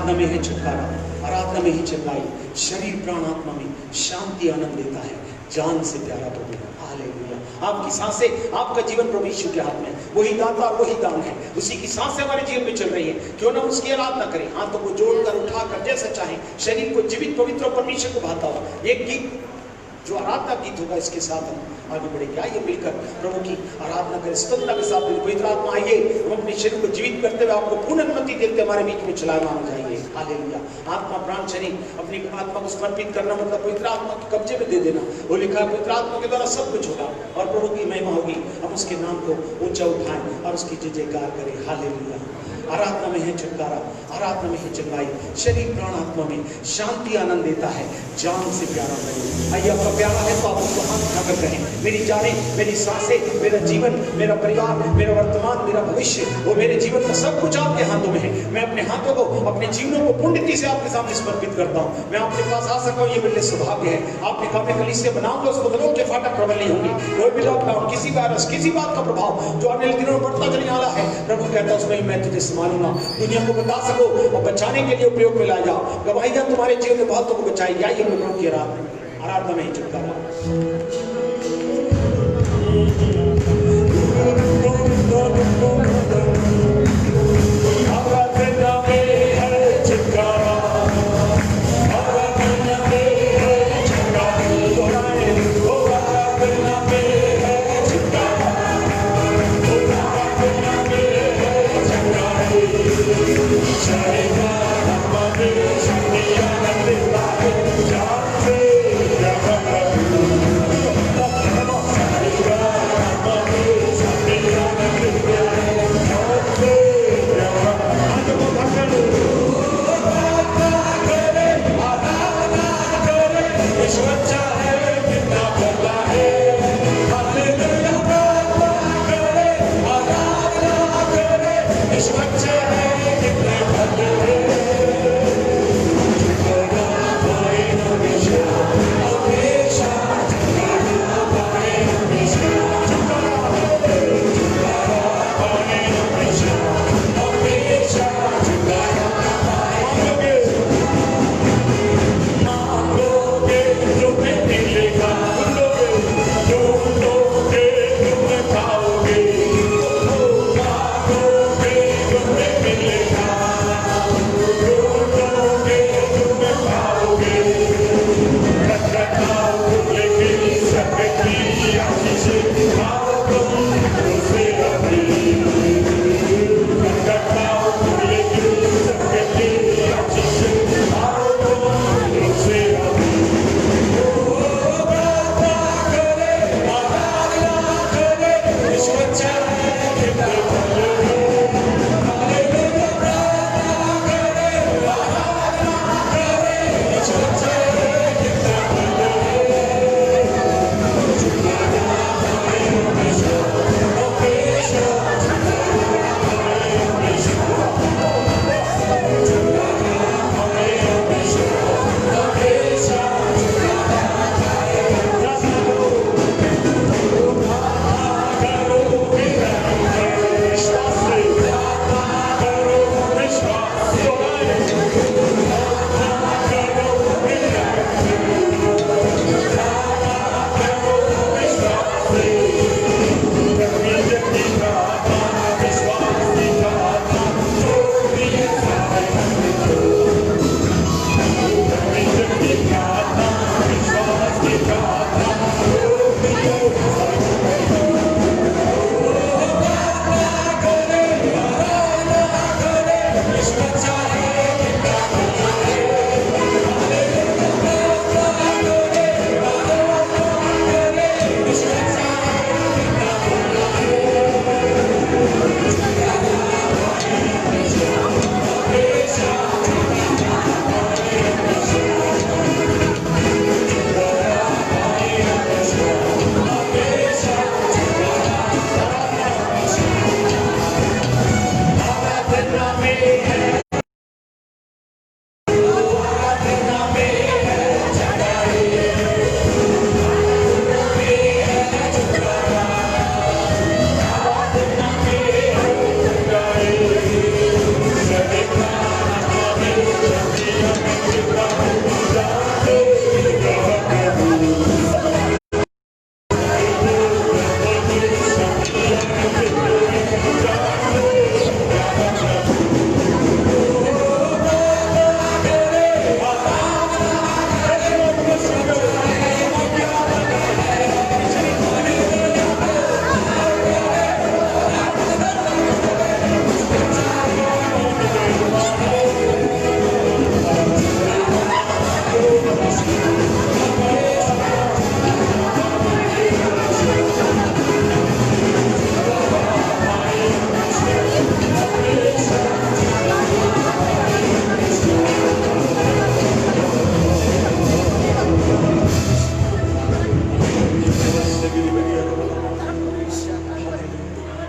आराधना में है छुटकारा, आराधना में ही चंगाई, शरीर प्राण आत्मा में शांति आनंद देता है, जान से प्यारा प्रभु। हालेलुया। आपकी सांसें, आपका जीवन प्रभु यीशु के हाथ में, वही दाता वही दान है, उसी की सांसें हमारे जीवन में चल रही है। क्यों ना उसकी आराधना करें, हाथों को जोड़कर उठाकर जैसा चाहें, शरीर को जीवित पवित्र और परमेश्वर को भाता हो। एक गीत जो आराधना गीत होगा, इसके साथ हम आगे बढ़ेंगे। आइए मिलकर प्रभु की आराधना करें, स्तुति के साथ। पवित्र आत्मा आइए, हम अपने शरीर को जीवित करते हुए आपको पूर्ण अनुमति देते हमारे बीच में चलायमान हो जाइए। हालेलुया। आत्मा प्राण शरीर अपनी आत्मा को समर्पित करना मतलब पवित्र आत्मा के कब्जे में दे देना। वो लिखा है पवित्र आत्मा के द्वारा सब कुछ होगा और प्रभु की महिमा होगी। हम उसके नाम को ऊंचा उठाएं और उसकी जय जयकार करें। हालेलुया। आराधना में है छुटकारा, आराधना में है चंगाई, शरीर प्राण आत्मा में शांति आनंद देता है, जान से प्यारा करें। आइए आपका प्यारा है तो आप उसको हाथ उठाकर कहें, मेरी जानें, मेरी सांसें, मेरा जीवन, मेरा परिवार, मेरा वर्तमान, मेरा भविष्य, वो मेरे जीवन का सब कुछ आपके हाथों में है। मैं अपने हाथों को, अपने जीवनों को पूर्ण रीति से आपके सामने समर्पित करता हूँ। मैं आपके पास आ सका हूँ, ये मेरे सौभाग्य है। आपने कहा मैं कलीसिया बनाऊंगा, उस बदलों के फाटक प्रबल नहीं होंगे। कोई भी लॉकडाउन, किसी वायरस, किसी बात का प्रभाव जो आने दिनों में बढ़ता चलने वाला है, प्रभु कहता है उसमें मैं तुझे संभालूंगा, दुनिया को बता सको और बचाने के लिए उपयोग में लाया जाओ। गवाहियां तुम्हारे जीवन में बहुतों को बचाएगी। आइए हम प्रभु की आराधना में ही छुटकारा।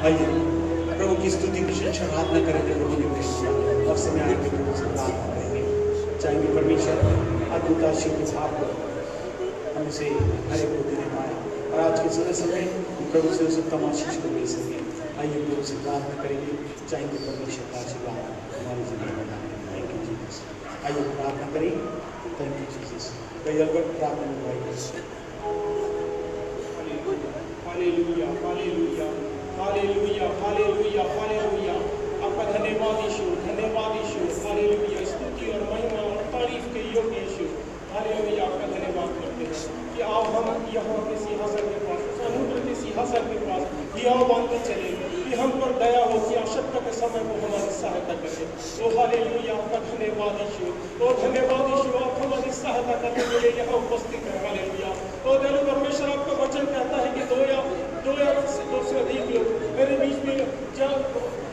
आइए प्रभु की स्तुति विशेष आराधना करेंगे। प्रभु ने भेज और समय आएंगे प्रभु से प्रार्थना करेंगे। चाहेंगे परमेश्वर अद्भुत आशीष के भाव को हम उसे हर एक को देने पाए और आज के समय प्रभु से उस उत्तम आशीष को दे सके। आइए प्रभु से प्रार्थना करेंगे। चाहेंगे परमेश्वर का आशीर्वाद हमारी जिंदगी में डालें। Thank you Jesus. आइए प्रार्थना करें। Thank you Jesus. कई अलग प्रार्थना में hallelujah hallelujah hallelujah hallelujah hallelujah. आपका धन्यवाद यीशु, धन्यवाद यीशु। हालेलुया। स्तुति और महिमा और तारीफ के योग्य यीशु। हालेलुया। आपका धन्यवाद करते हैं कि आओ हम यहाँ के सिंहासन के पास, समुद्र के सिंहासन के पास हियाव बांधते चले कि हम पर दया हो कि आवश्यकता के समय को हमारी सहायता करे। तो हालेलुया। आपका धन्यवाद यीशु। तो धन्यवाद यीशु। आप हमारी सहायता करने के लिए यहाँ उपस्थित है। हालेलुया। तो दयालु परमेश्वर आपका वचन कहता है कि दो से अधिक लोग मेरे बीच में जब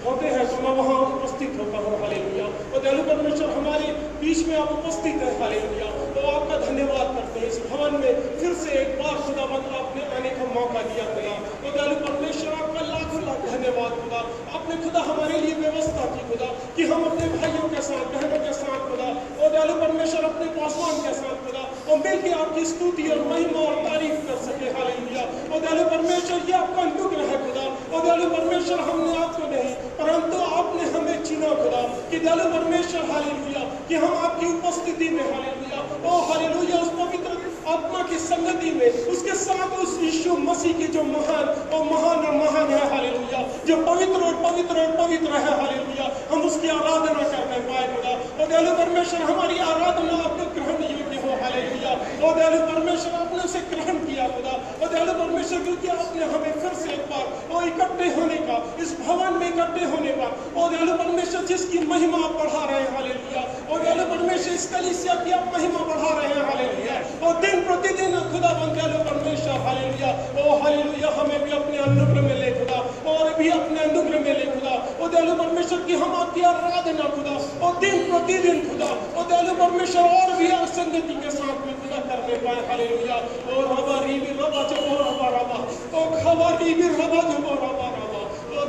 होते हैं तो मैं वहाँ उपस्थित होता हूँ। हालेलुया। और दयालु परमेश्वर हमारे बीच में आप उपस्थित है। हालेलुया। तो आपका धन्यवाद करते हैं। इस भवन में फिर से एक बार खुदावंद आपने आने का मौका दिया खुदा। तो दयालु परमेश्वर आपका लाखों लाख धन्यवाद खुदा। आपने खुदा हमारे लिए व्यवस्था की खुदा कि हम अपने भाइयों के साथ, बहनों के साथ खुदा और दयालु परमेश्वर अपने पासवान के साथ खुदा और मिलकर आपकी स्तुति और महिमा और तारीफ कर सके। हालेलुया। और दयालु परमेश्वर ये आपका अनुग्रह है खुदा। और दयालु परमेश्वर हमने आपको नहीं परंतु आपने हमें चुना खुदा कि दयालु परमेश्वर हालेलुया कि हम आपकी उपस्थिति में हालेलुया ओ हालेलुया उस पवित्र आत्मा की संगति में उसके साथ उस यीशु मसीह की जो महान और महान है हालेलुया, जो पवित्र और पवित्र और पवित्र है हालेलुया, हम उसकी आराधना करने पाए खुदा। और दयालु परमेश्वर हमारी आराधना आपको ग्रहण योग्य हो। हालेलुया। और दयालु परमेश्वर आपने उसे ग्रहण किया खुदा। और दयालु परमेश्वर क्योंकि आपने हमें फिर से एक बार वो इकट्ठे होने का, इस भवन में इकट्ठे होने का और दयालु परमेश्वर जिसकी महिमा आप बढ़ा रहे हैं। हालेलुया। और दयालु परमेश्वर इस कलीसिया की आप महिमा बढ़ा रहे हैं। हालेलुया। और दिन प्रतिदिन खुदा दयालु परमेश्वर हालेलुया ओ हालेलुया हमें भी अपने अनुग्रह में ले खुदा और भी अपने अनुग्रह में ले खुदा। और दयालु परमेश्वर की हम आपकी आराधना खुदा और दिन प्रतिदिन खुदा और दयालु परमेश्वर और भी संगति के साथ में खुदा करने पाए। हालेलुया। और रबा रीबी रबा जबो रबा रबा ओ खबा रीबी रबा जबो रबा रबा।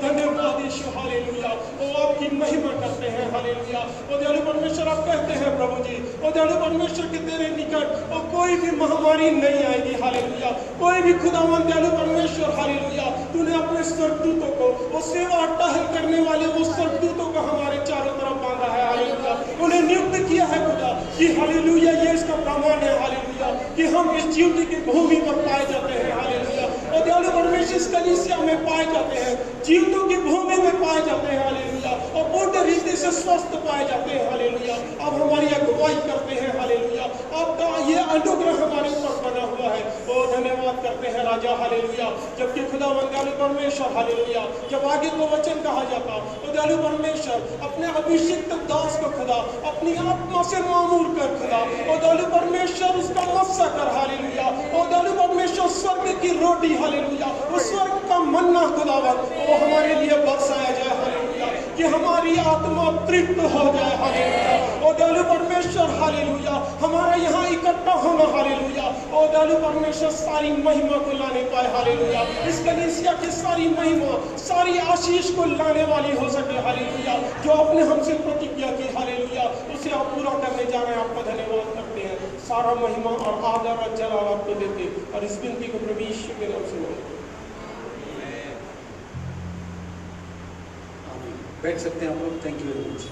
धन्यवाद यीशु। हालेलुया। ओ आपकी महिमा करते हैं। हालेलुया। और दयालु परमेश्वर आप कहते हैं प्रभु जी और दयालु परमेश्वर के तेरे निकट और कोई भी महामारी नहीं आएगी। हालेलुया। कोई भी खुदावन दयालु परमेश्वर हालेलुया तूने अपने स्वर्गदूतों को वो सेवा टहल करने वाले वो स्वर्गदूतों को हमारे चारों तरफ बांधा है। हालेलुया। उन्हें नियुक्त किया है खुदा कि हालेलुया ये इसका प्रमाण है। हालेलुया कि हम इस जीवनी की भूमि पर पाए जाते हैं। हालेलुया। और दयालु परमेश्वर इस कलीसिया में पाए जाते हैं, जीवनों की भूमि में पाए जाते हैं। हालेलुया। और पूर्ण रीति से स्वस्थ पाए जाते हैं। हालेलुया। अब हमारी अगुवाई करते हैं। हालेलुया। आपका ये अनुग्रह हमारे ऊपर बना हुआ है। और धन्यवाद करते हैं राजा। हालेलुया। जबकि खुदावंद दयालु परमेश्वर हालेलुया जब आगे को वचन कहा जाता तो दयालु परमेश्वर अपने अभिषिक्त दास को खुदा अपनी आत्मा से मामूर कर खुदा और दयालु परमेश्वर उसका मस्सा कर। हालेलुया। और दयालु परमेश्वर स्वर्ग की रोटी हालेलुया उस स्वर्ग का मन्ना खुदावंद वो हमारे लिए बरसाया जाए। हालेलुया कि हमारी आत्मा तृप्त हो जाए। हालेलुया। और दयालु परमेश्वर हालेलुया हमारा यहाँ इकट्ठा होना हालेलुया और दयालु परमेश्वर सारी महिमा को लाने पाए। हालेलुया। इस कलीसिया की सारी महिमा सारी आशीष को लाने वाली हो सके। हालेलुया। जो आपने हमसे प्रतिज्ञा की हालेलुया उसे आप पूरा करने जा रहे हैं। आपका धन्यवाद करते हैं। सारा महिमा और आदर और जलाल आपको देते और इस विनती को प्रभु यीशु के नाम से मांगते। बैठ सकते हैं आप लोग। Thank you very much.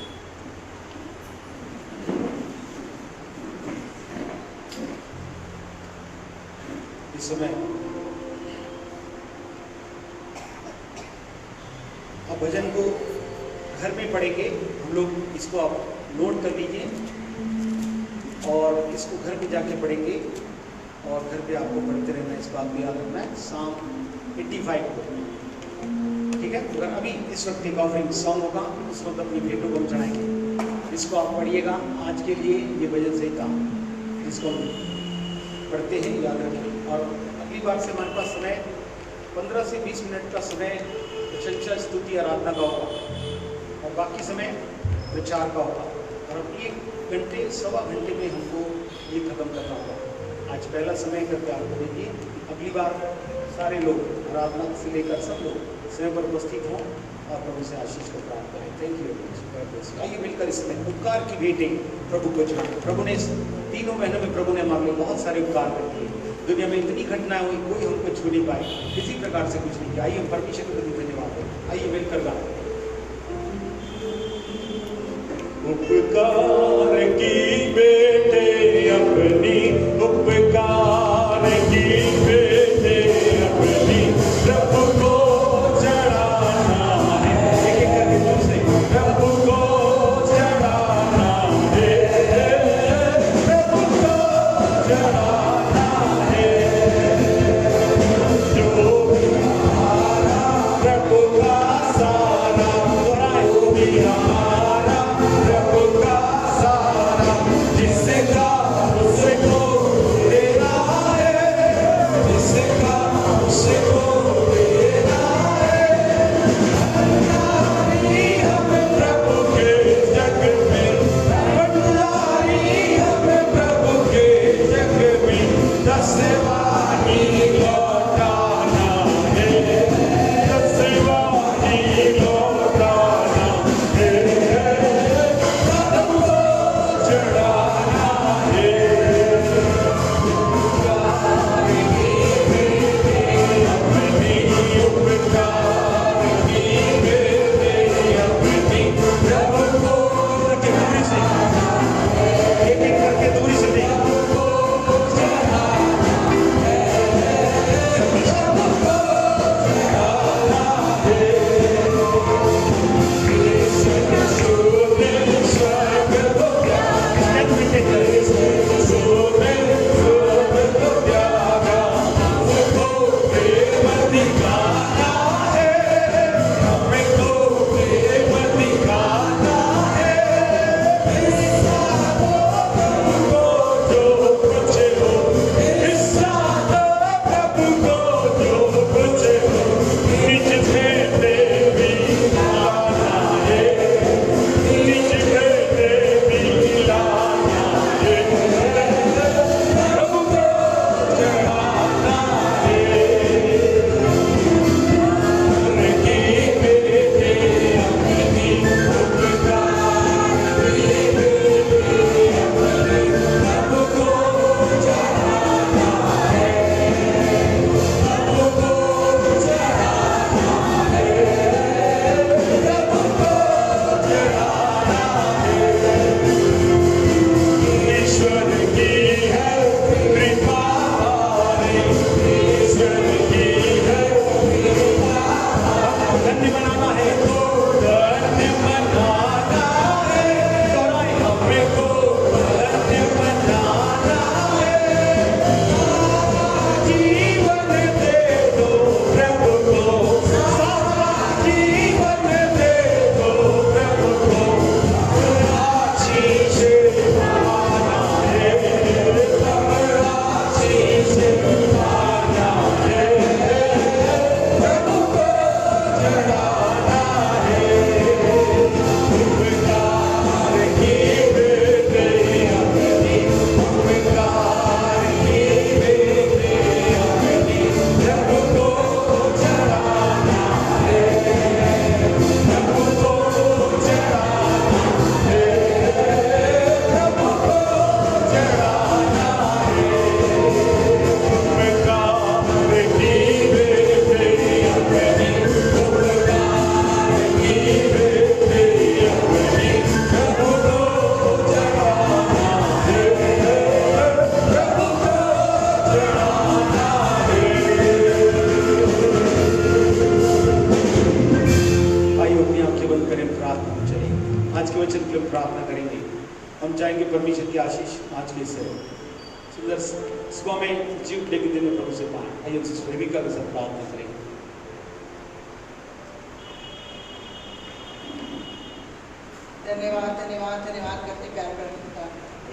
इस समय आप भजन को घर में पढ़ेंगे। हम लोग इसको आप नोट कर लीजिए और इसको घर में जाके पढ़ेंगे और घर पे आपको पढ़ते रहना। इस बात को याद रखना है। Psalm 85 को, ठीक है। अगर अभी इस वक्त एक ऑफरिंग सॉन्ग होगा उस वक्त अपनी भेंटों को हम चढ़ाएंगे। इसको आप पढ़िएगा। आज के लिए ये भजन से काम जिसको हम पढ़ते हैं, याद रखें। और अगली बार से हमारे पास समय 15 से 20 मिनट का समय प्रशंसा, स्तुति, आराधना का होगा और बाकी समय विचार का होगा। और अब 1 घंटे, सवा घंटे में हमको ये खत्म करना होगा। आज पहला समय करके आप करेंगे, अगली बार सारे लोग आराधना से लेकर सब लोग समय पर उपस्थित हों और प्रभु से आशीष को प्राप्त करें। Thank you. आइए मिलकर इस समय उपकार की भेंटें प्रभु को चढ़ाएं। प्रभु ने 3 महीनों में प्रभु ने हमारे लिए बहुत सारे उपकार कर दिए। दुनिया में इतनी घटनाएं हुई, कोई हमको छू नहीं पाए, किसी प्रकार से कुछ नहीं किया। आइए हम परमेश्वर के प्रति धन्यवाद दें। आइए मिलकर गाएं। उपकार की बेटे अपनी, उपकार की बेटे अपनी, प्रभु को चढ़ाना है। एक-एक करके जोर से प्रभु को चढ़ाना है, प्रभु को चढ़ाना है। जो प्रभु का सारा वो भी हमारा, प्रभु का सारा जिसका उसको देना है, जिसका उसको देना है। भंडारी हम प्रभु के जग में, भंडारी हम प्रभु के जग में, दसवानी लौटाना है, दसवानी लौटाना है, प्रभु को चढ़ाना है। उपकार की बेटे अपनी, उपकार की बेटे अपनी, प्रभु को दूरी से एक-एक करके दूरी से दें। धन्य बनाना है, धन्य बनाना है, हमें को धन्य बनाना है। जीवन दे दो प्रभु को, सारा जीवन दे दो प्रभु को, आशीष पाना है, आशीष पाना है, प्रभु को चढ़ाना है। उपकार की बेटे अपनी, उपकार की बेटे अपनी, प्रभु को चढ़ाना है, प्रभु को चढ़ाना है, प्रभु को चढ़ाना है। उपकार की बेटे अपनी, उपकार की बेटे अपनी, प्रभु को चढ़ाना है, प्रभु को चढ़ाना है। आइए अपनी आंखें बंद करें, प्रार्थना में चलें। आज के वचन के लिए प्रार्थना करेंगे। हम चाहेंगे परमेश्वर की आशीष आज के से सुंदर सुबह में जीव के दिन में प्रभु से पाएं। आइए उनसे स्वीकार के साथ प्रार्थना करेंगे। धन्यवाद धन्यवाद धन्यवाद करते प्यार करते पिता,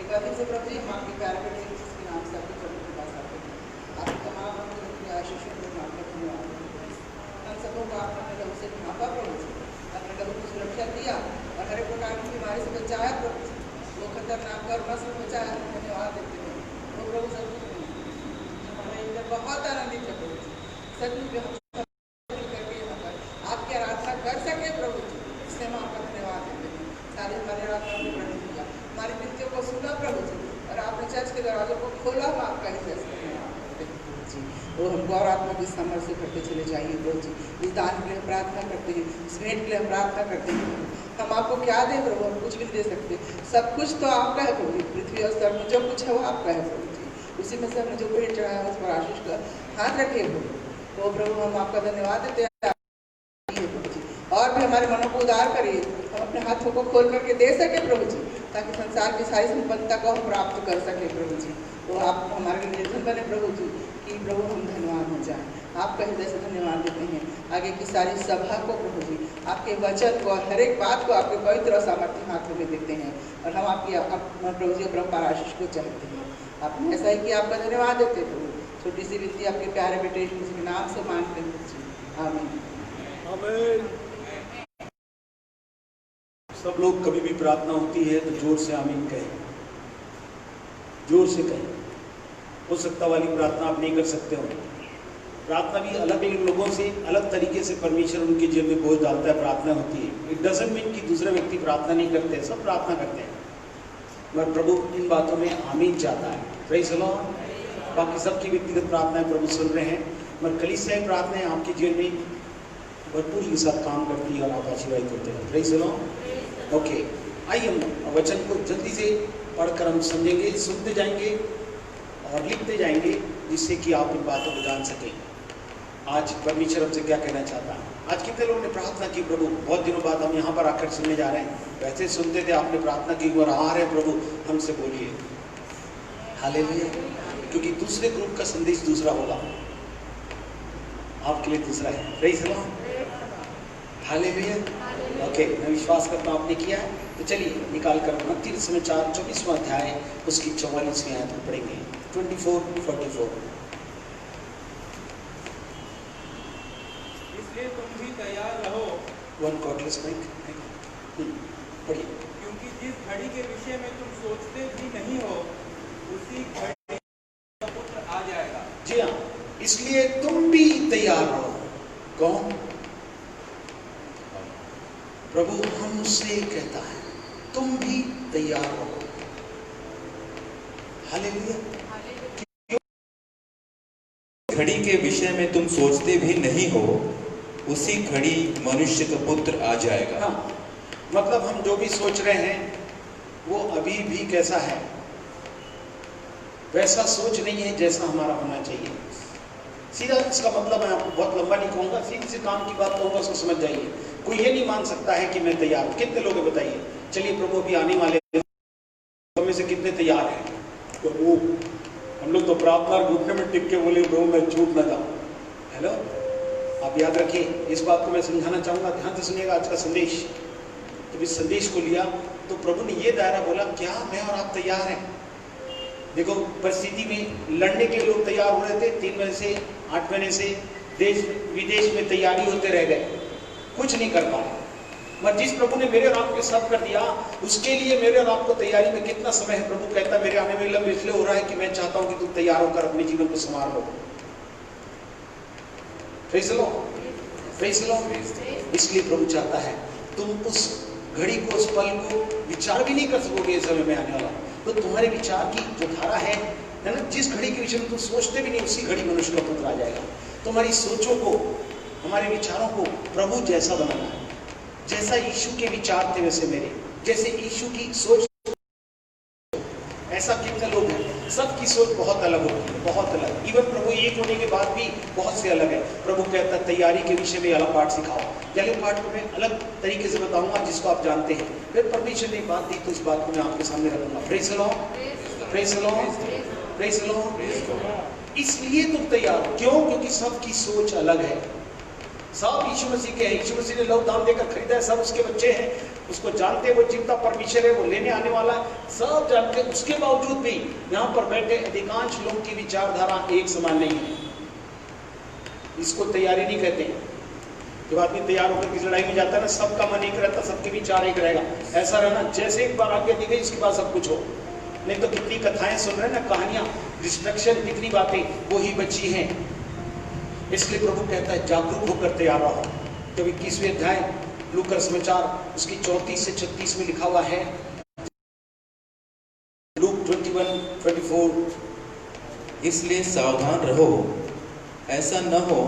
एक बार फिर से प्रभु जी हम आपके प्यारे बेटे यीशु के नाम से आपके प्रभु के पास आते हैं। आपके तमाम अपने आशीषों को आपका धन्यवाद देते हैं। हम सबों को आपने अपने लहू से ढांपा प्रभु जी, अपने लहू की सुरक्षा दिया और हर एक प्रकार की बीमारी से बचाया प्रभु जी, वो खतरनाक कर्म से बचाया। धन्यवाद देते हैं वो प्रभु सब हमारे अंदर बहुत आनंदित है प्रभु जी। सचमुच में हम करके यहाँ पर आपकी आराधना कर सके प्रभु जी, इसलिए हम आपका धन्यवाद देते हैं। सारी हमारी आराधना को ग्रहण किया, हमारी विनतियों को सुना प्रभु जी, और आपने चर्च के दरवाजों को खोला। हम आपका ही धन्यवाद करते हैं प्रभु जी। और हम गौर आत्मा की सामर्थ्य करते चले जाइए प्रभु जी। इस दान के लिए हम प्रार्थना करते हैं, इस भेंट के लिए हम प्रार्थना करते हैं। हम आपको क्या दें प्रभु, हम कुछ भी नहीं दे सकते, सब कुछ तो आपका है प्रभु। पृथ्वी और स्तर में जो कुछ है वो आपका है प्रभु जी। उसी में से हमने जो भेंट चढ़ाया उस पर आशीष का हाथ रखिए प्रभु। तो प्रभु हम आपका धन्यवाद देते हैं प्रभु जी, और भी हमारे मनों को उदार करिए, हम अपने हाथों को खोल करके दे सके प्रभु जी, ताकि संसार की सारी संपत्ति को हम प्राप्त कर सके प्रभु जी। तो आप हमारे लिए निर्धन बने प्रभु जी, कि प्रभु हम धन्यवाद हो जाए। आपका हृदय से धन्यवाद देते हैं। आगे की सारी सभा को प्रभु जी, आपके वचन को और हर एक बात को आपके पवित्र और सामर्थ्य हाथों में देते हैं, और हम आपकी प्रभु जी अपरंपार आशीष को चाहते हैं। आपने ऐसा ही कि आपका धन्यवाद देते हैं प्रभु। छोटी सी विनती आपके प्यारे बेटे यीशु के नाम से मांगते हैं प्रभु जी, आमीन आमीन। सब लोग कभी भी प्रार्थना होती है तो जोर से आमीन कहें, जोर से कहें। हो सकता वाली प्रार्थना आप नहीं कर सकते हो। प्रार्थना भी अलग अलग लोगों से अलग तरीके से परमेश्वर उनके जीवन में बोझ डालता है, प्रार्थना होती है। इट डजंट मीन कि दूसरे व्यक्ति प्रार्थना नहीं करते, सब प्रार्थना करते हैं, मगर प्रभु इन बातों में आमीन चाहता है। Praise the Lord. बाकी सबकी व्यक्तिगत प्रार्थनाएं प्रभु सुन रहे हैं, मगर कलीसियाई प्रार्थनाएं आपके जीवन में भरपूरी के साथ काम करती है और आप आशीर्वादित होते हैं। Praise the Lord. ओके, आइए हम वचन को जल्दी से पढ़कर हम समझेंगे, सुनते जाएंगे और लिखते जाएंगे, जिससे कि आप इन बातों को जान सकें। आज परमेश्वर हमसे क्या कहना चाहता है। आज कितने लोगों ने प्रार्थना की, प्रभु बहुत दिनों बाद हम यहाँ पर आकर सुनने जा रहे हैं। वैसे सुनते थे, आपने प्रार्थना की और आ रहे हैं, प्रभु हमसे बोलिए। हालेलुया। क्योंकि दूसरे ग्रुप का संदेश दूसरा होगा, आपके लिए दूसरा है। Praise the Lord. Hallelujah. Okay, मैं विश्वास करता हूँ आपने किया है। तो चलिए निकाल कर मत्ती समाचार 24वां अध्याय उसकी 44वीं आयत को पढ़ेंगे। 24-44। इसलिए तुम भी तैयार रहो। वन कॉर्डलेस माइक पढ़िए। क्योंकि जिस घड़ी के विषय में तुम सोचते भी नहीं हो, उसी घड़ी का पुत्र आ जाएगा। जी हाँ, इसलिए तुम भी तैयार रहो। कौन? प्रभु हमसे कहता है, तुम भी तैयार रहो। हालेलुया। घड़ी के विषय में तुम सोचते भी नहीं हो, उसी घड़ी मनुष्य का पुत्र आ जाएगा। हाँ, मतलब हम जो भी सोच रहे हैं वो अभी भी कैसा है, वैसा सोच नहीं है जैसा हमारा होना चाहिए। सीधा इसका मतलब मैं आपको बहुत लंबा नहीं कहूँगा, सीधी से काम की बात कहूँगा, उसको समझ जाइए। कोई ये नहीं मान सकता है कि मैं तैयार हूँ। कितने लोग बताइए, चलिए प्रभु अभी आने वाले में से कितने तैयार हैं? प्रभु हम लोग तो प्रार्थना घुटने में टिक के बोले, प्रभु मैं छूट ना जाऊँ। हेलो, आप याद रखिए, इस बात को मैं समझाना चाहूँगा, ध्यान से सुनिएगा आज का संदेश। जब इस संदेश को लिया तो प्रभु ने ये दायरा बोला, क्या मैं और आप तैयार हैं? देखो, परिस्थिति में लड़ने के लिए लोग तैयार हो रहे थे। 3 महीने से 8 महीने से देश विदेश में तैयारी होते रह गए, कुछ नहीं कर पाए। मगर जिस प्रभु ने मेरे और आपके सब कर दिया, उसके लिए मेरे और आपको तैयारी में कितना समय है। प्रभु कहता है मेरे आने में विलंब इसलिए हो रहा है कि मैं चाहता हूं कि तुम तैयार होकर अपने जीवन को संवार लो। Praise the Lord, praise the Lord. इसलिए प्रभु चाहता है तुम उस घड़ी को, उस पल को विचार भी नहीं कर सकोगे इस समय में आने वाला। तो तुम्हारे विचार की जो धारा है ना, जिस घड़ी के विषय में तुम सोचते भी नहीं, उसी घड़ी मनुष्य का पुत्र आ जाएगा। तुम्हारी सोचों को, हमारे विचारों को प्रभु जैसा बनाना है। जैसा यीशु के विचार थे वैसे मेरे, जैसे यीशु की सोच, ऐसा कितने लोग हैं, सबकी सोच बहुत अलग होती है, बहुत अलग। इवन प्रभु एक होने के बाद भी बहुत से अलग है। प्रभु कहता है तैयारी के विषय में अलग पाठ सिखाओ। पहले पाठ को मैं अलग तरीके से बताऊंगा जिसको आप जानते हैं। फिर परमेश्वर ने बात दी तो इस बात को मैं आपके सामने रखूंगा। Praise the Lord, praise the Lord, praise the Lord. इसलिए तुम तैयार हो। क्यों? क्योंकि सबकी सोच अलग है। सब यीशु मसीह के हैं। यीशु मसीह ने लव दान देकर खरीदा है, सब उसके बच्चे हैं, उसको जानते हैं, वो जीवता परमेश्वर है, वो लेने आने वाला है, सब जानते हैं। उसके बावजूद भी यहाँ पर बैठे अधिकांश लोग की विचारधारा एक समान नहीं है। इसको तैयारी नहीं कहते। जब आदमी तैयार होकर किसी लड़ाई में जाता है ना, सबका मन एक रहता, सबके विचार एक रहेगा। ऐसा रहना जैसे एक बार आज्ञा दी गई इसके बाद सब कुछ हो। नहीं तो कितनी कथाएं सुन रहे हैं ना, कहानियां, डिस्ट्रक्शन, कितनी बातें वो ही बची हैं। इसलिए प्रभु कहता है जागरूक होकर तैयार रहो। जब 21वें अध्याय लूका समाचार उसकी 34 से 36 में लिखा हुआ है, लूक 21:24, इसलिए सावधान रहो, ऐसा न हो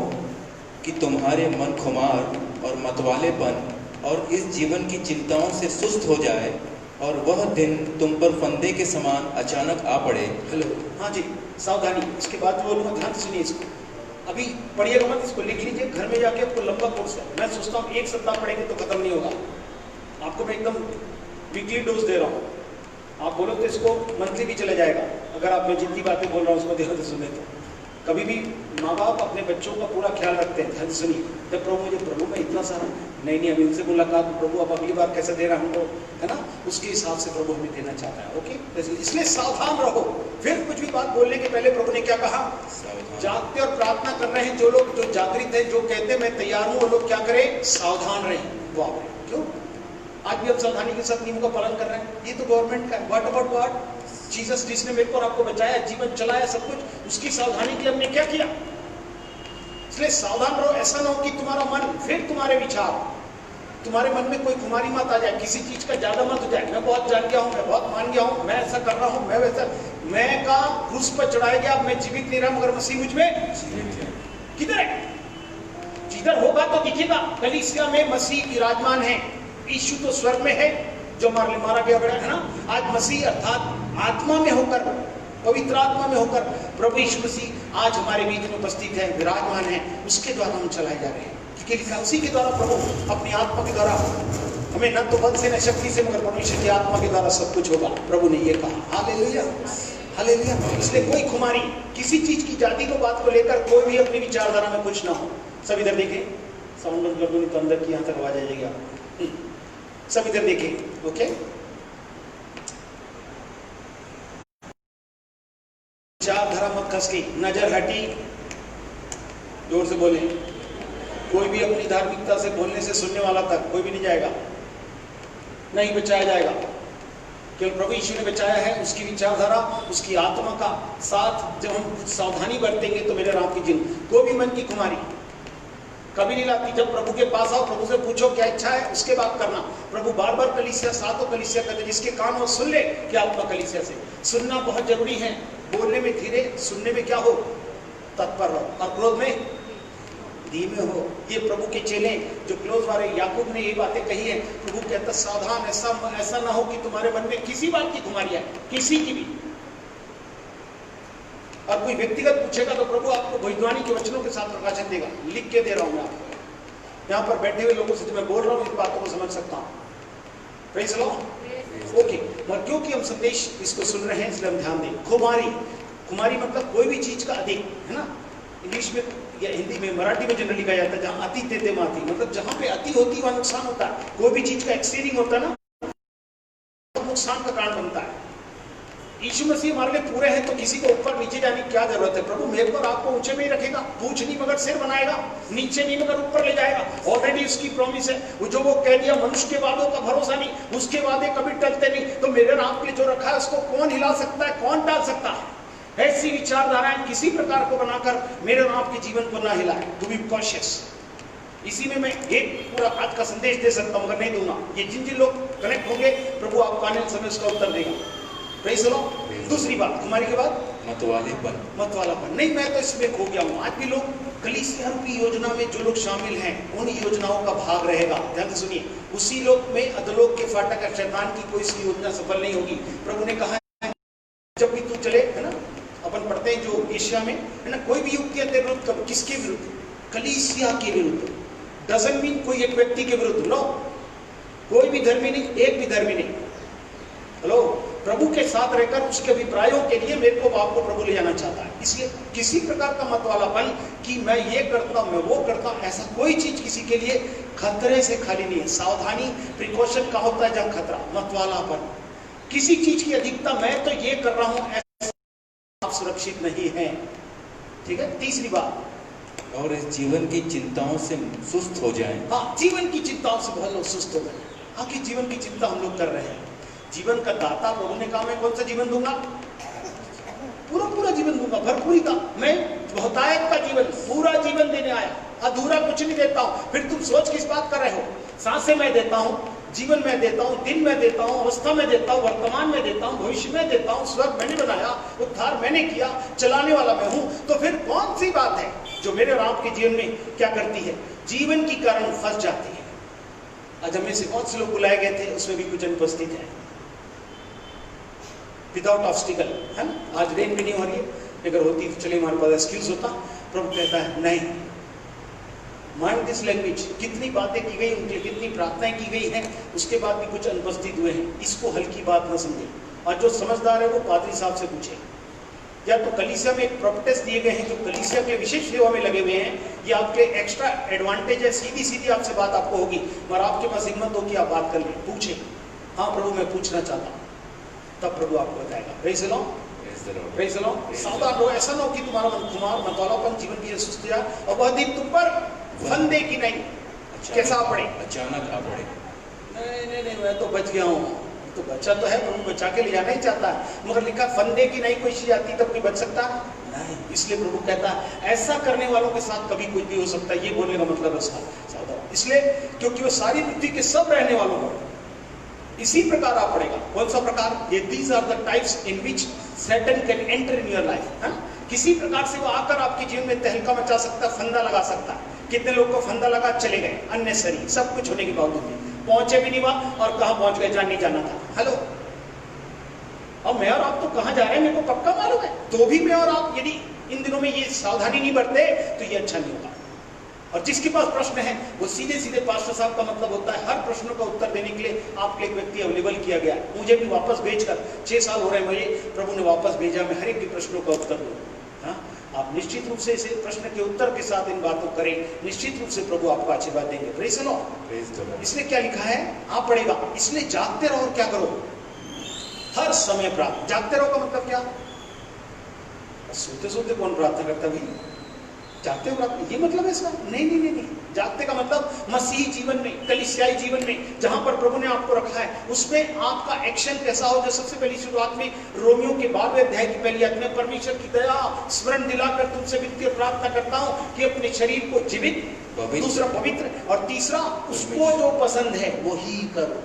कि तुम्हारे मन खुमार और मतवालेपन और इस जीवन की चिंताओं से सुस्त हो जाए और वह दिन तुम पर फंदे के समान अचानक आ पड़े। हेलो, हाँ जी, सावधानी। इसके बाद जो बोलूँगा ध्यान से सुनिए इसको। अभी पढ़िएगा मत, इसको लिख लीजिए, घर में जाके आपको लंबा कोर्स है। मैं सोचता हूँ एक सप्ताह पढ़ेंगे तो खत्म नहीं होगा। आपको मैं एकदम वीकली डोज दे रहा हूँ। आप बोलो तो इसको मंथली भी चला जाएगा, अगर आप मैं जितनी बातें बोल रहा हूँ उसको ध्यान से सुने तो। कभी भी माँ बाप अपने बच्चों का पूरा ख्याल रखते हैं। ध्यान से सुनिए। जब प्रभु में इतना सारा नहीं अभी उनसे मुलाकात, प्रभु अब अगली बार कैसे दे रहा हमको, है ना, उसके हिसाब से प्रभु हमें देना चाहता है। ओके, इसलिए सावधान रहो। फिर कुछ भी बात बोलने के पहले प्रभु ने क्या कहा? जागते और प्रार्थना कर रहे हैं जो लोग, जो जागृत है, जो कहते हैं मैं तैयार हूं, वो लोग क्या करें? सावधान रहें। वो आप क्यों? आज भी हम सावधानी के साथ नियमों का पालन कर रहे हैं। ये तो गवर्नमेंट का है। What about what? जीसस जिसने मेरे को और आपको बचाया, जीवन चलाया, सब कुछ, उसकी सावधानी के लिए हमने क्या किया? इसलिए सावधान रहो। ऐसा ना हो कि तुम्हारा मन, फिर तुम्हारे विचार, तुम्हारे मन में कोई खुमारी मत आ जाए, किसी चीज का ज्यादा मत हो जाए। मैं बहुत जान गया हूं, मैं बहुत मान गया हूं, मैं ऐसा कर रहा हूं, मैं वैसा, मैं का क्रूस पर चढ़ाया गया, मैं जीवित नहीं रहा मगर मसीह मुझ में किधर है? जिधर होगा तो दिखेगा। कलीसिया में मसीह विराजमान है। यीशु तो स्वर्ग में है जो मारा गया बड़ा है ना। आज मसीह अर्थात आत्मा में होकर, पवित्र आत्मा में होकर प्रभु यीशु मसीह आज हमारे बीच में उपस्थित है, विराजमान है। उसके द्वारा हम चलाए जा रहे हैं, क्योंकि उसी के द्वारा प्रभु अपनी आत्मा के द्वारा हमें न तो बल से न शक्ति से मगर परमेश्वर की आत्मा के द्वारा सब कुछ होगा। प्रभु ने ये कहा। Hallelujah, hallelujah. इसलिए कोई खुमारी, किसी चीज की जाति को बात को लेकर कोई भी अपनी विचारधारा में कुछ ना हो। सब इधर देखें, साउंड बंद कर दो नहीं तो अंदर की यहाँ तक आवाज आ जाएगी। सब इधर देखें। ओके, विचारधारा मत खसकी, नजर हटी, जोर से बोले। कोई भी अपनी धार्मिकता से बोलने से सुनने वाला तक कोई भी नहीं जाएगा, नहीं बचाया जाएगा। केवल प्रभु यीशु ने बचाया है। उसकी विचारधारा, उसकी आत्मा का साथ जब हम सावधानी बरतेंगे तो मेरे राम की जिंदगी कोई भी मन की खुमारी कभी नहीं लाती। जब प्रभु के पास आओ, प्रभु से पूछो क्या इच्छा है, उसके बाद करना। प्रभु बार बार कलीसिया, सातों कलीसिया कहते, जिसके कान वो सुन ले कि आत्मा कलीसिया से। सुनना बहुत जरूरी है। बोलने में धीरे, सुनने में क्या हो? तत्पर हो, और क्रोध में धीमे हो। ये प्रभु के चेले जो क्लोज वाले याकूब ने ये बातें कही है। प्रभु कहता सावधान, ऐसा ना हो कि तुम्हारे मन में किसी बात की खुमारी आए, किसी की भी। और कोई व्यक्तिगत पूछेगा तो प्रभु आपको भविष्यवाणी के वचनों के साथ प्रकाशन देगा। लिख के दे रहा हूं मैं आपको। यहाँ पर बैठे हुए लोगों से जो मैं बोल रहा हूँ, इन बातों को समझ सकता हूँ। Praise the Lord. ओके, मगर क्योंकि हम संदेश इसको सुन रहे हैं इसलिए हम ध्यान दें। खुमारी मतलब कोई भी चीज का अधिक, है ना। इंग्लिश में या हिंदी में, मराठी में जनरली कहा जाता है जहाँ अति तेते माती, मतलब जहाँ पे अति होती है वहाँ नुकसान होता है। कोई भी चीज का एक्सीडिंग होता है ना, तो नुकसान का कारण बनता है। यीशु मसीह हमारे लिए पूरे हैं तो किसी को ऊपर नीचे जाने की क्या जरूरत है? प्रभु मेरे पर आपको ऊंचे में ही रखेगा, पूछ नहीं मगर सिर बनाएगा, नीचे नहीं मगर ऊपर ले जाएगा। ऑलरेडी उसकी प्रॉमिस है। वो जो वो कह दिया, मनुष्य के वादों का भरोसा नहीं, उसके वादे कभी टलते नहीं। तो मेरे नाम के लिए जो रखा है उसको कौन हिला सकता है, कौन टाल सकता है? ऐसी विचारधाराएं किसी प्रकार को बनाकर मेरे नाम के जीवन को ना हिलाए। To be cautious. इसी में मैं एक पूरा आज का संदेश दे सकता हूं मगर नहीं दूंगा। ये जिन लोग कनेक्ट होंगे, प्रभु आपको आने समय उसका उत्तर देगा। Praise the Lord. दूसरी बात, कुमारी के बाद मतवालापन। नहीं, मैं तो इसमें खो गया हूं। आज भी लोग कलीसिया रूपी योजना में जो लोग शामिल हैं, उन योजनाओं का भाग रहेगा। ध्यान से सुनिए। उसी लोक में अधोलोक के फाटक और शैतान की कोई सी योजना सफल नहीं होगी। प्रभु ने कहा जब भी तू चले, है ना, अपन पढ़ते हैं जो एशिया में, है ना, कोई भी युक्ति तेरे विरुद्ध, किसके विरुद्ध? कलीसिया के विरुद्ध। डजंट मीन कोई एक व्यक्ति के विरुद्ध, नो। कोई भी धर्मी नहीं, एक भी धर्मी नहीं। हेलो, प्रभु के साथ रहकर उसके अभिप्रायों के लिए मेरे को बाप को प्रभु ले जाना चाहता है। इसलिए किसी प्रकार का मत वालापन कि मैं ये करता हूं, मैं वो करता हूं, ऐसा कोई चीज किसी के लिए खतरे से खाली नहीं है। सावधानी, प्रिकॉशन का होता है जहां खतरा, मत वालापन, किसी चीज की अधिकता, मैं तो ये कर रहा हूं, ऐसा आप सुरक्षित नहीं है। ठीक है। तीसरी बात, और इस जीवन की चिंताओं से सुस्त हो जाएं। हाँ, जीवन की चिंताओं से बहुत लोग सुस्त हो गए। आखिर जीवन की चिंता हम लोग कर रहे हैं। जीवन का दाता प्रभु ने कहा मैं कौन सा जीवन दूंगा? पूरा जीवन दूंगा, भरपूरी का। मैं बहुतायत का जीवन, पूरा जीवन देने आया, अधूरा कुछ नहीं देता हूं। फिर तुम सोच किस बात कर रहे हो? सांसें मैं देता हूं, जीवन में देता हूं, दिन में देता हूं, अवस्था में देता हूं, वर्तमान में देता हूं, भविष्य में देता हूं, स्वर्ग मैंने बनाया, उद्धार मैंने किया, चलाने वाला मैं हूं। तो फिर कौन सी बात है जो मेरे और आपके जीवन में क्या करती है? जीवन की कारण फंस जाती है। आज हमें से कौन से लोग बुलाए गए थे, उसमें भी कुछ अनुपस्थित है, विदाउट ऑब्स्टिकल, है ना। आज रेन भी नहीं हो रही है, अगर होती तो चलिए हमारे पास एक्सक्यूज होता। प्रभु कहता है नहीं, माइंड दिस लैंग्वेज। कितनी बातें की गई उनके, कितनी प्रार्थनाएं की गई हैं, उसके बाद भी कुछ अनुपस्थित हुए हैं। इसको हल्की बात न समझे, और जो समझदार है वो पादरी साहब से पूछे, या तो कलीसिया में एक प्रोपेटेस दिए गए हैं जो कलीसिया के विशेष सेवा में लगे हुए हैं, ये आपके एक्स्ट्रा एडवांटेज है। सीधी आपसे बात आपको होगी, मगर आपके पास हिम्मत हो कि आप बात कर लें, पूछे, हाँ प्रभु मैं पूछना चाहता हूँ, तब प्रभु आपको बताएगा। Praise the Lord, praise the Lord. सावधान रहो, ऐसा ना हो कि तुम्हारा मन खुमार, मतवालापन, जीवन की सुस्ती जाए और वह दिन तुम पर फंदे की नहीं कैसा पड़े, अचानक आ पड़े। नहीं, मैं तो बच गया हूँ। तो बच्चा तो है, प्रभु बचा के ले जाना ही चाहता है, मगर लिखा फंदे की नहीं कोई चीज आती तब कोई बच सकता नहीं। इसलिए प्रभु कहता है ऐसा करने वालों के साथ कभी कुछ भी हो सकता है। ये बोलने का मतलब है उसका, सावधान। इसलिए क्योंकि वो सारी पृथ्वी के सब रहने वालों को इसी प्रकार आ पड़ेगा। कौन सा प्रकार? ये these are the types in which Satan can enter in your life. किसी प्रकार से वो आकर आपके जीवन में तहलका मचा सकता, फंदा लगा सकता। कितने लोग को फंदा लगा चले गए, अननेसेसरी, सब कुछ होने के बावजूद भी पहुंचे भी नहीं वहां, और कहां पहुंच गए जहां नहीं जाना था। हेलो, और मैं और आप तो कहां जा रहे हैं मेरे को पक्का मालूम है, तो भी मैं और आप यदि इन दिनों में ये सावधानी नहीं बरते तो ये अच्छा नहीं होगा। और जिसके पास प्रश्न है वो सीधे पास्टर साहब का मतलब होता है हर प्रश्नों का उत्तर देने के लिए आपके एक व्यक्ति अवेलेबल किया गया। मुझे भी वापस भेजकर 6 साल हो रहे हैं मुझे, प्रभु ने वापस भेजा, मैं हर एक के प्रश्नों का उत्तर दूं। हाँ, आप निश्चित रूप से इसे प्रश्न के उत्तर के साथ इन बातों करें, निश्चित रूप से प्रभु आपको आशीर्वाद देंगे। Praise the Lord. इसलिए क्या लिखा है? आप पढ़ेगा, इसलिए जागते रहो और क्या करो? हर समय प्रार्थना। जागते रहो का मतलब क्या? सोते सोते कौन प्रार्थना करता भाई? जागते हो प्रार्थना, ये मतलब है इसका? नहीं। जागते का मतलब मसीही जीवन में, कलीसियाई जीवन में जहां पर प्रभु ने आपको रखा है, उसमें आपका एक्शन कैसा हो। जो सबसे पहली शुरुआत में रोमियो के 12वें अध्याय की पहली आयत में, परमेश्वर की दया स्मरण दिलाकर तुमसे विनती प्रार्थना करता हूं कि अपने शरीर को जीवित, दूसरा पवित्र, और तीसरा उसको जो पसंद है वो ही करो।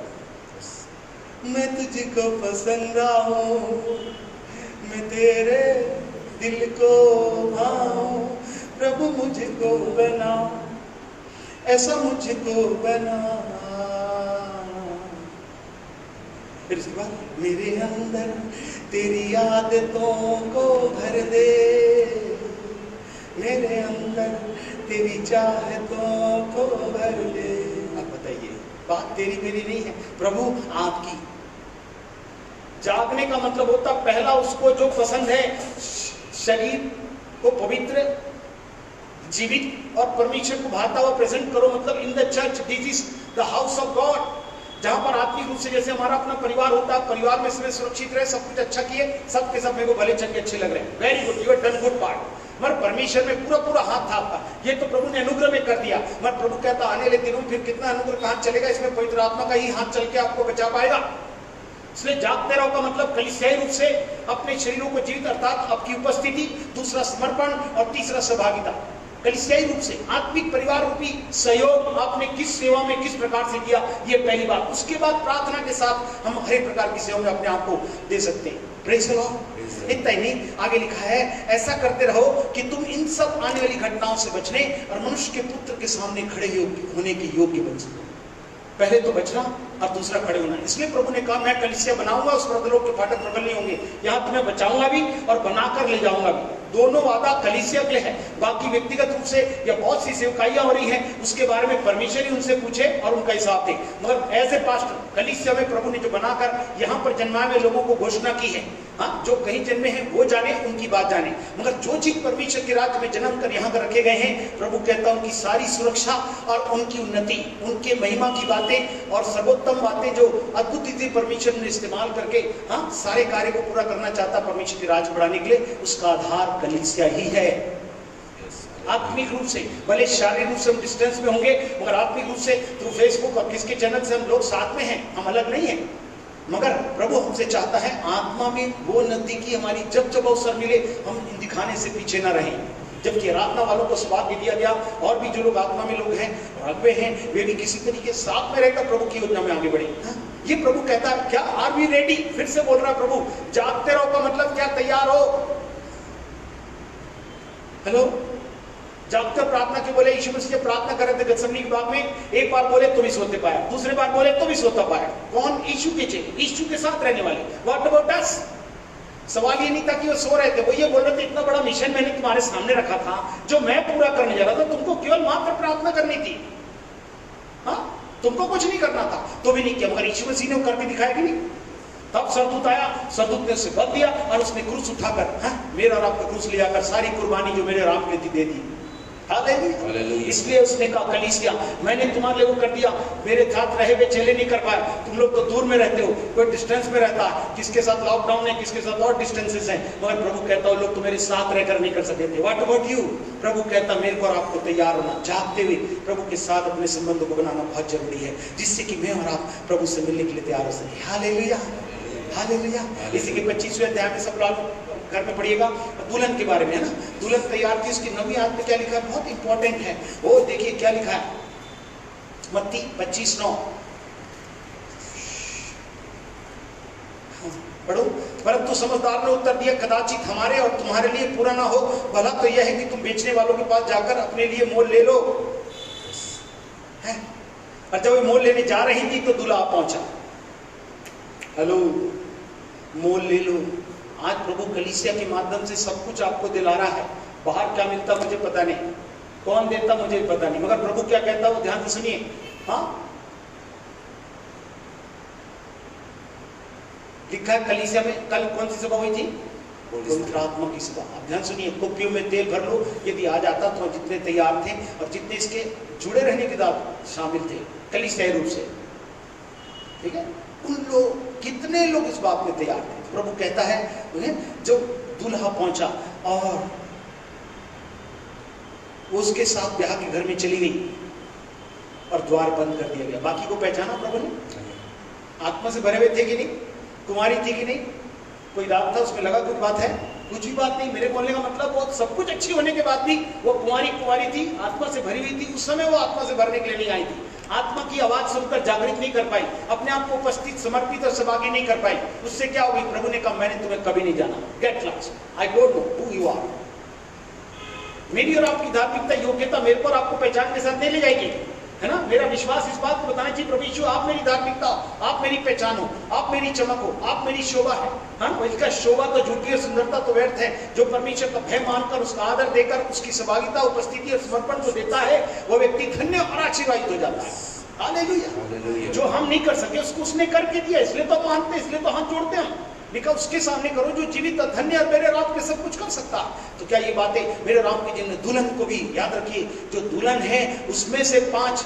मैं तुझको पसंद आऊं, मैं तेरे दिल को भाऊं, प्रभु मुझको बना, ऐसा मुझको बना। फिर इसके बाद, मेरे अंदर तेरी आदतों को भर दे, मेरे अंदर तेरी चाहतों को भर दे। अब बताइए, बात तेरी मेरी नहीं है, प्रभु आपकी। जागने का मतलब होता पहला उसको जो पसंद है, शरीर को पवित्र, जीवित और परमेश्वर को भाता हुआ प्रेजेंट करो। मतलब in the church, this is the house of God, जहां पर आत्मिक रूप से जैसे हमारा अपना परिवार होता है, परिवार में इसमें सुरक्षित रहे, सब कुछ अच्छा किए, सब के सब मेरे को भले चंगे अच्छे लग रहे हैं, very good, you have done good part. मगर परमेश्वर में पूरा हाथ था आपका, ये तो प्रभु ने अनुग्रह में कर दिया। मगर प्रभु कहता आने वाले दिनों फिर कितना अनुग्रह कहां चलेगा, इसमें पवित्र आत्मा का ही हाथ चल के आपको बचा पाएगा। इसलिए जागते रहो का मतलब कलीसियाई रूप से अपने शरीरों को जीवित, अर्थात आपकी उपस्थिति, दूसरा समर्पण और तीसरा सहभागिता। कलीसियाई रूप से आत्मिक परिवार रूपी सहयोग आपने किस सेवा में किस प्रकार से किया, ये पहली बात। उसके बाद प्रार्थना के साथ हम हर एक प्रकार की सेवा में अपने आप को दे सकते हैं। Praise the Lord. इतना ही नहीं, आगे लिखा है ऐसा करते रहो कि तुम इन सब आने वाली घटनाओं से बचने और मनुष्य के पुत्र के सामने खड़े होने के योग्य बन सको। पहले तो बचना और दूसरा खड़े होना। इसलिए प्रभु ने कहा मैं कलीसिया बनाऊंगा, उस पर अधोलोक के फाटक प्रबल नहीं होंगे, यहाँ तुम्हें बचाऊंगा भी और बनाकर ले जाऊंगा भी। दोनों वादा कलीसिया के लिए है। बाकी व्यक्तिगत रूप से या बहुत सी सेवकाइयां हो रही हैं, उसके बारे में परमेश्वर ही उनसे पूछे और उनका हिसाब दे। मगर एज ए पास्टर कलीसिया में प्रभु ने जो बनाकर यहाँ पर जन्माए हुए लोगों को घोषणा की है, हाँ, जो कहीं जन्मे हैं वो जाने, उनकी बात जाने। मगर जो चीज परमेश्वर के राज्य में जन्म कर यहाँ कर रखे गए हैं, प्रभु कहता है उनकी सारी सुरक्षा और उनकी उन्नति, उनके महिमा की बातें और सर्वोत्तम बातें जो अद्भुत रीति परमेश्वर ने इस्तेमाल करके, हाँ, सारे कार्य को पूरा करना चाहता परमेश्वर के राज्य बढ़ाने के लिए, उसका आधार कलीसिया ही है। आत्मिक रूप से, भले शारीरिक रूप से हम डिस्टेंस में होंगे, मगर आत्मिक रूप से थ्रू फेसबुक और किसके चैनल से हम लोग साथ में हैं, हम अलग नहीं हैं। मगर प्रभु हमसे चाहता है आत्मा में वो नजदीकी हमारी जब अवसर मिले हम इन दिखाने से पीछे न रहें। जबकि आराधना वालों को सौभाग्य दिया गया, और भी जो लोग आत्मा में लोग हैं और अगुवे हैं, वे भी किसी तरीके साथ में रहकर प्रभु की योजना में आगे बढ़े। ये प्रभु कहता है, क्या आर वी रेडी? फिर से बोल रहा प्रभु, जागते रहो का मतलब क्या? तैयार हो। हेलो, जागकर प्रार्थना क्यों बोले? यीशु मसीह प्रार्थना कर रहे थे गतसमनी के बाग में, एक बार बोले तो भी सोते पाया, दूसरे बार बोले तो भी सोता पाया। कौन? यीशु के चेले, यीशु के साथ रहने वाले। What about us? सवाल ये नहीं था कि वो सो रहे थे, वो ये बोल रहे थे इतना बड़ा मिशन मैंने तुम्हारे सामने रखा था जो मैं पूरा करने जा रहा था, तुमको केवल मात्र प्रार्थना करनी थी, हाँ, तुमको कुछ नहीं करना था, तो भी नहीं किया। मगर यीशु मसीह ने करके दिखाया कि नहीं? तब सरदूत आया, सरदूत ने उसे बल दिया और उसने क्रूस उठाकर, हाँ, मेरा और आपका क्रूस ले जाकर सारी कुर्बानी जो मेरे राम के थी दे दी। हालेलुया। इसलिए उसने कहा कलीसिया, मैंने तुम्हारे लिए वो कर दिया, मेरे साथ रहे हुए चेले नहीं कर पाए, तुम लोग तो दूर में रहते हो, कोई डिस्टेंस में रहता है, किसके साथ लॉकडाउन है, किसके साथ और डिस्टेंसेस हैं, मगर प्रभु कहता है लोग तो मेरे साथ रहकर नहीं कर सकते थे। What about you? प्रभु कहता मेरे को और आपको तैयार होना, जागते हुए प्रभु के साथ अपने संबंधों को बनाना बहुत जरूरी है, जिससे कि मैं और आप प्रभु से मिलने के लिए तैयार हो सके। Hallelujah, hallelujah. इसी के 25वें अध्याय में सब लोग घर में पढ़िएगा, दुल्हन के बारे में है ना, दुल्हन तैयार थी, उसकी 9वीं आयत में क्या लिखा है, बहुत इंपॉर्टेंट है वो। देखिए क्या लिखा है, मत्ती 25:9 पढ़ो। परंतु समझदार ने उत्तर दिया, कदाचित हमारे और तुम्हारे लिए पूरा ना हो, भला तो यह है कि तुम बेचने वालों के पास जाकर अपने लिए मोल ले लो। है? और जब वो मोल लेने जा रही थी तो दूल्हा पहुंचा। हेलो, मोल ले लो। आज प्रभु कलीसिया के माध्यम से सब कुछ आपको दिला रहा है। बाहर क्या मिलता मुझे पता नहीं, कौन देता मुझे पता नहीं, मगर प्रभु क्या कहता है वो ध्यान से सुनिए। हाँ, लिखा है कलीसिया में, कल कौन सी सभा हुई थी? पवित्र आत्मा की सभा। अब ध्यान सुनिए, कुप्पियों में तेल भर लो, यदि आ जाता तो जितने तैयार थे और जितने इसके जुड़े रहने के बाद शामिल थे कलीसियाई रूप से, ठीक है, उन लोग कितने लोग इस बात में तैयार थे। प्रभु कहता है जब दूल्हा पहुंचा और उसके साथ ब्याह के घर में चली गई और द्वार बंद कर दिया गया। बाकी को पहचाना प्रभु ने? आत्मा से भरे हुए थे कि नहीं? कुमारी थी कि नहीं? कोई रात था उसमें लगा कुछ बात है? कुछ भी बात नहीं। मेरे बोलने का मतलब वो सब कुछ अच्छी होने के बाद भी वो कुमारी थी, आत्मा से भरी हुई थी। उस समय वो आत्मा से भरने के लिए नहीं आई थी, आत्मा की आवाज सुनकर जागृत नहीं कर पाई, अपने आप को उपस्थित समर्पित और सहभागी नहीं कर पाई। उससे क्या हुई? प्रभु ने कहा मैंने तुम्हें कभी नहीं जाना, get lost, I don't know who you are. मेरी और आपकी धार्मिकता, योग्यता मेरे को और आपको पहचान के साथ नहीं ले जाएगी, है ना। मेरा विश्वास इस बात को बताना चाहिए, प्रभु यीशु आप मेरी धार्मिकता, आप मेरी पहचान हो, आप मेरी चमक हो, आप मेरी शोभा है। हाँ, इसका शोभा तो झूठी और सुंदरता तो व्यर्थ है। जो परमेश्वर का भय मानकर, उसका आदर देकर, उसकी सहभागिता, उपस्थिति और समर्पण को देता है, वो व्यक्ति धन्य और आशीर्वादित हो जाता है। हालेलुया। जो हम नहीं कर सके उसको उसने करके दिया, इसलिए तो मानते, इसलिए तो हाथ जोड़ते हैं। निकल उसके सामने करो जो जीवित धन्य और मेरे राम के सब कुछ कर सकता। तो क्या ये बातें मेरे राम की जिन दुल्हन को भी याद रखिए, जो दुल्हन है उसमें से 5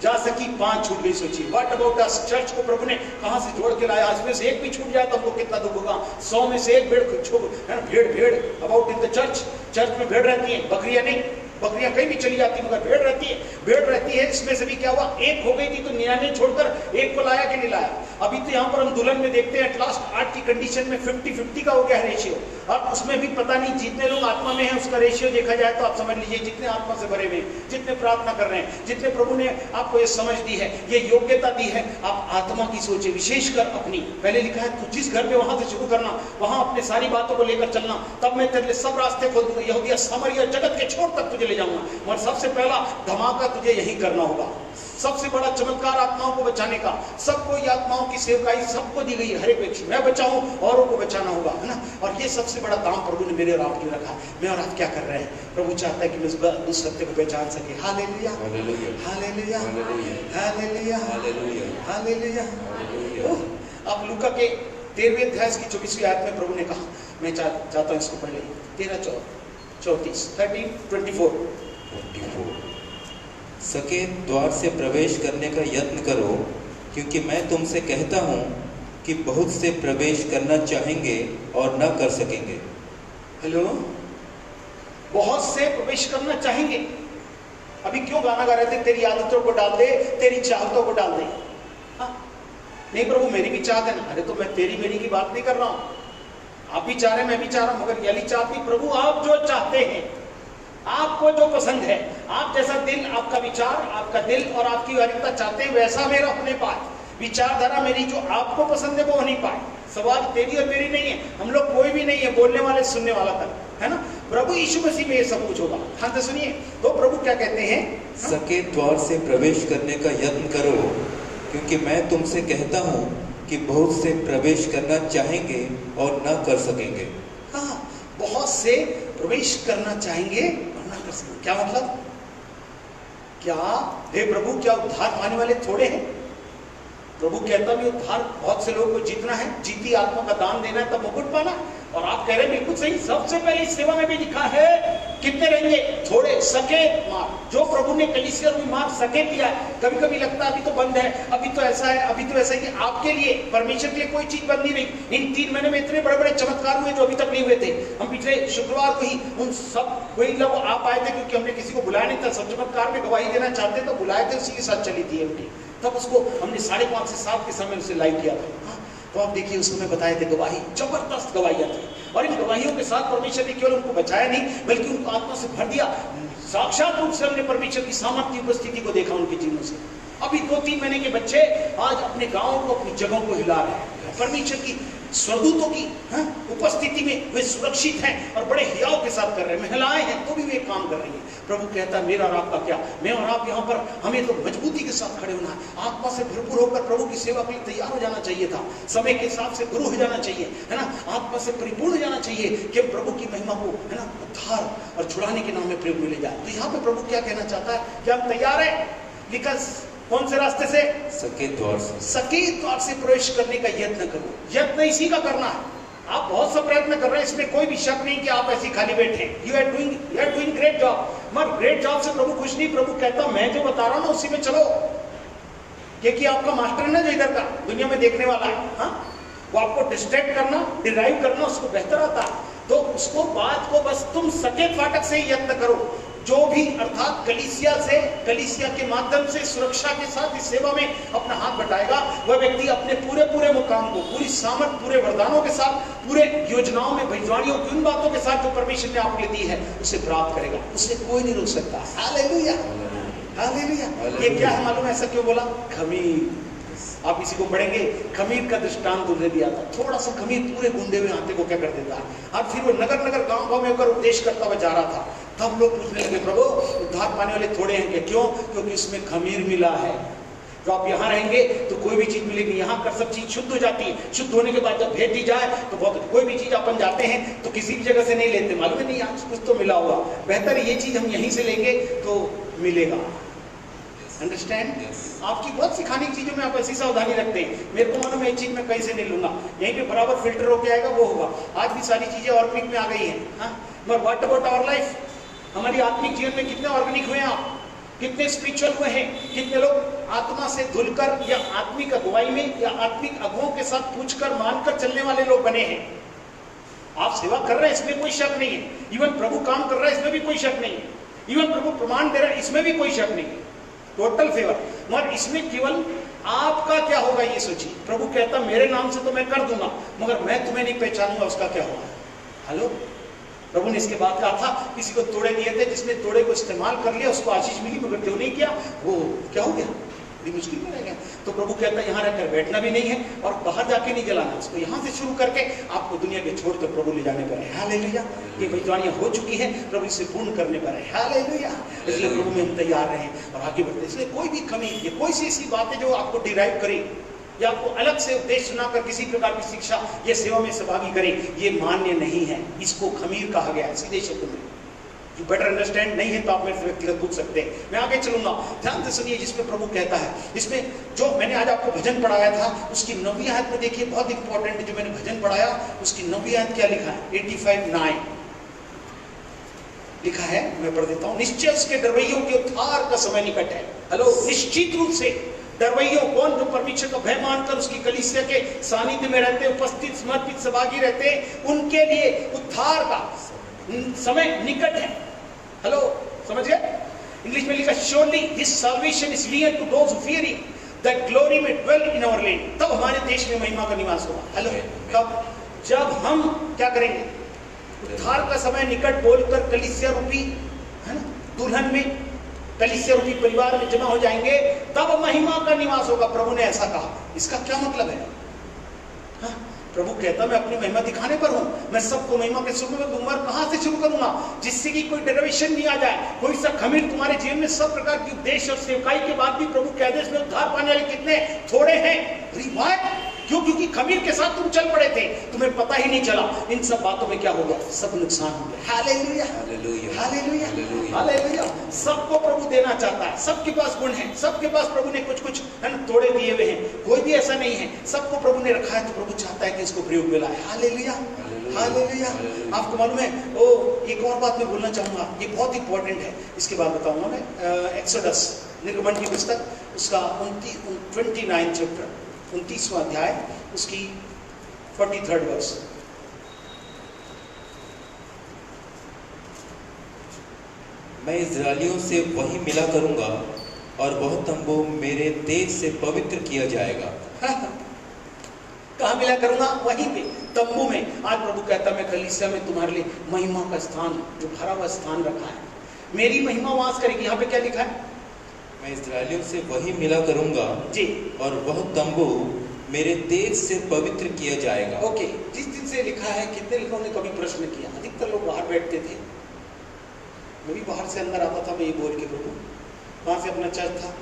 जा सकी, 5 छूट गई। सोचिए व्हाट अबाउट अस, चर्च को प्रभु ने कहां से जोड़ के लाया। इसमें से एक भी छूट जाए तो हमको कितना दुख होगा। 100 में से एक भेड़ अबाउट इन द चर्च में भेड़ रहती है, बकरियां नहीं। बकरियां कहीं भी चली जाती मगर भेड़ रहती है। इसमें से भी क्या हुआ, एक हो गई थी तो 99 छोड़कर एक को लाया कि नहीं लाया। अभी तो यहाँ पर हम दुल्हन में देखते हैं लास्ट 8 की कंडीशन में 50-50 का हो गया है रेशियो। और उसमें भी पता नहीं जितने लोग आत्मा में हैं उसका रेशियो देखा जाए तो आप समझ लीजिए जितने आत्मा से भरे हुए, जितने प्रार्थना कर रहे हैं, जितने प्रभु ने आपको ये समझ दी है, ये योग्यता दी है, आप आत्मा की सोचे, विशेषकर अपनी। पहले लिखा है तो जिस घर में वहां से शुरू करना, वहां अपने सारी बातों को लेकर चलना, तब मैं तेरे लिए सब रास्ते खोल दूंगा। यहूदिया, सामरिया, जगत के छोर तक तुझे ले जाऊंगा, मगर सबसे पहला धमाका तुझे यही करना होगा। सबसे बड़ा चमत्कार आत्माओं को बचाने का, सबको ये आत्माओं की सेवकाई सबको दी गई है, हर एक व्यक्ति मैं बचाऊं औरों को बचाना होगा, है ना। और ये सबसे बड़ा काम प्रभु ने मेरे और आपके लिए रखा। मैं और आप क्या कर रहे हैं? प्रभु चाहता है कि मैं उस सत्य को पहचान सके। Hallelujah, hallelujah, hallelujah, hallelujah, hallelujah. अब लूका के 13वें अध्याय की 24वीं आयत में प्रभु ने कहा, मैं चाहता हूं इसको पढ़ ले, 13:34 सके द्वार से प्रवेश करने का यत्न करो, क्योंकि मैं तुमसे कहता हूं कि बहुत से प्रवेश करना चाहेंगे और न कर सकेंगे। हेलो, बहुत से प्रवेश करना चाहेंगे। अभी क्यों गाना गा रहे थे, तेरी आदतों को डाल दे, तेरी चाहतों को डाल दे। हाँ? नहीं प्रभु मेरी भी चाहत है ना। अरे तो मैं तेरी मेरी की बात नहीं कर रहा हूं, आप भी चाह रहे मैं भी चाह रहा हूं, मगर यही चाहती प्रभु आप जो चाहते हैं, आपको जो पसंद है, आप जैसा दिल, आपका विचार, आपका दिल और आपकी वारिकता चाहते हैं वैसा मेरा होने पाए, विचारधारा मेरी जो आपको पसंद है वो होनी पाए। सवाल तेरी और मेरी नहीं है, हम लोग कोई भी नहीं है, बोलने वाले सुनने वाला तक, है ना। प्रभु यीशु मसीह में ये सब कुछ होगा। हाँ तो सुनिए, तो प्रभु क्या कहते हैं? सके द्वार से प्रवेश करने का यत्न करो, क्योंकि मैं तुमसे कहता हूं कि बहुत से प्रवेश करना चाहेंगे और न कर सकेंगे। हाँ, बहुत से प्रवेश करना चाहेंगे और न कर सकेंगे। क्या मतलब? क्या हे प्रभु, क्या उद्धार पाने वाले थोड़े हैं? प्रभु कहता भी उद्धार बहुत से लोगों को जीतना है, जीती आत्मा का दान देना है, तब मुकुट पाना। और आप कह रहे हैं बिल्कुल सही, सबसे पहले इस सेवा में भी लिखा है कितने रहेंगे? थोड़े, सके मार्ग। जो प्रभु ने कलीसिया में मार्ग सके दिया है। कभी कभी लगता है अभी तो बंद है, अभी तो ऐसा है, अभी तो ऐसा है कि आपके लिए, परमेश्वर के लिए कोई चीज बंद नहीं रही। इन 3 महीने में इतने बड़े बड़े चमत्कार हुए जो अभी तक नहीं हुए थे। हम पिछले शुक्रवार को ही उन सब वही लोग आप आए थे, क्योंकि हमने किसी को बुलाया नहीं था। सब चमत्कार में गवाही देना चाहते तो बुलाए थे, उसी के साथ चली थी उनकी। तब उसको हमने 5:30 से 7 के समय उसे लाइव किया था। हाँ, तो आप देखिए उसको मैं बताए थे गवाही, जबरदस्त गवाहियां थी। और इन गवाहियों के साथ परमेश्वर ने केवल उनको बचाया नहीं, बल्कि उनको आत्मा से भर दिया। साक्षात रूप से हमने परमेश्वर की सामर्थ्य उपस्थिति को देखा उनके जीवन से। अभी 2-3 महीने के बच्चे आज अपने गांवों को, अपनी जगहों को हिला रहे हैं। परमेश्वर की स्वरदूतों की उपस्थिति में वे सुरक्षित हैं और बड़े हियाव के साथ कर रहे हैं। महिलाएं हैं तो भी वे काम कर रही हैं। प्रभु कहता है मेरा और आपका क्या, मैं और आप यहाँ पर हमें तो मजबूती के साथ खड़े होना है। आत्मा से भरपूर होकर प्रभु की सेवा के लिए तैयार हो जाना चाहिए था। समय के हिसाब से गुरु हो जाना चाहिए, है ना। आत्मा से परिपूर्ण हो जाना चाहिए कि हम प्रभु की महिमा को, है ना, उद्धार और छुड़ाने के नाम में प्रयोग मिले जाए। तो यहाँ पे प्रभु क्या कहना चाहता है कि हम तैयार हैं। बिकॉज कौन से रास्ते से? सके द्वार से। सके द्वार से प्रवेश करने का यत्न करो। यत्न इसी का करना है। आप बहुत सा प्रयत्न कर रहे हैं, इसमें कोई भी शक नहीं कि आप ऐसे खाली बैठे। You are doing great job. मगर ग्रेट जॉब से प्रभु खुश नहीं। प्रभु कहता मैं जो बता रहा हूं ना उसी में चलो, क्योंकि आपका मास्टर है ना जो इधर का दुनिया में देखने वाला है, हाँ, वो आपको डिस्ट्रैक्ट करना, डिराइव करना उसको बेहतर आता है। तो उसको बात को बस तुम सके फाटक से ही यत्न करो। जो भी अर्थात कलीसिया के माध्यम से सुरक्षा के साथ इस सेवा में अपना हाथ बटाएगा, वह व्यक्ति अपने पूरे मुकाम को, पूरी सामर्थ, पूरे वरदानों के साथ, पूरे योजनाओं में, भविष्यवाणियों की उन बातों के साथ जो परमेश्वर ने आपके लिए दी है उसे प्राप्त करेगा। उसे कोई नहीं रोक सकता। Hallelujah, hallelujah. ये क्या है मालूम है ऐसा क्यों बोला? खमीर। आप इसी को पढ़ेंगे, खमीर का दृष्टांत उन्हें दिया था। थोड़ा सा खमीर पूरे गूंदे हुए आटे को क्या कर देता है। अब फिर वो नगर नगर गांव में होकर उपदेश करता हुआ जा रहा था। तब लोग पूछने लगे प्रभु उद्धार पाने वाले थोड़े हैं क्या? क्यों? क्योंकि इसमें खमीर मिला है। तो आप यहाँ रहेंगे तो कोई भी चीज मिलेगी। यहाँ कर सब चीज शुद्ध हो जाती है। शुद्ध होने के बाद जब भेज दी जाए तो बहुत, कोई भी चीज अपन जाते हैं तो किसी भी जगह से नहीं लेते, मालूम है नहीं यहाँ कुछ तो मिला होगा, बेहतर ये चीज हम यहीं से लेंगे तो मिलेगा। अंडरस्टैंड? आपकी बहुत सी खाने की चीजों में आप ऐसी सावधानी रखते हैं। मेरे को मालूम है एक चीज मैं कहीं से नहीं लूंगा, यहीं पे बराबर फिल्टर होके आएगा, वो होगा। आज भी सारी चीजें ऑर्गेनिक में आ गई हैं, हाँ। मगर व्हाट अबाउट आवर लाइफ? हमारी आत्मिक जीवन में कितने ऑर्गेनिक हुए हैं आप? कितने स्पिरिचुअल हुए हैं? कितने लोग आत्मा से धुलकर या आत्मिक अगुवाई में या आत्मिक अगुओं के साथ पूछकर मानकर चलने वाले लोग बने हैं? आप सेवा कर रहे हैं, इसमें कोई शक नहीं है। इवन प्रभु काम कर रहा है, इसमें भी कोई शक नहीं है। इवन प्रभु प्रमाण दे रहा है, इसमें भी कोई शक नहीं है। Total favour. मगर इसमें केवल आपका क्या होगा ये सोचिए। प्रभु कहता मेरे नाम से तो मैं कर दूंगा, मगर मैं तुम्हें नहीं पहचानूंगा, उसका क्या होगा? हेलो, प्रभु ने इसके बाद कहा था किसी को तोड़े दिए थे, जिसने तोड़े को इस्तेमाल कर लिया उसको आशीष मिली, मगर जो नहीं किया वो क्या हो गया? बड़ी मुश्किल में रह गए। तो प्रभु कहता है यहाँ रहकर बैठना भी नहीं है और बाहर जाके नहीं जलाना, इसको यहाँ से शुरू करके आपको दुनिया के छोड़ कर प्रभु ले जाने पर है। हालेलुया। ये भविष्यवाणियां हो चुकी है, प्रभु इसे पूर्ण करने पर है। हालेलुया। इसलिए प्रभु में हम तैयार रहें और आगे बढ़ते। इसलिए कोई भी कमी, ये कोई सी ऐसी बातें जो आपको डिराइव करे या आपको अलग से उपदेश सुनाकर किसी प्रकार की शिक्षा या सेवा में सहभागी करे, ये मान्य नहीं है। इसको खमीर कहा गया है सीधे शब्द में। You better understand, नहीं है तो आप मेरे से व्यक्तिगत पूछ सकते हैं, मैं आगे चलूंगा। ध्यान से सुनिए जिसमें प्रभु कहता है, इसमें जो मैंने आज आपको भजन पढ़ाया था उसकी 9वीं आयत में देखिए, बहुत इंपॉर्टेंट है। जो मैंने भजन पढ़ाया उसकी 9वीं आयत क्या लिखा है? 85:9 लिखा है, मैं पढ़ देता हूं। निश्चय उसके डरवैयों के उद्धार का समय निकट है। हेलो, निश्चित रूप से डरवैयों कौन? जो परमेश्वर का भय मानकर उसकी कलीसिया के सानिध्य में रहते, उपस्थित समर्पित सहभागी रहते, उनके लिए उद्धार का समय निकट है। हेलो, समझ गए? इंग्लिश में लिखा, surely his salvation is near to those who fear him, that glory may dwell in our land. तब हमारे देश में महिमा का निवास होगा। हेलो, कब? जब हम क्या करेंगे? उद्धार का समय निकट बोलकर कलीसिया रूपी, है ना, दुल्हन में, कलीसिया रूपी परिवार में जमा हो जाएंगे, तब महिमा का निवास होगा। प्रभु ने ऐसा कहा। इसका क्या मतलब है? हाँ? प्रभु कहता मैं अपनी महिमा दिखाने पर हूं, मैं सबको महिमा के शुरू में दूंगा। कहां से शुरू करूंगा? जिससे कि कोई डेरिवेशन नहीं आ जाए, कोई सा खमीर तुम्हारे जीवन में। सब प्रकार की उपदेश और सेवकाई के बाद भी प्रभु के आदेश में उद्धार पाने वाले कितने थोड़े हैं। क्यों? क्योंकि खमीर के साथ तुम चल पड़े थे, तुम्हें पता ही नहीं चला। इन सब बातों में क्या हो गया? सब नुकसान हो गया। Hallelujah, hallelujah, hallelujah, hallelujah. सबको प्रभु देना चाहता है, सबके पास गुण है, सबके पास प्रभु ने कुछ कुछ है ना तोड़े दिए हुए हैं। कोई भी ऐसा नहीं है, सबको प्रभु ने रखा है, तो प्रभु चाहता है कि इसको प्रयोग में लाए। Hallelujah, hallelujah. आपको मालूम है, एक और बात मैं बोलना चाहूंगा, ये बहुत इंपॉर्टेंट है, इसके बाद बताऊंगा मैं। एक्सोडस, निर्गमन की पुस्तक, उसका 29 चैप्टर, 29वां अध्याय, उसकी 43rd वर्ष। मैं इस्राएलियों से वही मिला करूंगा और वह तंबू मेरे तेज से पवित्र किया जाएगा। कहाँ मिला करूंगा? वहीं पे, तंबू में। आज प्रभु कहता मैं कलीसिया में तुम्हारे लिए महिमा का स्थान, जो भरा हुआ स्थान रखा है, मेरी महिमा वास करेगी। यहाँ पे क्या लिखा है? मैं इस्राएलियों से वही मिला करूंगा जी, और वह तंबू मेरे तेज से पवित्र किया जाएगा। ओके, जिस दिन से लिखा है, कितने लोगों ने कभी प्रश्न किया? अधिकतर लोग बाहर बैठते थे, मैं भी बाहर से अंदर आता था, मैं ये बोल के प्रभु, वहां से अपना चर्च था,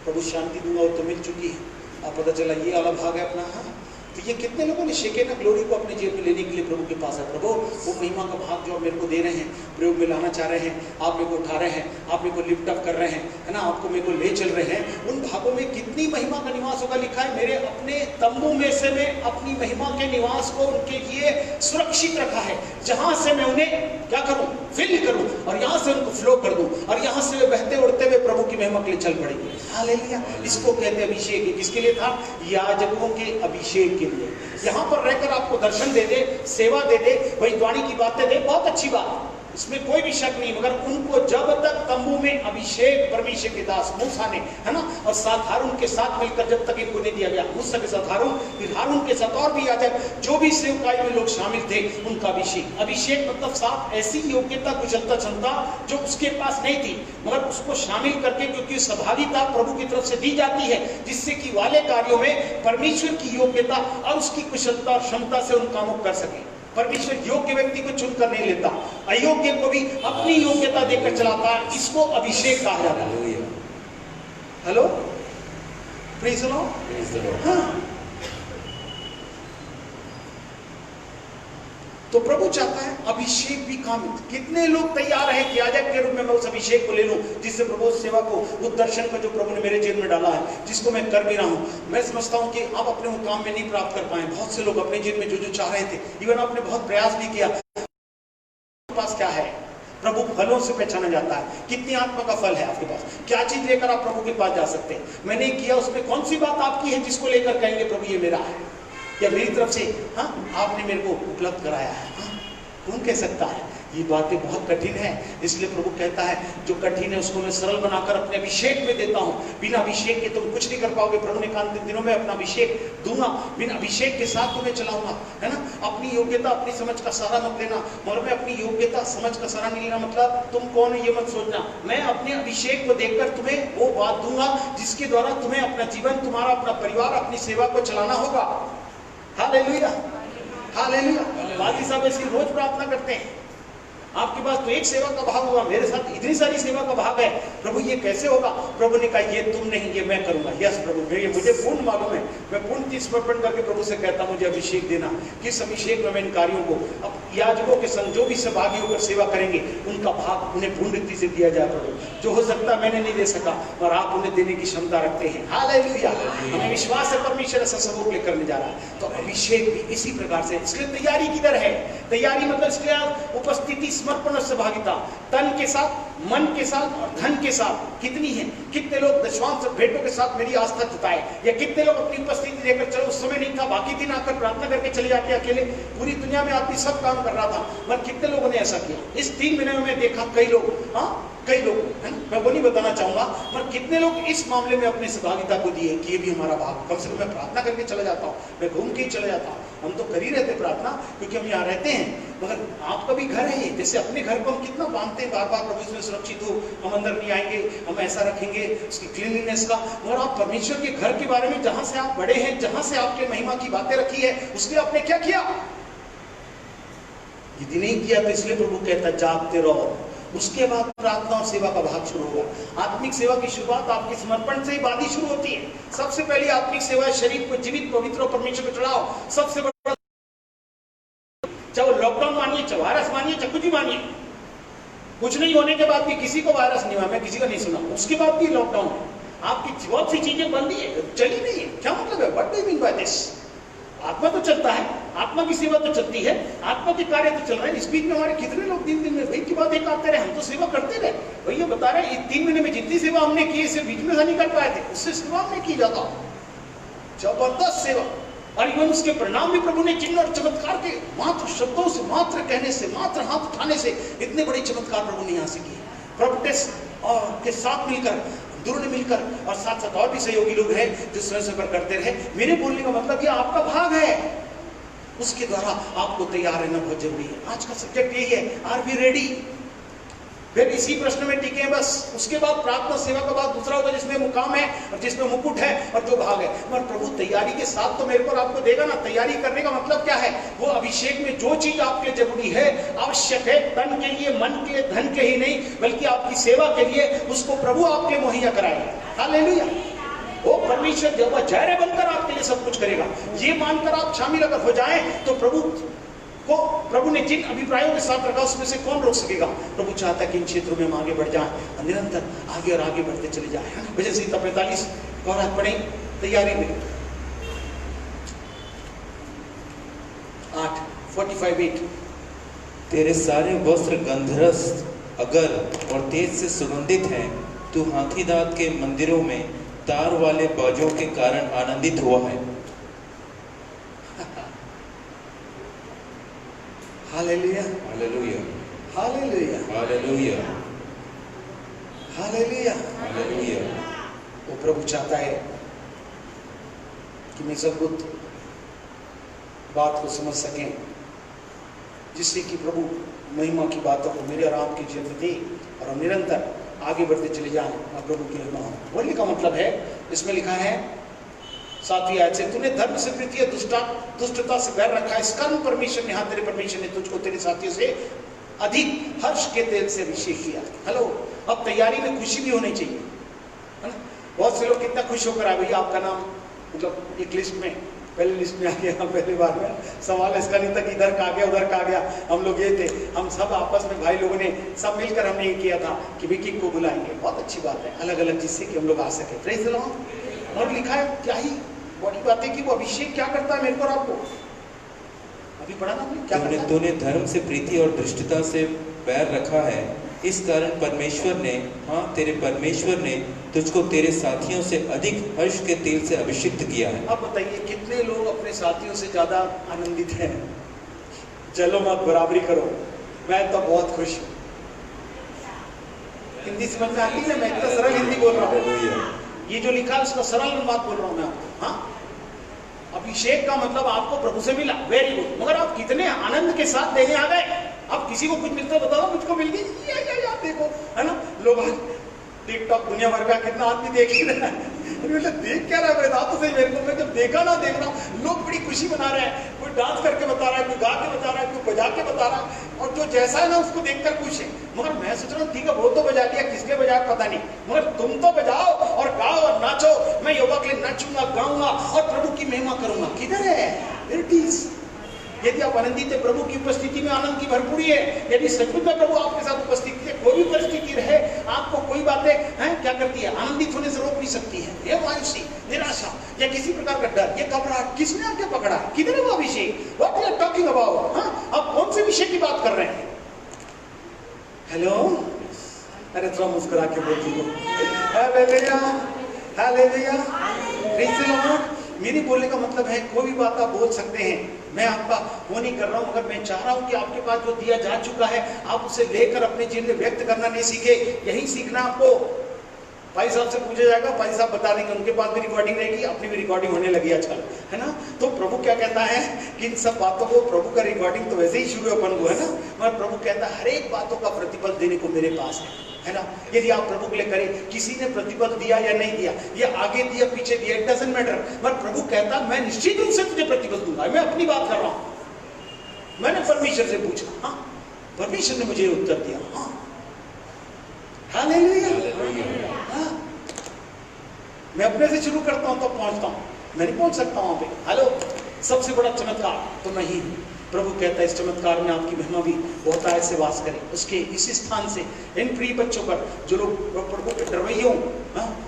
प्रभु शांति दूंगा, वो तो मिल चुकी है। अब पता चला ये वाला भाग है अपना। हाँ, तो ये कितने लोगों ने शेकेना ग्लोरी को अपने जेब में लेने के लिए प्रभु के पास है। प्रभु, वो महिमा का भाग जो आप मेरे को दे रहे हैं, प्रयोग में लाना चाह रहे हैं, आप मेरे को उठा रहे हैं, आप मेरे को लिफ्ट अप कर रहे हैं, है ना, आपको मेरे को ले चल रहे हैं, उन भागों में कितनी महिमा का निवास होगा। लिखा है, मेरे अपने तंबू में से मैं अपनी महिमा के निवास को उनके लिए सुरक्षित रखा है, जहां से मैं उन्हें क्या करूं? फिल करूं, और यहां से उनको फ्लो कर दूं, और यहां से वे बहते उड़ते हुए प्रभु की महिमा के लिए चल पड़ेंगे। हालेलुया। इसको कहते हैं अभिषेक। किसके लिए था? याजकों के अभिषेक के लिए। यहां पर रहकर आपको दर्शन दे दे, सेवा दे दे, भविष्यवाणी की बातें दे, बहुत अच्छी बात, इसमें कोई भी शक नहीं। मगर उनको जब तक तंबू में अभिषेक परमेश्वर के दास मूसा ने, है ना, और साथ हारून के साथ मिलकर जब तक इनको नहीं दिया गया, मूसा के साथ हारून, फिर हारून के साथ और भी याजक, जो भी सेवकाई में लोग शामिल थे, उनका अभिषेक। अभिषेक मतलब साथ ऐसी योग्यता, कुशलता, क्षमता जो उसके पास नहीं थी, मगर उसको शामिल करके, क्योंकि सहभागिता प्रभु की तरफ से दी जाती है, जिससे कि वाले कार्यों में परमेश्वर की योग्यता और उसकी कुशलता और क्षमता से उन कामों को कर सके। परमेश्वर योग्य व्यक्ति को चुनकर नहीं लेता, अयोग्य को भी अपनी योग्यता देकर चलाता है। इसको अभिषेक कहा जाता है। Hello, praise the Lord. हाँ, तो प्रभु चाहता है अभिषेक भी काम। कितने लोग तैयार हैं कि याजक के रूप में मैं उस अभिषेक को ले लूं, जिससे प्रभु उस सेवा को, उस दर्शन को जो प्रभु ने मेरे जीवन में डाला है, जिसको मैं कर भी रहा हूं। मैं समझता हूं कि आप अपने काम में नहीं प्राप्त कर पाए। बहुत से लोग अपने जीवन में जो जो चाह रहे थे, इवन आपने बहुत प्रयास भी किया, आपके पास क्या है? प्रभु फलों से पहचाना जाता है। कितनी आत्मा का फल है आपके पास? क्या चीज लेकर आप प्रभु के पास जा सकते हैं? मैंने किया, उसमें कौन सी बात आपकी है जिसको लेकर कहेंगे प्रभु ये मेरा है, या मेरी तरफ से हाँ आपने मेरे को उपलब्ध कराया है? हाँ, कौन कह सकता है? ये बातें बहुत कठिन है, इसलिए प्रभु कहता है जो कठिन है उसको मैं सरल बनाकर अपने अभिषेक में देता हूँ। बिना अभिषेक के तुम कुछ नहीं कर पाओगे। प्रभु ने कहा अंतिम दिनों में अपना अभिषेक दूंगा, बिना अभिषेक के साथ तुम्हें चलाऊंगा, है ना। अपनी योग्यता अपनी समझ का सहारा मत लेना, मगर मैं अपनी योग्यता समझ का सहारा नहीं लेना, मतलब तुम कौन है ये मत सोचना। मैं अपने अभिषेक को देखकर तुम्हें वो बात दूंगा जिसके द्वारा तुम्हें अपना जीवन, तुम्हारा अपना परिवार, अपनी सेवा को चलाना होगा। Hallelujah, hallelujah. वादी साहब इसकी रोज प्रार्थना करते हैं, आपके पास तो एक सेवा का भाग होगा, मेरे साथ इतनी सारी सेवा का भाग है, प्रभु ये कैसे होगा। प्रभु ने कहा ये तुम नहीं, ये मैं करूंगा। यस प्रभु, ये मुझे पूर्ण मालूम है। मैं पूर्ण समर्पण करके प्रभु से कहता मुझे अभिषेक देना। किस अभिषेक में मैं इन कार्यों को, अब याजकों के संग जो भी सहभागी होकर सेवा करेंगे उनका भाग उन्हें पूर्ण रीति से दिया जाए प्रभु। जो हो सकता मैंने नहीं दे सका और आप उन्हें देने की क्षमता रखते हैं। हालेलुया। हमें विश्वास है परमेश्वर ऐसा सबूत लेकर करने जा रहा है। तो अभिषेक भी इसी प्रकार से, इसलिए तैयारी किधर है। तैयारी मतलब इसलिए उपस्थिति, समर्पण और सहभागिता, तन के साथ, मन के साथ और धन के साथ कितनी है। कितने लोग दशवांश भेंटों के साथ मेरी आस्था जताए, या कितने लोग अपनी उपस्थिति देकर, चलो उस समय नहीं था, बाकी दिन आकर प्रार्थना करके चले जाते अकेले। पूरी दुनिया में आदमी सब काम कर रहा था, मगर कितने लोगों ने ऐसा किया। इस 3 महीने में देखा कई लोग, कई लोग, मैं वो नहीं बताना चाहूंगा, पर कितने लोग इस मामले में अपनी सहभागिता को दिए कि ये भी हमारा भाग, कम से कम मैं प्रार्थना करके चला जाता हूँ, मैं घूम के ही चला जाता हूँ। हम तो कर ही रहते प्रार्थना क्योंकि हम यहाँ रहते हैं, मगर आपका भी घर है ये। जैसे अपने घर को हम कितना बांधते हैं बार बार, प्रभु इसमें सुरक्षित हो, हम अंदर नहीं आएंगे, हम ऐसा रखेंगे उसकी क्लीनलीनेस का। मगर आप परमेश्वर के घर के बारे में, जहां से आप बड़े हैं, जहां से आपके महिमा की बातें रखी है, उसके आपने क्या किया। यदि नहीं किया तो इसलिए प्रभु कहता जागते रहो। उसके बाद प्रार्थना और सेवा का भाग शुरू होगा। आत्मिक सेवा की शुरुआत आपके समर्पण से ही बाधी शुरू होती है। सबसे पहली आत्मिक सेवा है शरीर को जीवित, पवित्र और परमेश्वर को चढ़ाओ। सबसे बड़ा, चाहे लॉकडाउन मानिए, चाहे वायरस मानिए, चाहे कुछ भी मानिए, कुछ नहीं होने के बाद भी, किसी को वायरस नहीं हुआ, मैं किसी का नहीं सुना, उसके बाद भी लॉकडाउन है, आपकी बहुत सी चीजें बंद है, चली नहीं है। क्या मतलब है, what do you mean by this. आत्मा तो चलता है, आत्मा की सेवा तो चलती है, आत्मा के कार्य तो चल रहे हैं। इस बीच में हमारे कितने लोग 3 दिन में भाई की बात एक आते रहे, हम तो सेवा करते रहे। भैया बता रहे हैं 3 महीने में जितनी सेवा हमने की, इसे बीच में से नहीं कर पाए थे, उससे सेवा हमने की जाता, जबरदस्त सेवा। और इवन उसके परिणाम भी प्रभु ने चिन्ह और चमत्कार के मात्र शब्दों से, मात्र कहने से, मात्र हाथ उठाने से इतने बड़े चमत्कार प्रभु ने यहाँ से किए। प्रोफेट्स और के साथ मिलकर, दूर ने मिलकर, और साथ साथ और भी सहयोगी लोग हैं जो स्वयं सेवा करते रहे। मेरे बोलने का मतलब ये आपका भाग है, उसके द्वारा आपको तैयार रहना बहुत जरूरी है। आज का सब्जेक्ट यही है, आर वी रेडी। फिर इसी प्रश्न में टिके हैं बस। उसके बाद प्रार्थना सेवा का बाद दूसरा होगा जिसमें मुकाम है और जिसमें मुकुट है और जो भाग है। मगर प्रभु तैयारी के साथ तो मेरे को आपको देगा ना। तैयारी करने का मतलब क्या है, वो अभिषेक में जो चीज आपके जरूरी है, आवश्यक है, तन के लिए, मन के लिए, धन के ही नहीं, बल्कि आपकी सेवा के लिए, उसको प्रभु आपके मुहैया कराएगा। हालेलुया। वो परमेश्वर जो जहरे बनकर आपके लिए सब कुछ करेगा। ये मानकर आप शामिल अगर हो जाए तो प्रभु ने जिन अभिप्रायों के साथ रखा उसमें से कौन रोक सकेगा। प्रभु चाहता है कि इन क्षेत्रों में हम आगे बढ़ जाएं, निरंतर आगे और आगे बढ़ते चले जाएं। भजन संहिता 45 और हाथ पढ़े तैयारी में 8:45-8। तेरे सारे वस्त्र गंधरस अगर और तेज से सुगंधित हैं, तू हाथी दांत के मंदिरों में तार वाले बाजों के कारण आनंदित हुआ है। Hallelujah, hallelujah, hallelujah, hallelujah, hallelujah, hallelujah. वो प्रभु चाहता है कि मैं सब कुछ बात को समझ सकें, जिससे कि प्रभु महिमा की बातों को मेरे और आपके जीवन में दे और हम निरंतर आगे बढ़ते चले जाएं और प्रभु की महिमा हो। बोलने का मतलब है, इसमें लिखा है 7वीं आयत से, तूने धर्म से प्रीति या दुष्टता से बैर रखा है, इस कारण परमेश्वर ने, हाँ तेरे परमेश्वर ने तुझको तेरे साथियों से अधिक हर्ष के तेल से अभिषेक किया। हेलो, अब तैयारी में खुशी भी होनी चाहिए, है ना। बहुत से लोग कितना खुश होकर आए, भैया आपका नाम मतलब एक लिस्ट में, पहले लिस्ट में आ गया। पहली बार में सवाल इसका नहीं था कि इधर का गया उधर का गया, हम लोग ये थे, हम सब आपस में भाई लोगों ने सब मिलकर हमने ये किया था कि विकी को बुलाएंगे। बहुत अच्छी बात है, अलग अलग जिससे कि हम लोग आ सके। Praise the Lord. और लिखा है क्या ही बड़ी बात है कि वो अभिषेक क्या करता है मेरे को और आपको, अभी पढ़ा ना क्या करता है? तूने धर्म से प्रीति और दृष्टता से बैर रखा है, इस कारण परमेश्वर ने, हाँ तेरे परमेश्वर ने तुझको तेरे साथियों से अधिक हर्ष के तेल से अभिषिक्त किया है। अब बताइए कितने लोग अपने साथियों से ज्यादा आनंदित हैं। चलो मत, बराबरी करो, मैं तो बहुत खुश हूँ। हिंदी समझ में आती है? मैं इतना सरल हिंदी बोल रहा हूँ। ये जो लिखा है उसका सरल बात बोल रहा हूँ मैं आपको। हाँ, अभिषेक का मतलब आपको प्रभु से मिला, वेरी गुड। मगर आप कितने आनंद के साथ देने आ गए। अब किसी को कुछ मिलता है बताओ, मुझको मिल गई, या देखो, है ना। लोग टिकटॉक दुनिया भर का कितना आदमी देख ही रहा है। देख क्या रहा है, बता तो सही मेरे को। मैं जब देखा ना, देख रहा हूँ लोग बड़ी खुशी मना रहे हैं। कोई डांस करके बता रहा है, कोई गा के बता रहा है, कोई बजा के बता रहा है, और जो जैसा है ना उसको देखकर खुश है। मगर मैं सोच रहा हूँ ठीक है, वो तो बजा दिया, किसके बजाया पता नहीं, मगर तुम तो बजाओ और गाओ और नाचो। मैं यहोवा के लिए नाचूंगा, गाऊंगा और प्रभु की महिमा करूंगा। किधर है इट इज? यदि आप आनंदित है, प्रभु की उपस्थिति में आनंद की भरपूरी है। यदि सचमुच में प्रभु आपके साथ उपस्थित है, कोई भी परिस्थिति रहे, आपको कोई बातें हैं क्या करती है, आनंदित होने से रोक नहीं सकती है। ये मायूसी, निराशा या किसी प्रकार का डर, ये घबराहट किसने आके पकड़ा? किधर है वो Abhishek? What you are talking about? आप कौन से विषय की बात कर रहे हैं? हेलो, अरे थोड़ा मुस्कुरा के बोल दीजिए। Hallelujah, hallelujah, praise the Lord. मेरे बोलने का मतलब है कोई भी बात आप बोल सकते हैं। मैं आपका वो नहीं कर रहा हूं, मगर मैं चाह रहा हूं कि आपके पास जो दिया जा चुका है, आप उसे लेकर अपने जीवन में व्यक्त करना नहीं सीखे। यही सीखना आपको। भाई साहब से पूछा जाएगा, भाई साहब बता देंगे, उनके पास भी रिकॉर्डिंग रहेगी, अपनी भी रिकॉर्डिंग होने लगी आजकल, है ना। तो प्रभु क्या कहता है कि इन सब बातों को, प्रभु का रिकॉर्डिंग तो वैसे ही शुरू अपन को, है ना, मगर प्रभु कहता है हर एक बातों का प्रतिफल देने को मेरे पास है ना। यदि आप प्रभु के लिए करें, किसी ने प्रतिफल दिया या नहीं दिया, ये आगे दिया पीछे दिया, इट डजंट मैटर, मगर प्रभु कहता मैं निश्चित रूप से तुझे प्रतिफल दूंगा। मैं अपनी बात कर रहा हूं। मैंने परमेश्वर से पूछा, हाँ, परमेश्वर ने मुझे उत्तर दिया। हाँ, हालेलुया। हाँ, मैं अपने से शुरू करता हूं तो पहुंचता हूं, मैं नहीं पहुंच सकता वहां पे। हेलो, सबसे बड़ा चमत्कार तो मैं ही हूं। प्रभु कहता है इस चमत्कार में आपकी महिमा भी बहुत आय से वास करे। उसके इस स्थान से इन प्रिय बच्चों पर, जो लोग प्रभु के डरवैयों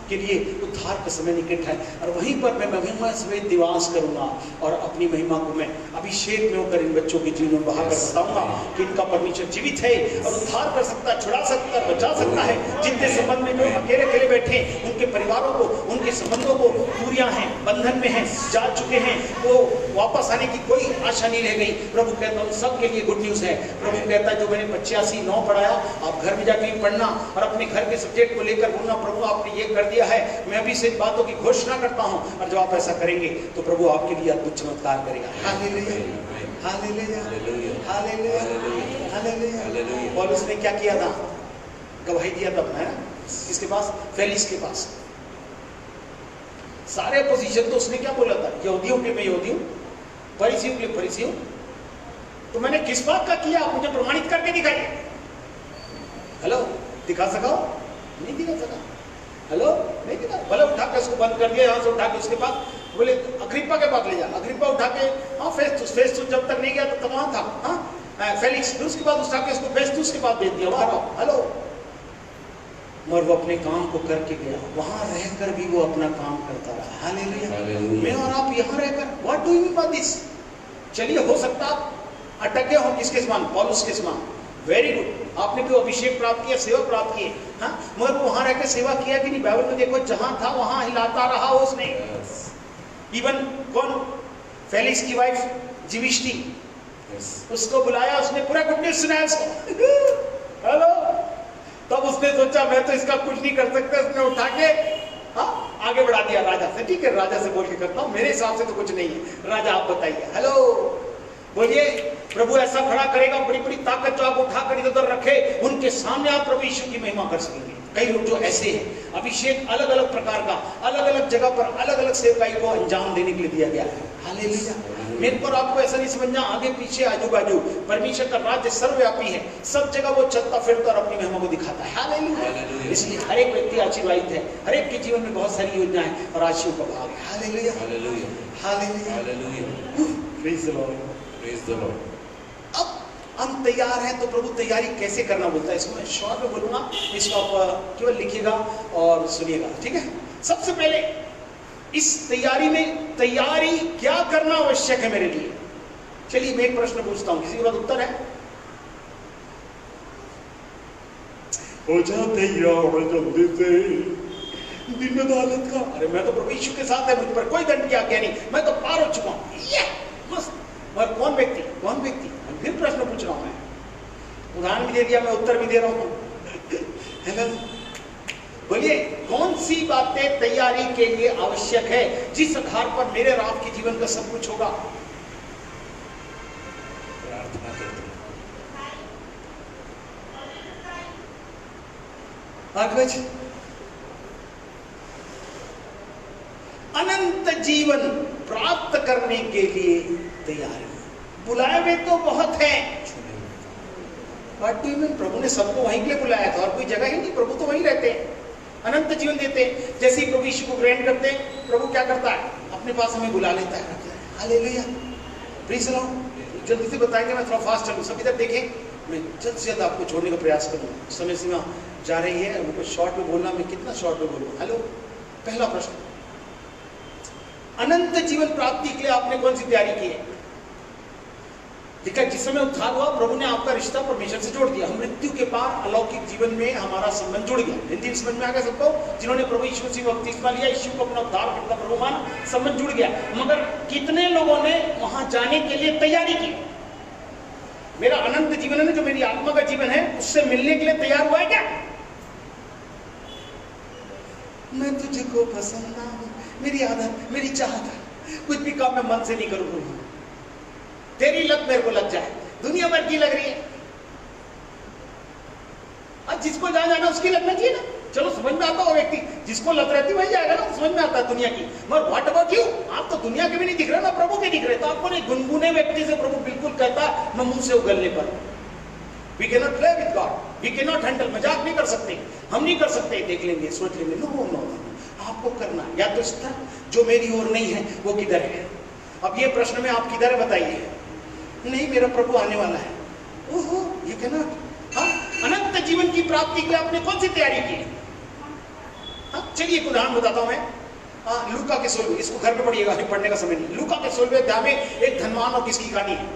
के लिए उद्धार का समय निकट है, और वहीं पर मैं महिमा समेत निवास करूंगा और अपनी महिमा को मैं अभिषेक में होकर इन बच्चों के जीवन में बहाकर बताऊंगा कि इनका परमेश्वर जीवित है और उद्धार कर सकता है, छुड़ा सकता है, बचा सकता है। जिनके संबंध में जो अकेले अकेले बैठे, उनके परिवारों को, उनके संबंधों को दूरियां हैं, बंधन में हैं, जा चुके हैं, वो वापस आने की कोई आशा नहीं रह गई। प्रभु कहता है उन सब के लिए गुड न्यूज है। प्रभु कहता है जो मैंने 85-9 पढ़ाया, आप घर में जाके पढ़ना और अपने घर के सब्जेक्ट को लेकर बोलना, प्रभु आपने ये कर दिया है, मैं अभी से इन बातों की घोषणा करता हूं। और जब आप ऐसा करेंगे तो प्रभु आपके लिए अद्भुत चमत्कार करेगा। Hallelujah, hallelujah, hallelujah, hallelujah. और उसने क्या किया था? गवाही दिया था, है ना, किसके पास? फेलिक्स के पास। सारे पोजीशन तो उसने क्या बोला था? यहूदियों के मैं यहूदी हूं, फरीसियों के फरीसी हूं। तो मैंने किस बात का किया? आप मुझे प्रमाणित करके दिखाइए। हेलो, दिखा सका? नहीं दिखा सका। हेलो, नहीं दिखा। भले उठा के उसको बंद कर दिया, यहाँ से उठा के उसके पास, बोले अग्रिप्पा के पास ले जा। अग्रिप्पा उठा के, हाँ, फेस्तुस जब तक नहीं गया तो वहां था, हाँ, फेलिक्स, फिर उसके बाद उठा के उसको फेस्तुस के पास भेज दिया, वहां रहो। हेलो, मगर वो अपने काम को करके गया, वहां रहकर भी वो अपना काम करता रहा। हालेलुया। मैं और आप यहाँ रहकर, what do you mean by this? चलिए, हो सकता आप अटक गए हो किसके समान? पौलुस के समान। वेरी गुड, आपने भी अभिषेक प्राप्त किया, सेवा प्राप्त की, हाँ, मगर वो वहां रहकर सेवा किया कि नहीं? बाइबल में देखो, जहां था वहां हिलाता रहा उसने। इवन कौन? फेलिक्स की वाइफ जीविष्टि, उसको बुलाया, उसने पूरा गुड न्यूज़ सुनाया उसको। हेलो, तब उसने सोचा मैं तो इसका कुछ नहीं कर सकता, उसने उठा के, हाँ, आगे बढ़ा दिया राजा से। ठीक है, राजा से बोल के करता हूं, मेरे हिसाब से तो कुछ नहीं है, राजा आप बताइए। हेलो, बोलिए, प्रभु ऐसा खड़ा करेगा, बड़ी बड़ी ताकत जो आप उठाकर इधर रखे, उनके सामने आप प्रभु यीशु की महिमा कर सकेंगे। कई लोग जो ऐसे हैं, अभिषेक अलग अलग प्रकार का, अलग अलग जगह पर अलग अलग सेवकाई को अंजाम देने के लिए दिया गया है। हालेलुया। मेरे पर आपको ऐसा नहीं समझना आगे पीछे आजू बाजू, परमेश्वर का राज्य सर्वव्यापी है, सब जगह वो चलता फिरता और अपनी महिमा को दिखाता है। हालेलुया। इसलिए हर एक व्यक्ति आशीर्वादित है, हर एक के जीवन में बहुत सारी योजनाएं और आशीर्वाद का भाग है। Hallelujah, hallelujah, hallelujah. Praise the Lord, praise the Lord. अब हम तैयार हैं तो प्रभु तैयारी कैसे करना बोलता है, इसको मैं शॉर्ट में बोलूंगा, इसको आप केवल लिखिएगा और सुनिएगा, ठीक है। सबसे पहले इस तैयारी में तैयारी क्या करना आवश्यक है मेरे लिए? चलिए मैं एक प्रश्न पूछता हूं, किसी के पास उत्तर है? हो जा तैयार जल्दी से, दिन अदालत का। अरे मैं तो प्रभु यीशु के साथ है, मुझ पर कोई दंड की आज्ञा नहीं, मैं तो पार हो चुका हूं। मस्त। मगर कौन व्यक्ति? फिर प्रश्न पूछ रहा हूं मैं, उदाहरण भी दे दिया, मैं उत्तर भी दे रहा हूं। है ना? बोलिए, कौन सी बातें तैयारी के लिए आवश्यक है जिस आधार पर मेरे और आपके जीवन का सब कुछ होगा? प्रार्थना करते हैं। आगे अनंत जीवन प्राप्त करने के लिए तैयारी। बुलाए हुए तो बहुत हैं, पार्टी में प्रभु ने सबको वहीं के लिए बुलाया था, और कोई जगह ही नहीं, प्रभु तो वहीं रहते हैं, अनंत जीवन देते हैं। जैसे ही प्रभु यीशु को ग्रहण करते हैं, प्रभु क्या करता है? अपने पास हमें बुला लेता है। Hallelujah, praise the Lord. जल्दी से बताएंगे, मैं थोड़ा फास्ट चलूँ, सब इधर देखें। मैं जल्द से जल्द आपको छोड़ने का प्रयास करूँगा, समय सीमा जा रही है, उनको शॉर्ट में बोलना, मैं कितना शॉर्ट में बोलूँ? हेलो, पहला प्रश्न, अनंत जीवन प्राप्ति के लिए आपने कौन सी तैयारी की है? ठीक है, जिस समय उद्धार हुआ, प्रभु ने आपका रिश्ता परमेश्वर से जोड़ दिया। हम मृत्यु के पार अलौकिक जीवन में हमारा संबंध जुड़ गया। हिंदी में समझ में आ गया सबको? जिन्होंने प्रभु यीशु मसीह को बपतिस्मा लिया, यीशु को अपना उद्धार करता प्रभु मान, संबंध जुड़ गया। मगर कितने लोगों ने वहां जाने के लिए तैयारी की? मेरा अनंत जीवन है ना, जो मेरी आत्मा का जीवन है, उससे मिलने के लिए तैयार हुआ है क्या? मैं तुझको पसंद ना हूं, मेरी आदत, मेरी चाहत है, कुछ भी काम मैं मन से नहीं करूं, तेरी लत मेरे को लग जाए, दुनिया भर की लग रही है। आज जिसको जहां जाना उसकी लगना चाहिए ना। चलो समझ में आता हो, व्यक्ति जिसको लत रहती वही जाएगा ना, समझ में आता है दुनिया की। मगर व्हाट अबाउट यू? आप तो दुनिया के भी नहीं दिख रहे ना, प्रभु के दिख रहे। तो आपको नहीं, गुनगुने व्यक्ति से प्रभु बिल्कुल कहता मैं मुंह से उगलने पर। We can not play with God, we can not handle, मजाक नहीं कर सकते, हम नहीं कर सकते, देख लेंगे, सोच लेंगे। नो नो नो, आपको करना या तो इस तरह, जो मेरी ओर नहीं है वो किधर है? अब ये प्रश्न में आप किधर है बताइए? नहीं, मेरा प्रभु आने वाला है। ओहो, यू कैन नॉट। हाँ, अनंत जीवन की प्राप्ति के लिए आपने कौन सी तैयारी की है? हाँ, चलिए एक उदाहरण बताता हूं मैं। लूका के 16, इसको घर पे पढ़िएगा, पढ़ने का समय नहीं। लूका के 16 अध्याय में एक धनवान और किसकी कहानी है?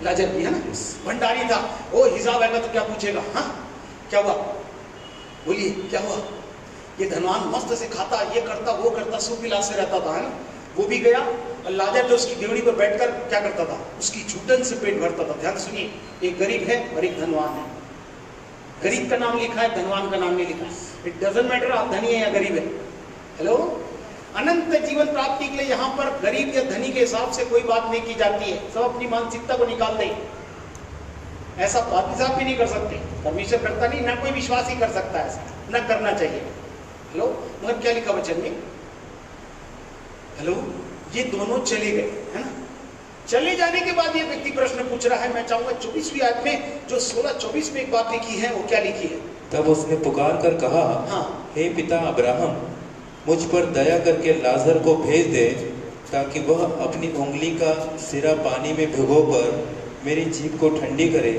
लाजर की, है ना? भंडारी था, वो हिसाब आएगा तो क्या पूछेगा? हाँ, क्या हुआ? बोलिए, क्या हुआ? ये धनवान मस्त से खाता, ये करता, वो करता, सुविलास से रहता था, है ना? वो भी गया, और लाजर जो उसकी देवड़ी पर बैठकर क्या करता था? उसकी झूठन से पेट भरता था। ध्यान सुनिए, एक गरीब है और एक धनवान है। गरीब का नाम लिखा है, धनवान का नाम नहीं लिखा है। इट डजंट मैटर आप धनी है या गरीब है। हेलो, अनंत जीवन प्राप्ति के लिए यहाँ पर गरीब या धनी के हिसाब से कोई बात नहीं की जाती है। सब अपनी मानसिकता को निकाल दें। ऐसा बात साहब भी नहीं कर सकते, परमेश्वर करता नहीं, ना कोई विश्वास ही कर सकता है, ऐसा ना करना चाहिए। हेलो, मगर क्या लिखा वचन में? हेलो, ये दोनों चले गए, है ना? चले जाने के बाद ये व्यक्ति प्रश्न पूछ रहा है। मैं चाहूंगा 24वीं आयत में जो 16-24 में एक बात लिखी है, वो क्या लिखी है? तब उसने पुकार कर कहा, हाँ, हे पिता अब्राहम, मुझ पर दया करके लाजर को भेज दे, ताकि वह अपनी उंगली का सिरा पानी में भिगोकर मेरी जीभ को ठंडी करे,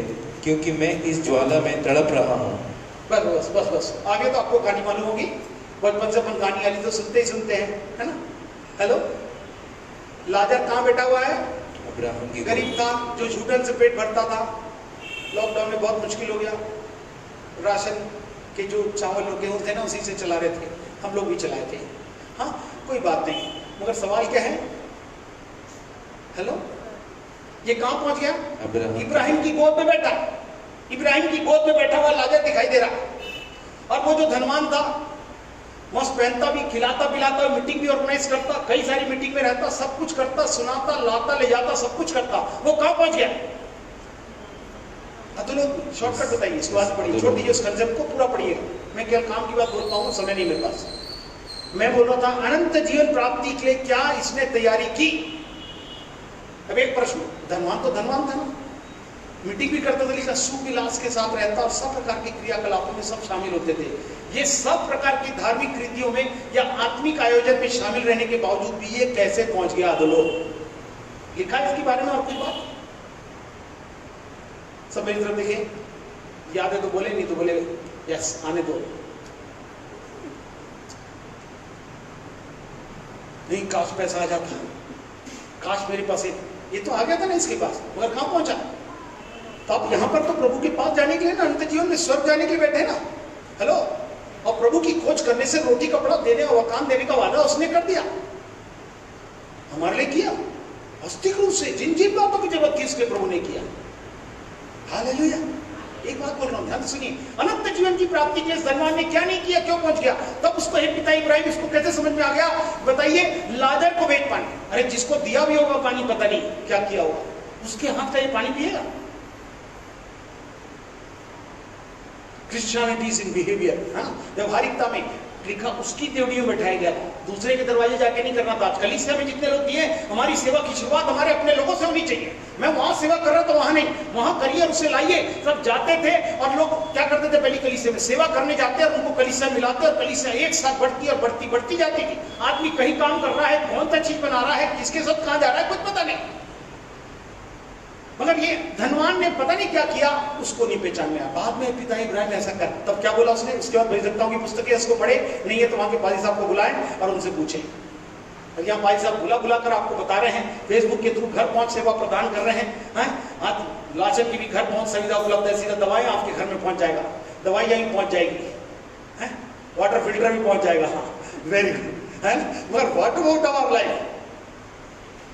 क्योंकि मैं इस ज्वाला में तड़प रहा हूँ। बस बस बस बस, आगे तो आपको कहानी मालूम होगी। बचपन से अपन कहानी वाली तो सुनते ही सुनते हैं, है ना? हेलो, लाजर कहाँ बैठा हुआ है? अब्राहम की गरीब था, जो झूठन से पेट भरता था। लॉकडाउन में बहुत मुश्किल हो गया, राशन के जो चावल लोग गेहूं थे ना, उसी से चला रहे थे, हम लोग भी चलाए थे। हाँ, कोई बात नहीं, मगर सवाल क्या है? हेलो, ये कहाँ पहुंच गया? इब्राहिम की गोद में बैठा, इब्राहिम की गोद में बैठा हुआ लाजर दिखाई दे रहा। और वो जो धनवान था, मस्त पहनता भी, खिलाता पिलाता, मीटिंग भी ऑर्गेनाइज करता, कई सारी मीटिंग में रहता, सब कुछ करता, सुनाता, लाता, ले जाता, सब कुछ करता, वो कहाँ पहुंच गया? तो लोग शॉर्टकट बताइए, इसके बाद पढ़िए, छोड़ दीजिए उस कंसेप्ट को, पूरा पढ़िएगा। मैं केवल काम की बात बोलता हूँ, समय नहीं मेरे पास। मैं बोल रहा था अनंत जीवन प्राप्ति के लिए क्या इसने तैयारी की? अब एक प्रश्न, धनवान तो धनवान था ना, मीटिंग भी करता था, लेकिन सुविलास के साथ रहता और सब प्रकार के क्रियाकलापों में सब शामिल होते थे। ये सब प्रकार की धार्मिक कृतियों में या आत्मिक आयोजन में शामिल रहने के बावजूद भी ये कैसे पहुंच गया? अधोलोक लिखा है इसके बारे में। और कोई बात? सब मेरी तरफ देखें, याद है तो बोले, नहीं तो बोले यस, आने दो। नहीं, काश पैसा आ जाता, काश मेरे पास ये तो आ गया था ना इसके पास, मगर कहां पहुंचा? तो आप यहां पर तो प्रभु के पास जाने के लिए ना, अनंत जीवन में स्वर्ग जाने के लिए बैठे ना। हेलो, और प्रभु की खोज करने से रोटी कपड़ा देने और वकान देने का वादा उसने कर दिया, हमारे लिए किया। वास्तविक रूप से जिन जिन बातों की जरूरत थी उसके प्रभु ने किया। हालेलुया। एक बात बोल रहा हूं, ध्यान से सुनिए। अनंत जीवन की प्राप्ति के लिए धनवान ने क्या नहीं किया, क्यों पहुंच गया? तब उसको हे पिता इब्राहिम, इसको कैसे समझ में आ गया बताइए? लाजर को बेच पानी, अरे जिसको दिया भी होगा पानी, पता नहीं क्या किया होगा, उसके हाथ का ये पानी पिएगा? क्रिश्चियनिटी इज इन बिहेवियर, व्यवहारिकता में लिखा, उसकी देवड़ी में बैठाया गया, दूसरे के दरवाजे जाके नहीं करना था। आज कलीसिया में जितने लोग दिए, हमारी सेवा की शुरुआत हमारे अपने लोगों से होनी चाहिए। मैं वहां सेवा कर रहा तो वहां नहीं, वहां करिए और उसे लाइए। सब जाते थे और लोग क्या करते थे, पहली कलीसिया में सेवा करने जाते और उनको कलीसिया मिलाते और कलीसिया एक साथ बढ़ती और बढ़ती बढ़ती जाती थी। आदमी कहीं काम कर रहा है, कौन सा चीज बना रहा है, किसके साथ कहां जा रहा है, कुछ पता नहीं। मगर ये धनवान ने पता नहीं क्या किया, उसको नहीं पहचान में आया। बाद में पिता इब्राहिम ने ऐसा कर, तब क्या बोला उसने? उसके बाद भेजता हूं कि पुस्तकें इसको पढ़े, नहीं है तो वहां के पाजी साहब को बुलाएं और उनसे पूछें। और यहाँ पाजी साहब बुला कर आपको बता रहे हैं, फेसबुक के थ्रू घर पहुंच सेवा प्रदान कर रहे हैं। आज लाचन की भी घर पहुंच सुविधा उपलब्ध है, सीधा दवाएं आपके घर में पहुंच जाएगा, दवाई यहीं पहुंच जाएगी, वाटर फिल्टर भी पहुंच जाएगा। हाँ, वेरी गुड है। मगर व्हाट अबाउट आवर लाइफ?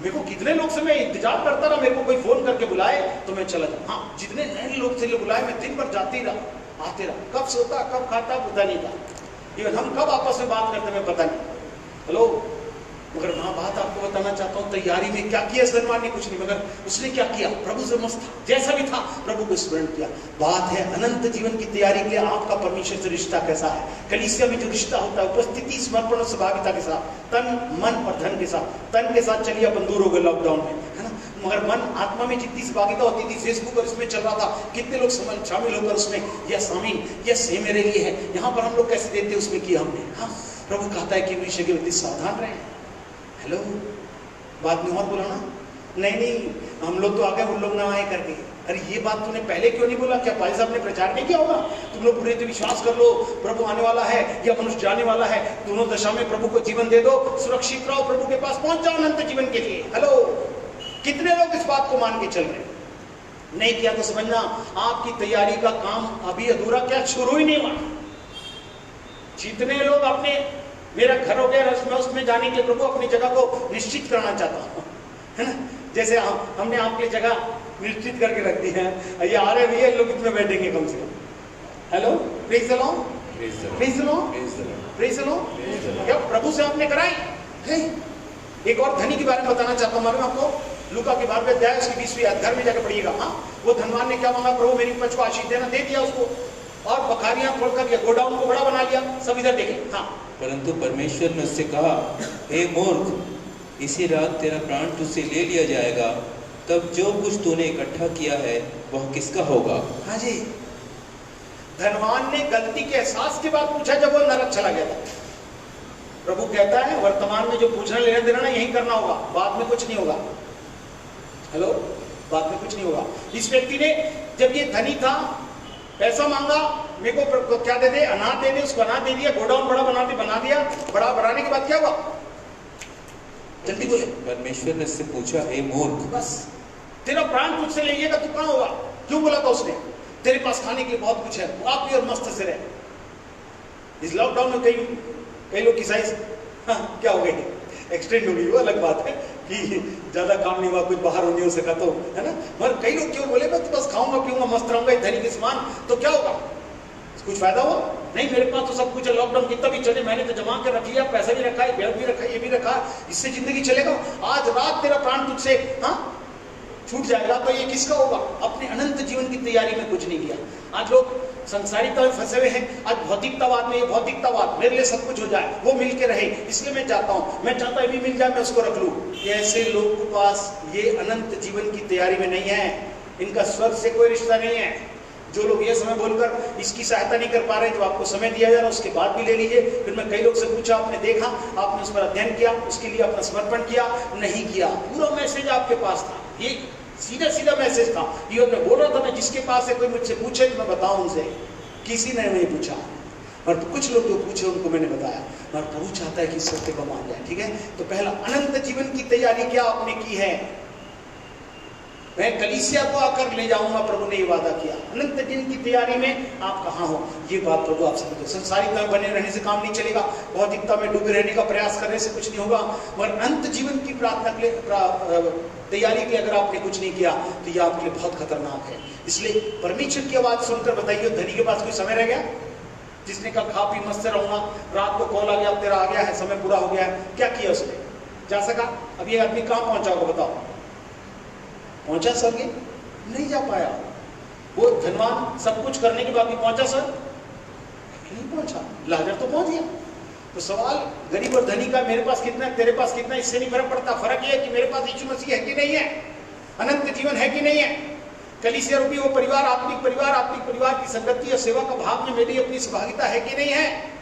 मेरे को कितने लोग से मैं इंतजार करता रहा, मेरे को कोई फोन करके बुलाए तो मैं चला जाऊं। हाँ, जितने नए लोग से बुलाए, मैं दिन भर जाते ही रहा, आते रहा। कब सोता कब खाता पता नहीं था, इवन हम कब आपस में बात करते मैं पता नहीं। हेलो, मगर वहां बात आपको बताना चाहता हूँ, तैयारी में क्या किया धनवान ने? कुछ नहीं, मगर उसने क्या किया? प्रभु से मस्त था, जैसा भी था प्रभु को स्मरण किया। बात है अनंत जीवन की तैयारी के लिए आपका परमेश्वर से रिश्ता कैसा है? कलीसिया में जो रिश्ता होता है, उपस्थिति, समर्पण और सहभागिता के साथ, तन मन और धन के साथ। तन के साथ चलिए अपन दूर हो गए लॉकडाउन में, है ना, मगर मन आत्मा में जितनी सहभागिता होती थी, फेसबुक और इसमें चल रहा था, कितने लोग शामिल होकर उसमें, यस आमीन, यस ये मेरे लिए है। यहाँ पर हम लोग कैसे देते, उसमें किया हमने। हाँ, प्रभु कहता है कि विषय के प्रति सावधान रहे। हेलो, बाद में और बोला ना, नहीं हम लोग तो आ गए, उन लोग ना आए करके। अरे ये बात तूने पहले क्यों नहीं बोला? क्या भाई साहब ने प्रचार नहीं किया होगा? तुम लोग पूरे विश्वास कर लो, प्रभु आने वाला है या मनुष्य जाने वाला है, दोनों दशा में प्रभु को जीवन दे दो, सुरक्षित रहो, प्रभु के पास पहुंच जाओ अनंत जीवन के लिए। हेलो, कितने लोग इस बात को मान के चल रहे? नहीं किया तो समझना आपकी तैयारी का काम अभी अधूरा, क्या शुरू ही नहीं हुआ। जितने लोग अपने, मेरा घर हो गया, मैं उसमें जाने के लिए प्रभु अपनी जगह को निश्चित करना चाहता हूँ, है ना। जैसे हमने आपके लिए जगह निश्चित करके रख दी है, ये आ रहे भैया लोग इसमें बैठेंगे कम से कम। Hello, praise the Lord, praise the Lord, praise the Lord. क्या प्रभु से आपने कराई? एक और धनी के बारे में बताना चाहता हूँ, मालूम आपको, लूका के 12वें अध्याय उसकी 20वीं आयत, घर में जाकर पढ़िएगा। हाँ, वो धनवान ने क्या मांगा? प्रभु मेरी उपज को आशीष देना, दे दिया उसको, और बखारियां खोलकर गोडाउन को बड़ा बना लिया। सब इधर देखें। हाँ, परंतु परमेश्वर ने उससे कहा, हे मूर्ख, इसी रात तेरा प्राण तुझसे ले लिया जाएगा, तब जो कुछ तूने इकट्ठा किया है वह किसका होगा? हाँ जी, धनवान ने गलती के एहसास के बाद पूछा जब वो नरक चला गया था। प्रभु कहता है वर्तमान में जो पूछना लेना देना ना यही करना होगा, बाद में कुछ नहीं होगा। हेलो, बाद में कुछ नहीं होगा। इस व्यक्ति ने जब ये धनी था, पैसा मांगा, मेरे को क्या दे दे? अनाज दे दे। उसको अनाज दे दिया, गोडाउन बड़ा बना दिया। बड़ा बनाने के बाद क्या हुआ? जल्दी बोले। परमेश्वर ने उससे पूछा, हे मूर्ख, बस तेरा प्राण तुझसे ले लिएगा, तू कहाँ होगा? क्यों बोला था उसने? तेरे पास खाने के लिए बहुत कुछ है, आप भी और मस्त से रहे। इस लॉकडाउन में कई लोग की साइज क्या हो गई, एक्सटेंड हो गई, वो अलग बात है कि ज्यादा काम नहीं हुआ, कुछ बाहर नहीं हो सका तो, है ना। मगर कई लोग क्यों बोले मैं तो बस खाऊंगा पीऊंगा मस्त रहूंगा, धनी के समान, तो क्या होगा? कुछ फायदा हुआ? नहीं, मेरे पास तो सब कुछ है, लॉकडाउन कितना भी चले, मैंने तो जमा कर रख लिया, पैसा भी रखा है, ब्याज भी रखा है, ये भी रखा है, इससे जिंदगी चलेगा। आज रात तेरा प्राण तुझसे छूट जाएगा तो ये किसका होगा? अपने अनंत जीवन की तैयारी में कुछ नहीं किया। आज लोग संसारिकता में फंसे हुए हैं। आज भौतिकतावाद में, ये भौतिकतावाद मेरे लिए सब कुछ हो जाए, वो मिल के रहे, इसलिए मैं चाहता हूं, मैं चाहता भी मिल जाए, मैं उसको रख लूं। ऐसे लोगों के पास ये अनंत जीवन की तैयारी में नहीं है, इनका स्वर्ग से कोई रिश्ता नहीं है। जो लोग ये समय बोलकर इसकी सहायता नहीं कर पा रहे, जो आपको समय दिया जा रहा है उसके बाद भी ले लीजिए। फिर मैं कई लोग से पूछा, आपने देखा, आपने उस पर अध्ययन किया, उसके लिए अपना समर्पण किया? नहीं किया। पूरा मैसेज आपके पास था, ये सीधा मैसेज था। ये मैं बोल रहा था, मैं जिसके पास है कोई मुझसे पूछे तो मैं बताऊं उनसे, किसी ने नहीं पूछा, और तो कुछ लोग जो पूछे उनको मैंने बताया। और प्रभु चाहता है कि सत्य को मान जाए। ठीक है, तो पहला अनंत जीवन की तैयारी क्या आपने की है? मैं कलीसिया को आकर ले जाऊंगा, प्रभु ने ये वादा किया। अनंत दिन की तैयारी में आप कहाँ हो, ये बात प्रभु आप समझो। संसारिकता में बने रहने से काम नहीं चलेगा, भौतिकता में डूबे रहने का प्रयास करने से कुछ नहीं होगा। मगर अनंत जीवन की प्रार्थना के लिए, तैयारी के लिए अगर आपने कुछ नहीं किया तो ये आपके लिए बहुत खतरनाक है। इसलिए परमेश्वर की आवाज सुनकर बताइए, धनी के पास कोई समय रह गया? जिसने कहा खा पी मस्त रहूंगा, रात को कॉल आ गया, तेरा आ गया है, समय पूरा हो गया है, क्या किया उसने? जा सका? अब ये आदमी कहां पहुंचा होगा बताओ? पहुंचा स्वर्ग? नहीं जा पाया। वो धनवान सब कुछ करने के बाद भी पहुंचा सर? नहीं पहुंचा। लाजर तो पहुंच गया। तो सवाल गरीब और धनी का, मेरे पास कितना है, तेरे पास कितना है, इससे नहीं फर्क पड़ता। फर्क यह है कि मेरे पास यीशु मसीह है कि नहीं है, अनंत जीवन है कि नहीं है, कलीसिया रूपी वो परिवार, आत्मिक परिवार की संगति और सेवा का भाव में मेरी अपनी सहभागिता है कि नहीं है।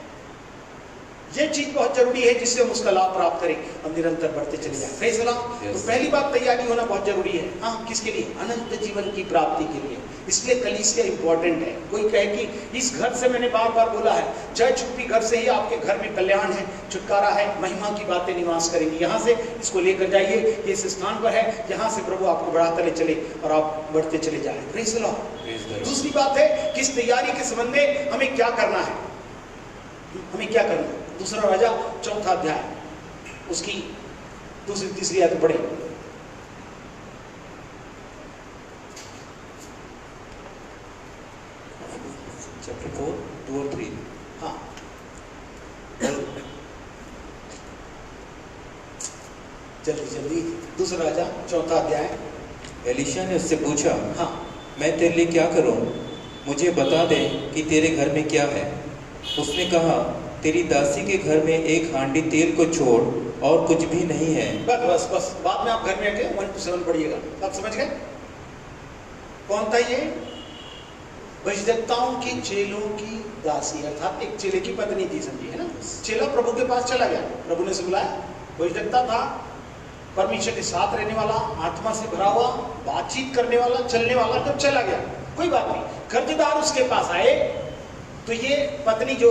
ये चीज बहुत जरूरी है जिससे हम उसका लाभ प्राप्त करें और निरंतर बढ़ते चले जाएं। Praise the Lord. तो पहली बात, तैयारी होना बहुत जरूरी है। हाँ, किसके लिए? अनंत जीवन की प्राप्ति के लिए। इसलिए कलीसिया इंपॉर्टेंट है। कोई कहे कि इस घर से, मैंने बार बार बोला है, चर्च रूपी घर से ही आपके घर में कल्याण है, छुटकारा है, महिमा की बातें निवास करेंगी। यहाँ से इसको लेकर जाइए, ये इस स्थान पर है, यहाँ से प्रभु आपको बढ़ाते ले चले और आप बढ़ते चले जाए। Praise the Lord. दूसरी बात है कि इस तैयारी के संबंध में हमें क्या करना है, हमें क्या करना है। दूसरा राजा 4 अध्याय उसकी दूसरी तीसरी आयत पढ़े। चैप्टर 4, 2 और 3। हाँ, जल्दी दूसरा राजा 4 अध्याय। एलीशा ने उससे पूछा, हाँ, मैं तेरे लिए क्या करूं? मुझे बता दे कि तेरे घर में क्या है। उसने कहा, तेरी दासी के घर में एक हांडी तेल को छोड़ और कुछ भी नहीं है। बस बाद में आप घर में आके 1 to 7 पढ़िएगा। आप समझ गए कौन था ये? भजदत्ताओं की चेलों की दासी, अर्थात एक चेले की पत्नी थी, समझिए, है ना। चेला प्रभु के पास चला गया, प्रभु ने उसे बुलाया। भजदत्ता था परमेश्वर के साथ रहने वाला, आत्मा से भरा हुआ, बातचीत करने वाला, चलने वाला। जब चला गया, कोई बात नहीं, कर्जदार उसके पास आए तो ये पत्नी जो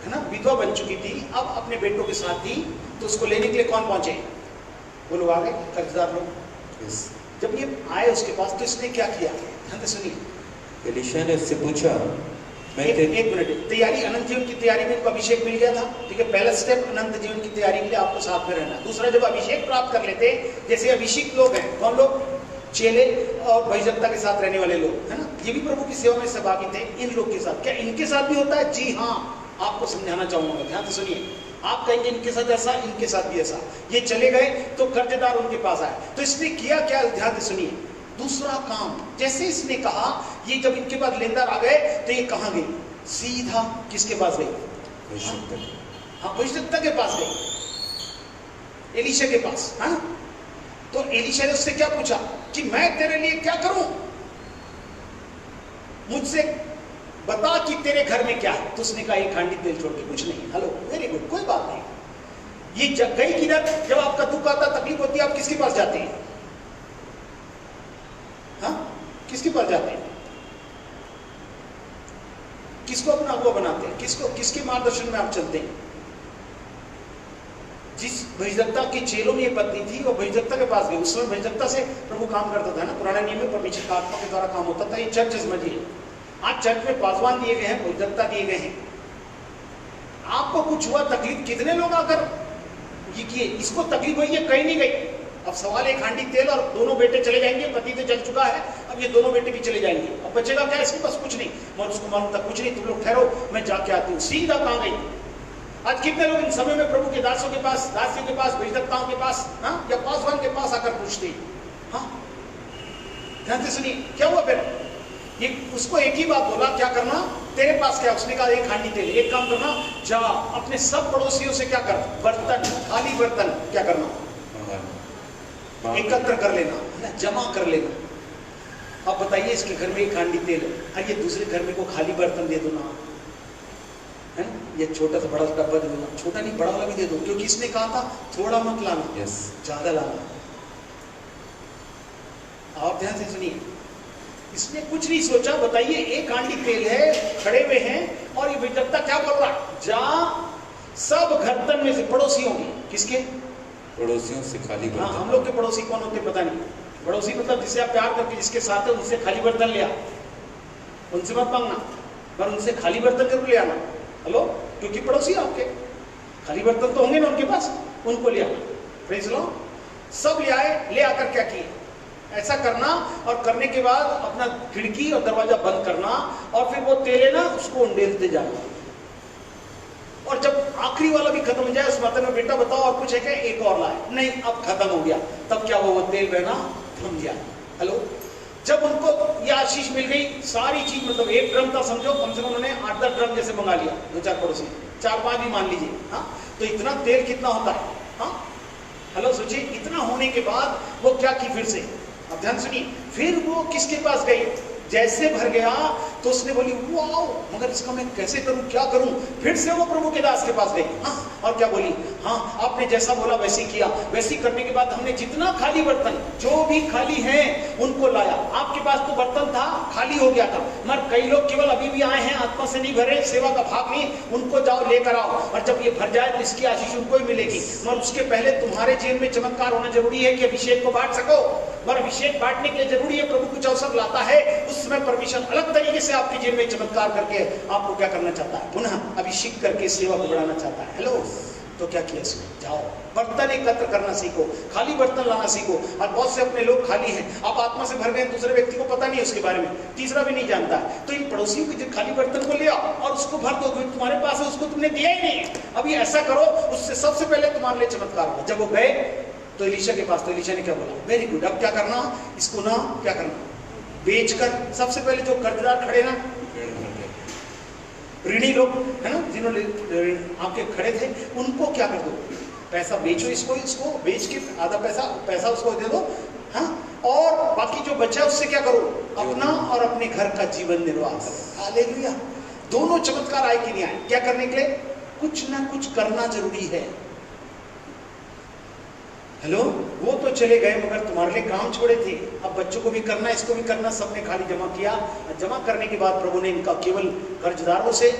है ना विधवा बन चुकी थी, अब अपने बेटों के साथ थी, तो उसको लेने के लिए कौन पहुंचे? वो लोग आ गए, कर्जदार लोग। जब ये आए उसके पास, तो इसने क्या किया? ध्यान से सुनिए। एलीशा ने उससे पूछा, एक मिनट, तैयारी, अनंत जीवन की तैयारी में इनको अभिषेक मिल गया था, ठीक है। पहला स्टेप अनंत जीवन की तैयारी के लिए आपको साथ में रहना। दूसरा, जब अभिषेक प्राप्त कर लेते, जैसे अभिषेक लोग हैं, कौन लोग? चेले और भजदत्ता के साथ रहने वाले लोग, है ना। ये भी प्रभु की सेवा में सहभागी थे। इन लोग के साथ, क्या इनके साथ भी होता है? जी हाँ, आपको समझाना चाहूंगा, ध्यान से सुनिए। आप कहेंगे इनके साथ ऐसा, इनके साथ भी ऐसा। ये चले गए तो कर्जदार उनके पास आए, तो इसने किया क्या? ध्यान से सुनिए। दूसरा काम, जैसे इसने कहा, ये जब इनके पास लेनदार आ गए, तो ये कहां गई? सीधा किसके पास गई? हाँ, भजदत्ता के पास गई, एलीशा के पास। हाँ, तो एलीशा ने उससे क्या पूछा कि मैं तेरे लिए क्या करूं, मुझसे बता कि तेरे घर में क्या है। तो उसने कहा, एक हांडी तेल छोड़ के कुछ नहीं। हेलो, वेरी गुड, कोई बात नहीं। ये गई किधर? जब आपका दुख आता, तकलीफ होती है, आप किसके पास जाते हैं? हाँ, किसके पास जाते हैं? किसको अपना अगुआ बनाते हैं? किसके मार्गदर्शन में आप चलते हैं? जिस भजदत्ता की चेलों में ये पत्नी थी, वो भजदत्ता के पास गई। उस समय भजदत्ता से प्रभु काम करता था ना, पुराने नियम में परमेश्वर की आत्मा के द्वारा काम होता था। ये चर्च समझिए, आज चर्च में पासवान दिए गए हैं, भजदत्ता दिए गए हैं। आपको कुछ हुआ, तकलीफ, कितने लोग आकर ये किए, इसको तकलीफ हुई, ये कहीं नहीं गई। अब सवाल, एक हांडी तेल और दोनों बेटे चले जाएंगे, पति तो जल चुका है, अब ये दोनों बेटे भी चले जाएंगे, अब बचेगा क्या? इसके पास कुछ नहीं। मैं उसको मालूम था, कुछ नहीं, तुम लोग ठहरो, मैं जाके आती हूँ। सीधा कहाँ गई? आज कितने लोग इन समय में प्रभु के दासों के पास, दासियों के पास, भजदत्ताओं के पास, हाँ, या पासवान के पास आकर पूछते हैं। हाँ, ध्यान से सुनिए, क्या हुआ फिर? ये उसको एक ही बात बोला, क्या करना? तेरे पास क्या? उसने कहा, एक हांडी तेल। एक काम करना, जा अपने सब पड़ोसियों से क्या कर, बर्तन, खाली बर्तन क्या करना, एकत्र कर लेना, जमा कर लेना। अब बताइए, इसके घर में एक हांडी तेल है, और ये दूसरे घर में को खाली बर्तन दे दो ना, है ना। ये छोटा सा बड़ा डब्बा दे दो, छोटा नहीं बड़ा वाला भी दे दो, क्योंकि इसने कहा था थोड़ा मत लाना, ज्यादा लाना। आप ध्यान से सुनिए, इसने कुछ नहीं सोचा। बताइए, एक हांडी तेल है, खड़े हुए हैं, और ये भजदत्ता क्या बोल रहा? जा सब घरतन में से, पड़ोसियों की, किसके? पड़ोसियों से खाली बर्तन। हाँ, हम लोग के पड़ोसी कौन होते पता नहीं। पड़ोसी मतलब जिसे आप प्यार करके, जिसके साथ है, उनसे खाली बर्तन ले आ, उनसे मत मांगना, पर उनसे खाली बर्तन जरूर ले आना। हेलो, क्योंकि पड़ोसी आपके खाली बर्तन तो होंगे ना उनके पास, उनको ले आना। Praise the Lord. सब ले आए, ले आकर क्या किए? ऐसा करना और करने के बाद अपना खिड़की और दरवाजा बंद करना और फिर वो तेल है ना उसको उंडेलते जाना। और जब आखिरी वाला भी खत्म हो जाए उस बर्तन में बेटा बताओ और कुछ है क्या, एक और लाए, नहीं अब खत्म हो गया, तब क्या वो तेल बहना थम गया। हेलो, जब उनको ये आशीष मिल गई, सारी चीज मतलब एक ड्रम था समझो, कम से कम उन्होंने 8-10 ड्रम जैसे मंगा लिया, 2-4 पड़ोसी, 4-5 भी मान लीजिए। हाँ, तो इतना तेल कितना होता है। हाँ, हेलो सोचिए, इतना होने के बाद वो क्या की फिर से, अब ध्यान सुनिए, फिर वो किसके पास गई, जैसे भर गया तो उसने बोली वाओ, मगर इसका मैं कैसे करूं, क्या करूं, फिर से वो प्रभु के दास के पास गई। हाँ, और क्या बोली, हाँ आपने जैसा बोला वैसे किया, वैसे करने के बाद हमने जितना खाली बर्तन जो भी खाली हैं उनको लाया। आपके पास तो बर्तन था, खाली हो गया था, मगर कई लोग केवल अभी भी आए हैं, आत्मा से नहीं भरे, सेवा का भाग नहीं, उनको जाओ लेकर आओ, और जब ये भर जाए तो इसकी आशीष उनको ही मिलेगी। मगर उसके पहले तुम्हारे जीवन में चमत्कार होना जरूरी है कि अभिषेक को बांट सको। मगर अभिषेक बांटने के लिए जरूरी है, प्रभु कुछ अवसर लाता है, उस समय परमेश्वर अलग तरीके से आपके जीवन में चमत्कार करके आपको क्या करना चाहता है, पुनः अभिषेक करके सेवा को बढ़ाना चाहता है। हेलो, तो क्या किया इसमें, जाओ बर्तन एकत्र करना सीखो, खाली बर्तन लाना सीखो। और बहुत से अपने लोग खाली हैं, आप आत्मा से भर गए, दूसरे व्यक्ति को पता नहीं उसके बारे में, तीसरा भी नहीं जानता, तो इन पड़ोसियों के खाली बर्तन को ले आओ और उसको भर दो, तुम्हारे पास है, उसको तुमने दिया ही नहीं है। अभी ऐसा करो, उससे सबसे पहले तुम्हारे लिए चमत्कार होगा। जब वो गए तो एलीशा के पास, तो एलीशा ने क्या बोला, वेरी गुड, अब क्या करना, इसको ना क्या करना, बेचकर, सबसे पहले जो कर्जदार खड़े ना, ऋणी लोग है ना, जिन्होंने आपके खड़े थे, उनको क्या कर दो, पैसा बेचो, इसको बेच के आधा पैसा उसको दे दो। हाँ, और बाकी जो बचा उससे क्या करो, अपना और अपने घर का जीवन निर्वाह करो। हालेलुया। दोनों चमत्कार आए कि नहीं आए, क्या करने के लिए, कुछ ना कुछ करना जरूरी है। हेलो, वो तो चले गए मगर तुम्हारे लिए काम छोड़े थे, अब बच्चों को भी करना, इसको भी करना, सबने खाली जमा किया। जमा करने के बाद प्रभु ने इनका केवल कर्जदारों से,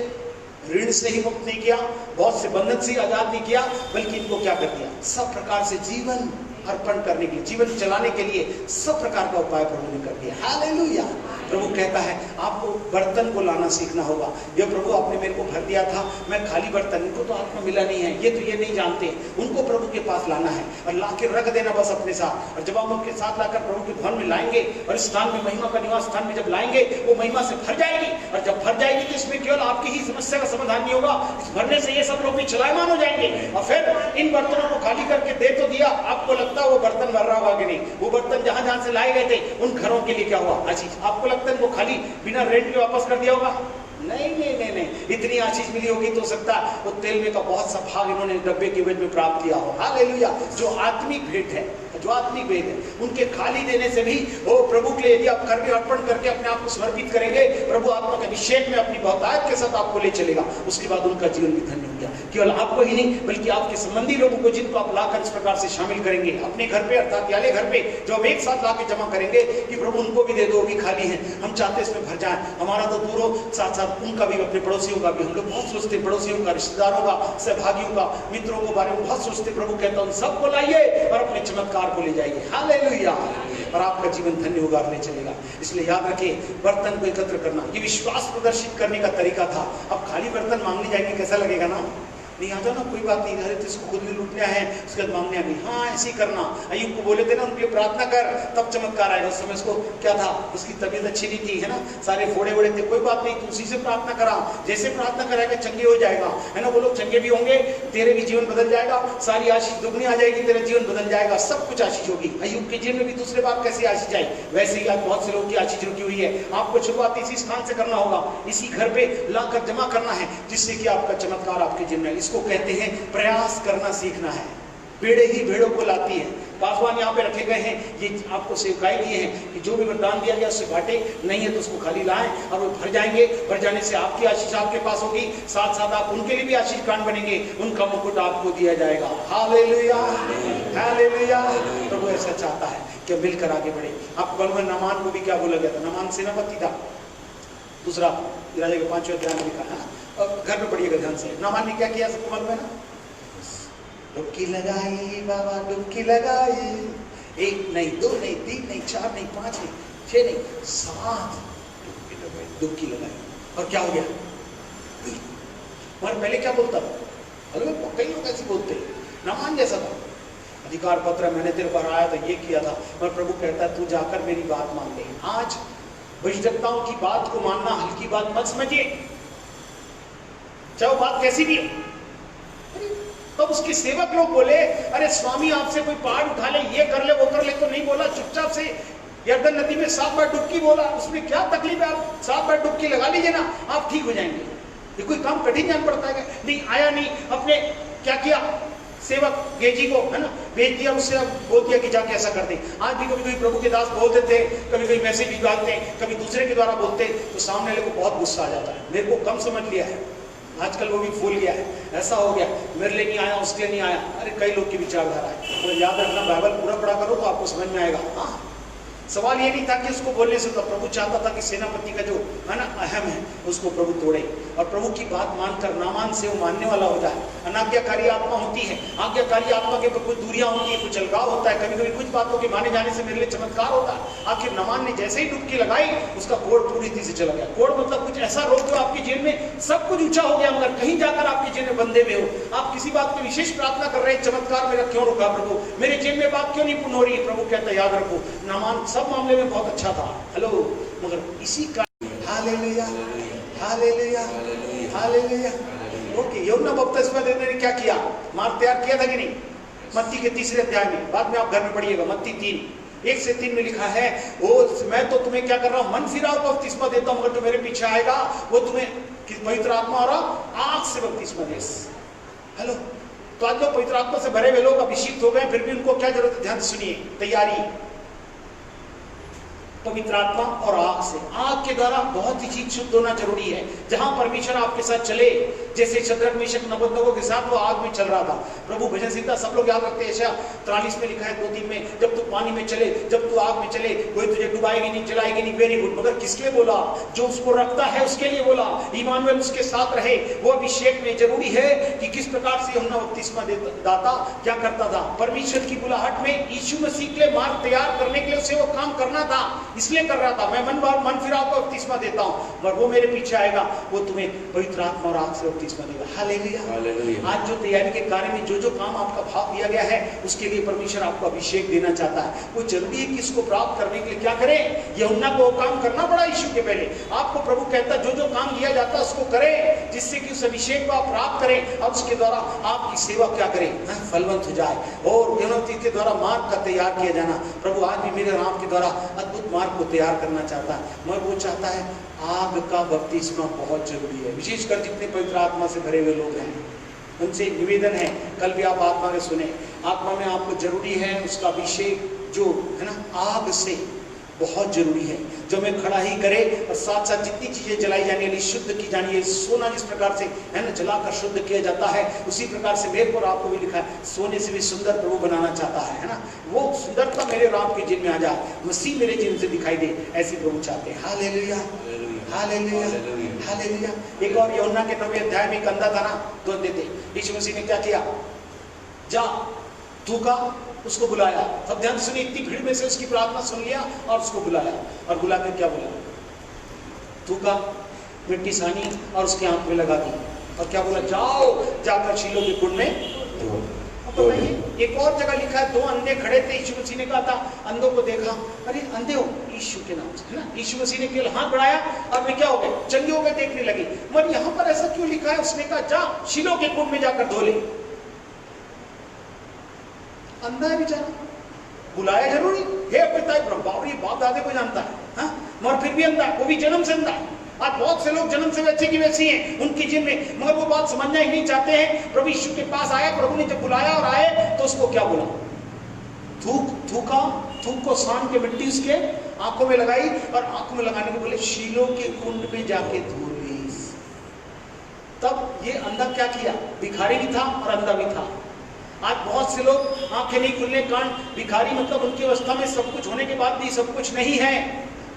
ऋण से ही मुक्त नहीं किया, बहुत से बंधन से आजाद नहीं किया, बल्कि इनको क्या कर दिया, सब प्रकार से जीवन अर्पण करने के लिए, जीवन चलाने के लिए सब प्रकार का उपाय प्रभु ने कर दिया। हालेलुया। प्रभु कहता है आपको बर्तन को लाना सीखना होगा। ये प्रभु आपने मेरे को भर दिया था, मैं खाली बर्तन, इनको तो आत्मा मिला नहीं है, ये तो ये नहीं जानते, उनको प्रभु के पास लाना है और ला के रख देना बस अपने साथ। और जब हम उनके साथ लाकर प्रभु के भवन में लाएंगे और इस स्थान में, महिमा का निवास स्थान में जब लाएंगे, वो महिमा से भर जाएगी। और जब भर जाएगी तो इसमें केवल आपकी ही समस्या का समाधान नहीं होगा, इस भरने से ये सब लोग भी चलायमान हो जाएंगे। और फिर इन बर्तनों को खाली करके दे तो दिया, आपको लगता है वो बर्तन भर रहा होगा कि नहीं, वो बर्तन जहां जहां से लाए गए थे उन घरों के लिए क्या हुआ आशीष, आपको लगता है वो खाली बिना रेंट के वापस कर दिया होगा? नहीं नहीं नहीं नहीं, इतनी आशीष मिली होगी तो सकता है वो तेल में का बहुत सा भाग इन्होंने डब्बे के भेद में प्राप्त किया हो। हालेलुया। जो आत्मिक भेंट है, जो आत्मिक भेंट है, उनके खाली देने से भी वो प्रभु के लिए यदि आप करके अर्पण करके अपने आप को समर्पित करेंगे, प्रभु आत्मा के अभिषेक में अपनी बहुतायत के साथ आपको ले चलेगा। उसके बाद उनका जीवन भी धन्य हो गया। केवल आपको ही नहीं बल्कि आपके संबंधी लोगों को, जिनको आप लाकर इस प्रकार से शामिल करेंगे अपने घर पे, अर्थात याले घर पे, जो हम एक साथ लाके जमा करेंगे कि प्रभु उनको भी दे दो, भी खाली है, हम चाहते इसमें भर जाए। हमारा तो दूर हो, साथ साथ उनका भी, अपने पड़ोसियों का भी। हम लोग बहुत सोचते, पड़ोसियों का, रिश्तेदारों का, सहभागियों का, मित्रों के बारे में बहुत सोचते। प्रभु कहता हूं सबको लाइए और अपने चमत्कार को ले जाइए। हालेलुया। और आपका जीवन धन्य होगा, ले चलेगा। इसलिए याद रखिए, बर्तन को एकत्र करना ये विश्वास प्रदर्शित करने का तरीका था। अब खाली बर्तन मांगने जाएंगे कैसा लगेगा ना, नहीं आता ना, कोई बात नहीं, अरे इसको खुद भी लूटना है, उसके बाद मांगने आ गई। हाँ ऐसे ही करना, अय्यूब को बोले थे ना उनके लिए प्रार्थना कर तब चमत्कार आएगा। उस समय उसको क्या था, उसकी तबीयत अच्छी नहीं थी, है ना, सारे फोड़े वोड़े थे, कोई बात नहीं, तू उसी से प्रार्थना करा, जैसे प्रार्थना कराएगा चंगे हो जाएगा, है ना। वो लोग चंगे भी होंगे, तेरे भी जीवन बदल जाएगा, सारी आशीष दुगनी आ जाएगी, तेरा जीवन बदल जाएगा, सब कुछ आशीष होगी। अय्यूब के जीवन में भी दूसरे बार कैसी आशीष आई, वैसे ही आज बहुत से लोगों की आशीष रुकी हुई है। आपको शुरुआत इसी स्थान से करना होगा, इसी घर पे लाकर जमा करना है, जिससे कि आपका चमत्कार आपके जीवन में। इसको कहते हैं प्रयास करना सीखना है। भेड़े ही भेड़ों को लाती है। पासवान यहाँ पे रखे गए हैं, ये आपको सेवकाई दिए हैं कि जो भी वरदान दिया गया उससे बांटे, नहीं है तो उसको खाली लाएं और वो भर जाएंगे। भर जाने से आपकी आशीष आपके पास होगी, साथ साथ आप उनके लिए भी आशीष कांड बनेंगे, उनका मुकुट आपको दिया जाएगा। Hallelujah, hallelujah. प्रभु ऐसा चाहता है कि मिलकर आगे बढ़े। आपको मालूम है नामान को भी क्या बोला गया था, नामान सेनापति था, दूसरा राजा के 5वें अध्याय में लिखा है। और घर में पढ़िएगा ध्यान से, नामान ने क्या किया सबको मालूम है ना, डुबकी लगाई बाबा डुबकी लगाई, 1 नहीं 2 नहीं 3 नहीं 4 नहीं 5 नहीं 6 नहीं 7 डुबकी लगाई। और क्या हो गया, मगर पहले क्या बोलता था, अरे कई लोग ऐसे बोलते, नामान जैसा था, अधिकार पत्र मैंने तेरे पर आया था, ये किया था, मगर प्रभु कहता है तू जाकर मेरी बात मान ले। आज भविष्यवक्ताओं की बात को मानना हल्की बात मत समझिए, चाहे वो बात कैसी भी हो। तो उसके सेवक लोग बोले, अरे स्वामी आपसे कोई पहाड़ उठा ले, ये कर ले, वो कर ले, तो नहीं बोला, चुपचाप से यर्दन नदी में 7 बार डुबकी बोला, उसमें क्या तकलीफ है, आप 7 बार डुबकी लगा लीजिए ना, आप ठीक हो जाएंगे। ये कोई काम कठिन जान पड़ता है? नहीं आया, नहीं, अपने क्या किया, सेवक गेजी को है ना भेज दिया, उससे बोल दिया कि जाके ऐसा कर दे। आज भी कभी कभी प्रभु के दास बोलते थे, कभी कभी मैसेज भी डालते हैं, कभी दूसरे के द्वारा बोलते, तो सामने वाले को बहुत गुस्सा आ जाता है, मेरे को कम समझ लिया है, आजकल वो भी भूल गया है, ऐसा हो गया, मेरे लिए नहीं आया, उसके लिए नहीं आया। अरे कई लोग की विचारधारा है, तो याद रखना बाइबल पूरा पढ़ा करो तो आपको समझ में आएगा। हाँ, सवाल ये नहीं था कि उसको बोलने से, तो प्रभु चाहता था कि सेनापति का जो है ना अहम है उसको प्रभु तोड़े, और प्रभु की बात मानकर नामान से वो मानने वाला हो जाए। अनाज्ञाकारी आत्मा होती है, आज्ञाकारी आत्मा के कुछ दूरियां होती है, कुछ अलगाव होता है, कभी कभी कुछ बातों के माने जाने से मेरे लिए चमत्कार होता है। आखिर नामान ने जैसे ही डुबकी लगाई, उसका कोढ़ पूरी रीति से चला गया। कोढ़ मतलब कुछ ऐसा रोग जो आपकी जेब में सब कुछ ऊंचा हो गया, मगर कहीं जाकर आपकी जेब में बंधे में हो, आप किसी बात की विशेष प्रार्थना कर रहे हैं, चमत्कार मेरा क्यों रुका प्रभु, मेरे जेब में बात क्यों नहीं पूर्ण हो रही है। प्रभु कहता है याद रखो, नामान सब मामले में बहुत अच्छा था, हेलो, मगर इसी का हालेलुया हालेलुया हालेलुया। ओके, यूहन्ना बपतिस्मा देने ने क्या किया, मार्ग तैयार किया था कि नहीं? मत्ती के 3 अध्याय में, बाद में आप घर में पढ़िएगा, मत्ती 3:1-3 में लिखा है, ओ मैं तो तुम्हें क्या कर रहा हूं, मन फिराओ बपतिस्मा देता हूं, मगर जो मेरे पीछे आएगा वो तुम्हें पवित्र आत्मा और आग से बपतिस्मा दे। हेलो, तो आज लोग पवित्र आत्मा से भरे हुए लोग अभिषेक हो गए, फिर भी उनको क्या जरूरत है, ध्यान सुनिए, तैयारी पवित्र आत्मा और आग से। आग के द्वारा बहुत ही चीज शुद्ध होना जरूरी है। जहां परमेश्वर आपके साथ चले, जैसे शद्रक मेशक नबूकदनेस्सर के साथ वो आग में चल रहा था। प्रभु भजन संहिता सब लोग याद रखते हैं, यशायाह 43 में लिखा है 2-3 में, जब तू पानी में चले, जब तू आग में चले, कोई तुझे डुबाएगी नहीं, जलाएगी नहीं। वेरी गुड, मगर किसके लिए बोला? जो उसको रखता है उसके लिए बोला। इमानुएल उसके साथ रहे, वो अभिषेक में जरूरी है कि किस प्रकार से यूहन्ना बपतिस्मा दाता क्या करता था। परमेश्वर की बुलाहट में यीशु मसीह के लिए मार्ग तैयार करने के लिए उसे वो काम करना था, इसलिए कर रहा था। मैं मन फिराओ को बपतिस्मा देता हूं, मगर वो मेरे पीछे आएगा, वो तुम्हें पवित्र आत्मा और आग से बपतिस्मा देगा। Hallelujah hallelujah. आज जो तैयारी के कार्य में जो काम आपका भाव दिया गया है, उसके लिए परमेश्वर आपको अभिषेक देना चाहता है। वो जरूरी है कि इसको प्राप्त करने के लिए क्या करें? यूहन्ना को वो काम करना पड़ा यीशु के पहले। आपको प्रभु कहता है जो काम दिया जाता है उसको करें, जिससे कि उस अभिषेक को आप प्राप्त करें, और उसके द्वारा आपकी सेवा क्या करें, फलवंत हो जाए। और यूहन्ना के द्वारा मार्ग का तैयार किया जाना, प्रभु आज भी मेरे राम के द्वारा अद्भुत मार्ग को तैयार करना चाहता है। मगर वो चाहता है आग का बपतिस्मा बहुत जरूरी है, विशेषकर जितने पवित्र आत्मा से भरे हुए लोग हैं उनसे निवेदन है, कल भी आप आत्मा में सुने, आत्मा में आपको जरूरी है उसका अभिषेक जो है ना आग से बहुत जरूरी है, जो मैं खड़ा ही करे। और साथ साथ जितनी चीजें जलाई जाने वाली शुद्ध की जानी है, सोना जिस प्रकार से है ना जलाकर शुद्ध किया जाता है, उसी प्रकार से मेरे को आपको भी लिखा है, सोने से भी सुंदर प्रभु बनाना चाहता है ना। वो सुंदरता मेरे राम के जिन में आ जाए, मसीह मेरे जिन से दिखाई दे, ऐसी प्रभु चाहते हैं। Hallelujah hallelujah hallelujah. एक और यूहन्ना के 9वें अध्याय में एक अंधा था ना, दो देते, यीशु मसीह ने क्या किया, जा थूका, उसको बुलाया। अब ध्यान सुनिए, इतनी भीड़ में से उसकी प्रार्थना सुन लिया और उसको बुलाया, और बुलाकर क्या बोला, थूका, मिट्टी सानी और उसके आंख में लगा दी, और क्या बोला, जाओ जाकर शीलो के कुंड में धो। बताइए, एक और जगह लिखा है, 2 अंधे खड़े थे, यीशु मसीह ने कहा था, अंधों को देखा, अरे अंधे हो, यीशु के नाम से है ना। यीशु मसीह ने केवल हाथ बढ़ाया और वे क्या हो गए, चंगे हो गए, देखने लगे। मगर यहाँ पर ऐसा क्यों लिखा है? उसने कहा जा शीलो के कुंड में जाकर धो ले। अंधा है बेचारा, बुलाया जरूरी है, पिता बाप दादे को जानता है, हाँ? मगर फिर भी अंधा है, वो भी जन्म से अंधा है। आज बहुत से लोग जन्म से वैसे की वैसी हैं, उनकी जिन में, मगर वो बात समझना ही नहीं चाहते हैं। प्रभु यीशु के पास आया, प्रभु ने जब बुलाया और आए तो उसको क्या बोला, थूका, थूक को सान के मिट्टी उसके आंखों में लगाई, और आंखों में लगाने को बोले शीलो के कुंड में जाके धो ली। तब ये अंधा क्या किया, भिखारी भी था और अंधा भी था। आज बहुत से लोग आंखें नहीं खुलने, कान, भिखारी मतलब उनकी अवस्था में सब कुछ होने के बाद भी सब कुछ नहीं है,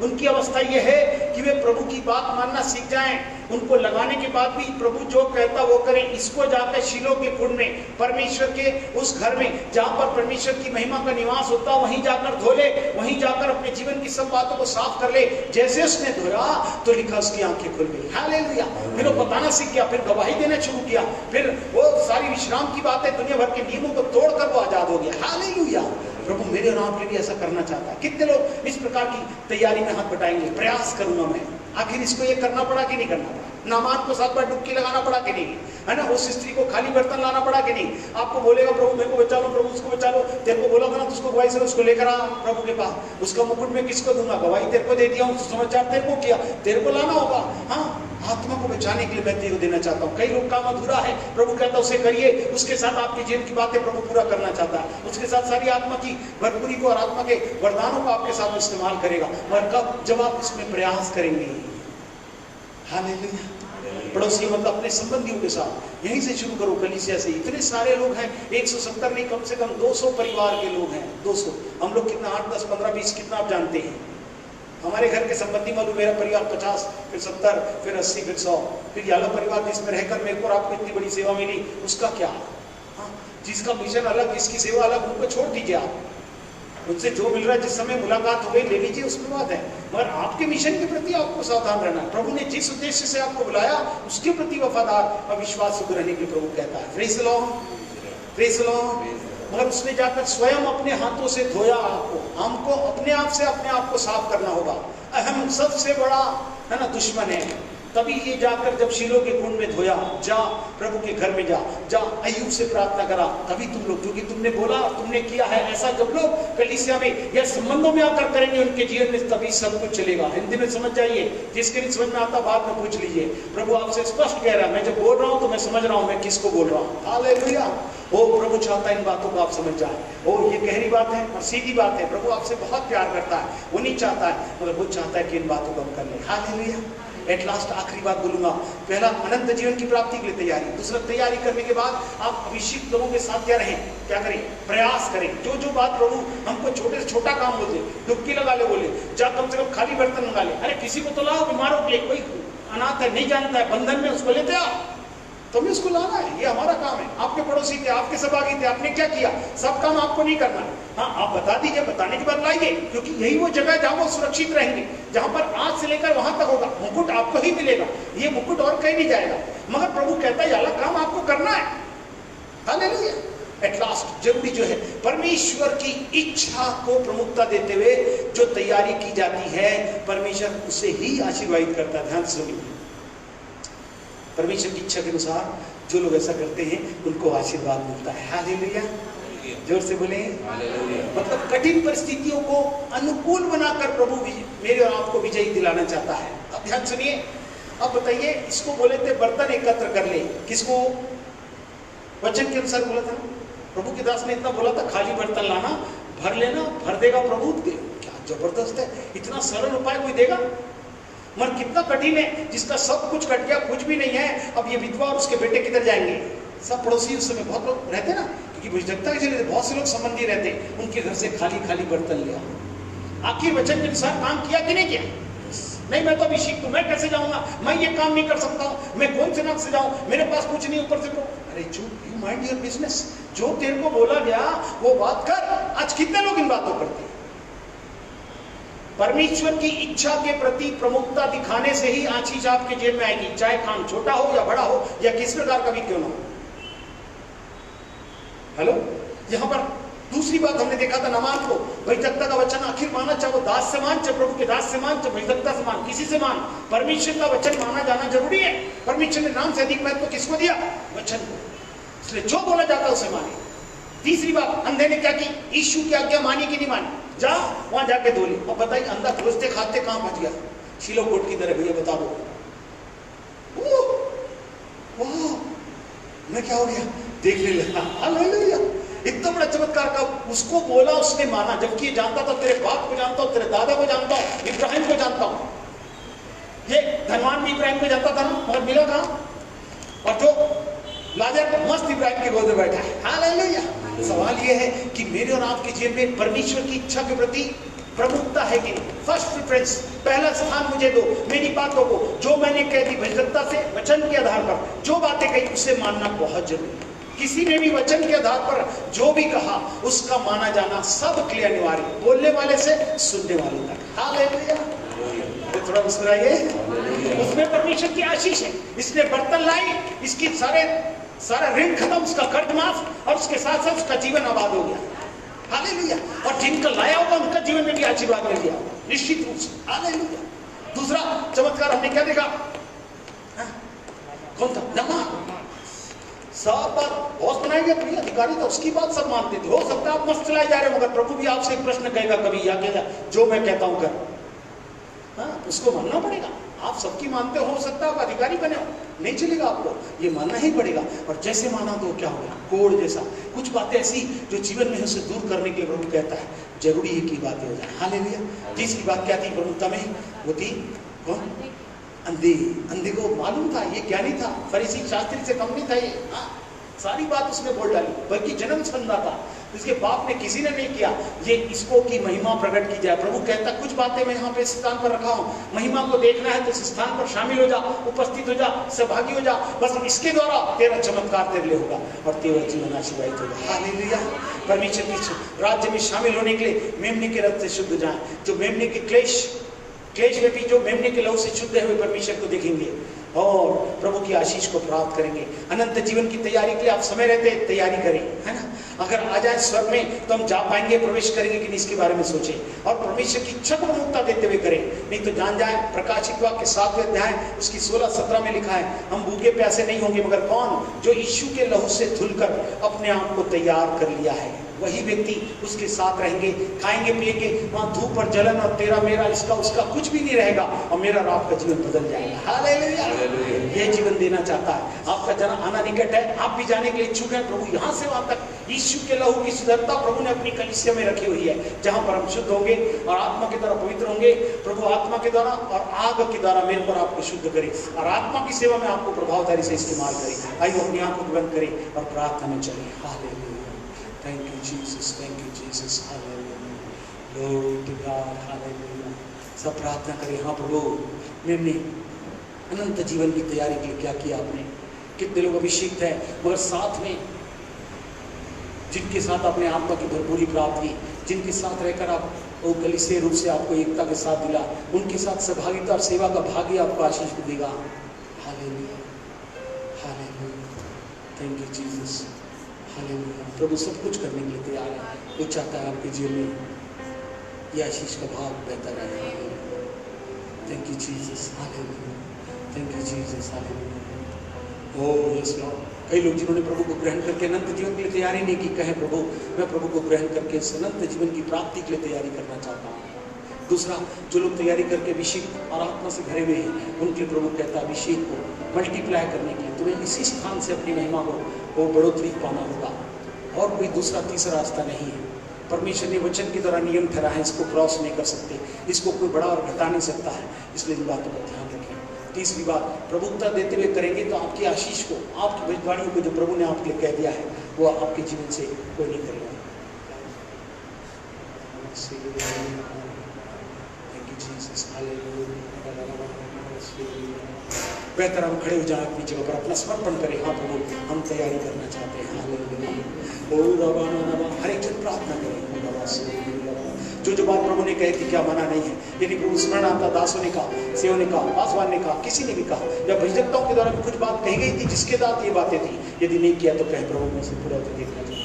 उनकी अवस्था ये है कि वे प्रभु की बात मानना सीख जाएं। उनको लगाने के बाद भी प्रभु जो कहता वो करें। इसको जाकर शीलो के कुंड में, परमेश्वर के उस घर में जहां पर परमेश्वर की महिमा का निवास होता, वहीं जाकर धो ले, वहीं जाकर अपने जीवन की सब बातों को साफ कर ले। जैसे उसने धोया तो लिखा उसकी आंखें खुल गई। हालेलुया। फिर वो बताना सीख गया, फिर गवाही देना शुरू किया, फिर वो सारी विश्राम की बातें, दुनिया भर के नियमों को तोड़कर वो आजाद हो गया। हालेलुया। प्रभु मेरे और आपके लिए ऐसा करना चाहता है। कितने लोग इस प्रकार की तैयारी में हाथ बटाएंगे, प्रयास करूंगा मैं। आखिर इसको ये करना पड़ा कि नहीं करना पड़ा? नामान को 7 बार डुबकी लगाना पड़ा कि नहीं, है ना? उस स्त्री को खाली बर्तन लाना पड़ा कि नहीं? आपको बोलेगा प्रभु मेरे को बचा लो, प्रभु उसको बचा लो, तेरे को बोला था ना, उसको गवाही से उसको लेकर आ प्रभु के पास। उसका मुकुट मैं किसको दूंगा? गवाही तेरे को दे दिया हूँ, समाचार तेरे को किया, तेरे को लाना होगा। हाँ, आत्मा को बचाने के लिए मैं तेरे को देना चाहता हूँ। कई लोग काम अधूरा है, प्रभु कहता है उसे करिए। उसके साथ आपके जीवन की बातें प्रभु पूरा करना चाहता है। उसके साथ सारी आत्मा की भरपूरी को और आत्मा के वरदानों को आपके साथ इस्तेमाल करेगा। और कब? जब आप इसमें प्रयास करेंगे। हालेलुया। पड़ोसी मतलब अपने संबंधियों के साथ यहीं से शुरू करो, कलीसिया से। इतने सारे लोग हैं, 170 नहीं, कम से कम 200 परिवार के लोग हैं। 200। हम लोग कितना? 8, 10, 15, 20 कितना आप जानते हैं? हमारे घर के संबंधी मालूम, मेरा परिवार 50, फिर 70, फिर 80, फिर 100, फिर याला परिवार जिसमें रहकर मेरे को और आपको इतनी बड़ी सेवा मिली, उसका क्या? हाँ, जिसका मिशन अलग, जिसकी सेवा अलग, उनको छोड़ दीजिए आप। उनसे जो मिल रहा है, जिस समय मुलाकात हो गई ले लीजिए, उसमें बात है। मगर आपके मिशन के प्रति आपको सावधान रहना है। प्रभु ने जिस उद्देश्य से आपको बुलाया उसके प्रति वफादार और विश्वास रहने के लिए प्रभु कहता है। Praise the Lord, praise the Lord. मगर उसने जाकर स्वयं अपने हाथों से धोया आपको। हमको अपने आप से अपने आप को साफ करना होगा। अहम सबसे बड़ा है ना दुश्मन है। तभी ये जाकर जब शीलो के कुंड में धोया, जा प्रभु के घर में जा अय्यूब से प्रार्थना करा। तभी तुम लोग, क्योंकि तुमने बोला, तुमने किया है ऐसा, जब लोग कलीसिया में या संबंधों में आकर करेंगे उनके जीवन में, तभी सब कुछ चलेगा। हिंदी में समझ जाइए, जिसके नहीं समझ में आता बाद में पूछ लीजिए। प्रभु आपसे स्पष्ट कह रहा है, मैं जब बोल रहा हूँ तो मैं समझ रहा हूँ मैं किसको बोल रहा हूँ। हालेलुया। ओ प्रभु चाहता है इन बातों को आप समझ जाए। ओ ये गहरी बात है और सीधी बात है। प्रभु आपसे बहुत प्यार करता है। वो नहीं चाहता है, मगर वो चाहता है कि इन बातों को हम कर लें। हालेलुया। एट लास्ट आखिरी बात बोलूंगा। पहला, अनंत जीवन की प्राप्ति के लिए तैयारी। दूसरा, तैयारी करने के बाद आप अभिषिक्त लोगों के साथ क्या रहें, क्या करें? प्रयास करें। जो जो बात प्रभु हमको छोटे से छोटा काम बोलते, डुबकी लगा ले बोले, जा कम से कम खाली बर्तन मंगा ले। अरे किसी को तो लाओ, बीमारों के लिए, कोई अनाथ है नहीं जानता है, बंधन में, उसको लेते आओ। तुम्हें उसको लाना है, ये हमारा काम है। आपके पड़ोसी थे, आपके सहभागी थे, आपने क्या किया? सब काम आपको नहीं करना है। हाँ, आप बता दीजिए, बताने के बाद लाइए, क्योंकि यही वो जगह जहां वो सुरक्षित रहेंगे, जहां पर आज से लेकर वहां तक होगा। मुकुट आपको ही मिलेगा, ये मुकुट और कहीं नहीं जाएगा। मगर प्रभु कहता है ये अलग काम आपको करना है। हालेलुया। एट लास्ट जरूरी जो है, परमेश्वर की इच्छा को प्रमुखता देते हुए जो तैयारी की जाती है, परमेश्वर उसे ही आशीर्वादित करता है। ध्यान सुनिए, परमेश्वर की इच्छा के अनुसार जो लोग ऐसा करते हैं उनको आशीर्वाद मिलता है। हालेलुया। जोर से बोले हालेलुया। मतलब कठिन परिस्थितियों को अनुकूल बनाकर प्रभु मेरे और आपको विजयी दिलाना चाहता है। अब ध्यान सुनिए, अब बताइए, इसको बोले थे बर्तन एकत्र कर ले, किसको? वचन के अनुसार बोला था, प्रभु के दास ने इतना बोला था, खाली बर्तन लाना, भर लेना, भर देगा प्रभु। क्या जबरदस्त है, इतना सरल उपाय कोई देगा? मगर कितना कठिन है, जिसका सब कुछ कट गया, कुछ भी नहीं है। अब ये विधवा और उसके बेटे किधर जाएंगे? सब पड़ोसी उस समय बहुत लोग रहते ना, क्योंकि भुजकता के लिए बहुत से लोग संबंधी रहते, उनके घर से खाली खाली बर्तन लिया। आखिर वचन के अनुसार काम किया कि नहीं किया? नहीं, मैं तो अभिषिक्त हूं, मैं कैसे जाऊंगा? मैं ये काम नहीं कर सकता, मैं कौन से नाक से जाऊं, मेरे पास कुछ नहीं, ऊपर से अरे चुप, यू माइंड योर बिजनेस। जो तेरे को बोला गया वो बात कर। आज कितने लोग इन बातों करते हैं? परमेश्वर की इच्छा के प्रति प्रमुखता दिखाने से ही आशीष आपके जेब में आएगी, चाहे काम छोटा हो या बड़ा हो या किस प्रकार का भी क्यों ना हो। हेलो, यहां पर दूसरी बात हमने देखा था, नामान को वैधकता का वचन आखिर माना, चाहे वो दास से मान, चाहे प्रभु के दास से मान, चाहे वैधकता से मान, किसी से मान, परमेश्वर का वचन माना जाना जरूरी है। परमेश्वर ने नाम से अधिक महत्व किसको दिया? वचन को। इसलिए जो बोला जाता है उसे माने। तीसरी बात, अंधे ने क्या की? यीशु की आज्ञा मानी कि नहीं मानी? जा वहां जाके धो ली। अब बताइए, अंधा खोजते खाते कहां पहुंच गया? शीलो कोट की तरह। भैया बता दो, मैं क्या हो गया? देख ले लगा। हालेलुया। इतना बड़ा चमत्कार का उसको बोला, उसने माना, जबकि ये जानता था, तेरे बाप को जानता हूं, तेरे दादा को जानता हूं, इब्राहिम को जानता हूं। ये धनवान भी इब्राहिम को जानता था ना, मगर मिला कहां? और जो लाजर मस्त इब्राहिम के गोद में बैठा है। हालेलुया। सवाल यह है कि मेरे और आपके जीवन में परमेश्वर की इच्छा के प्रति प्रमुखता है कि नहीं, फर्स्ट प्रेफरेंस, पहला स्थान मुझे दो। मेरी बातों को जो मैंने कह दी भजनता से वचन के आधार पर जो बातें कही उसे मानना बहुत जरूरी है। किसी ने भी वचन के आधार पर जो भी कहा उसका माना जाना सबके लिए अनिवार्य, बोलने वाले से सुनने वाले तक। हालेलुया, थोड़ा मुस्कुराइए। उसमें परमेश्वर की आशीष है। इसने बर्तन लाई, इसकी सारा ऋण खत्म, उसका कर्ज माफ, और उसके साथ साथ उसका जीवन आबाद हो गया। हालेलुया। और जिनका लाया होगा उनका जीवन में भी आशीर्वाद मिल गया निश्चित रूप से। हालेलुया। दूसरा चमत्कार हमने क्या देखा? कौन था? नमान। सब बात बॉस बनाई गया, कोई अधिकारी था, उसकी बात सब मानते थे। हो सकता है आप मस्त चलाए जा रहे हो, मगर प्रभु भी आपसे एक प्रश्न कहेगा कभी, या कहेगा जो मैं कहता हूं कर। हाँ, उसको मानना पड़ेगा। आप सबकी मानते हो सकता है आप अधिकारी बने हो, नहीं चलेगा, आपको ये मानना ही पड़ेगा। और जैसे माना तो क्या हो गया? कोड़ जैसा। कुछ बातें ऐसी जो जीवन में उसे दूर करने के लिए प्रभु कहता है जरूरी है कि बातें हो जाए। हालेलुया। तीसरी बात क्या थी प्रभुता में? वो थी कौन? अंधे। अंधे को मालूम था, ये ज्ञानी था, फरीसी शास्त्री से कम नहीं था ये। हाँ, सारी बात उसने बोल डाली, बल्कि जन्म संधा था, इसके बाप ने किसी ने नहीं किया। ये इसको की महिमा प्रकट की जाए। प्रभु कहता कुछ बातें मैं यहाँ पे स्थान पर रखा हूँ, महिमा को देखना है तो इस स्थान पर शामिल हो जा, उपस्थित हो जा, सहभागी हो जा। बस इसके द्वारा तेरा चमत्कार तेरे लिए होगा और तेरा जीवन आशीर्वादित होगा। हालेलुया। परमेश्वर के राज्य में शामिल होने के लिए मेमने के रक्त से शुद्ध हो जाए। जो मेमने के क्लेश में भी जो मेमने के लहू से शुद्ध हुए परमेश्वर को देखेंगे और प्रभु की आशीष को प्राप्त करेंगे। अनंत जीवन की तैयारी के लिए आप समय रहते तैयारी करें, है ना। अगर आ जाए स्वर्ग में तो हम जा पाएंगे, प्रवेश करेंगे कि नहीं, इसके बारे में सोचें और परमेश्वर की इच्छा को प्रमुखता देते हुए करें। नहीं तो जान जाए प्रकाशित वाक्य 7वें अध्याय उसकी 16-17 में लिखा है, हम भूखे प्यासे नहीं होंगे, मगर कौन? जो यीशु के लहू से धुलकर अपने आप को तैयार कर लिया है, वही व्यक्ति उसके साथ रहेंगे, खाएंगे पिएंगे। वहां धूप और जलन और तेरा मेरा इसका उसका कुछ भी नहीं रहेगा और मेरा और आपका जीवन बदल जाएगा। हालेलुया। ये जीवन देना चाहता है। आपका जन्म आना निकट है, आप भी जाने के लिए इच्छुक है। प्रभु यहाँ से वहां तक यीशु के लहू की सुंदरता प्रभु ने अपनी कलीसिया में रखी हुई है, जहां पर हम शुद्ध होंगे और आत्मा के द्वारा पवित्र होंगे। प्रभु आत्मा के द्वारा और आग के द्वारा मेरे पर आपको शुद्ध करे और आत्मा की सेवा में आपको प्रभावकारी से इस्तेमाल करे। आइए अपनी आंखों को बंद करें और प्रार्थना में चले। Hallelujah. Thank you Jesus, thank you Jesus, hallelujah, glory to God, hallelujah। सब प्रार्थना करें। हाँ प्रभु, मैंने अनंत जीवन की तैयारी के लिए क्या किया आपने? कितने लोग अभिषेक हैं मगर साथ में जिनके साथ आपने आत्मा की भरपूरी प्राप्त की, जिनके साथ रहकर आप वो कलीसिया रूप से आपको एकता के साथ दिला, उनके साथ सहभागिता और सेवा का भाग्य आपको आशीष देगा। Hallelujah, hallelujah, thank you Jesus, hallelujah. प्रभु सब कुछ करने के लिए तैयार है। वो चाहता है आपके जीवन में यह आशीष का भाव बेहतर है। Hallelujah, thank you Jesus, hallelujah, thank you Jesus, hallelujah. Oh yes Lord. कई लोग जिन्होंने प्रभु को ग्रहण करके अनंत जीवन के लिए तैयारी नहीं की, कहें प्रभु मैं प्रभु को ग्रहण करके इस अनंत जीवन की प्राप्ति के लिए तैयारी करना चाहता हूँ। दूसरा, जो लोग तैयारी करके अभिषेक और आत्मा से भरे हुए हैं, उनके लिए प्रभु कहता है अभिषेक को मल्टीप्लाई करने के लिए तुम्हें इसी स्थान से अपनी महिमा को वो बढ़ोतरी पाना होगा और कोई दूसरा तीसरा रास्ता नहीं है। परमेश्वर ने वचन के द्वारा नियम ठहरा है, इसको क्रॉस नहीं कर सकते, इसको कोई बढ़ा और घटा नहीं सकता है। इसलिए इन बातों का ध्यान रखें। तीसरी बात, प्रभुत्ता देते हुए करेंगे तो आपकी आशीष को, आपकी भविष्यवाणियों को जो प्रभु ने आपके लिए कह दिया है वो आपके जीवन से कोई नहीं करेगा। बेहतर हम खड़े हो जाए अपनी जगह पर, अपना समर्पण करें। हाँ प्रभु हम तैयारी करना चाहते हैं। हर एक जन प्रार्थना करें। जो बात प्रभु ने कही थी क्या मना नहीं है। यदि प्रभु स्मरण आता, दासों ने कहा, सेवों ने कहा, पासवान ने कहा, किसी ने भी कहा, या भजनताओं के द्वारा भी कुछ बात कही गई थी जिसके साथ ये बातें थी, यदि नहीं किया तो कहे प्रभु मैं से पूरा तो देखना चाहिए।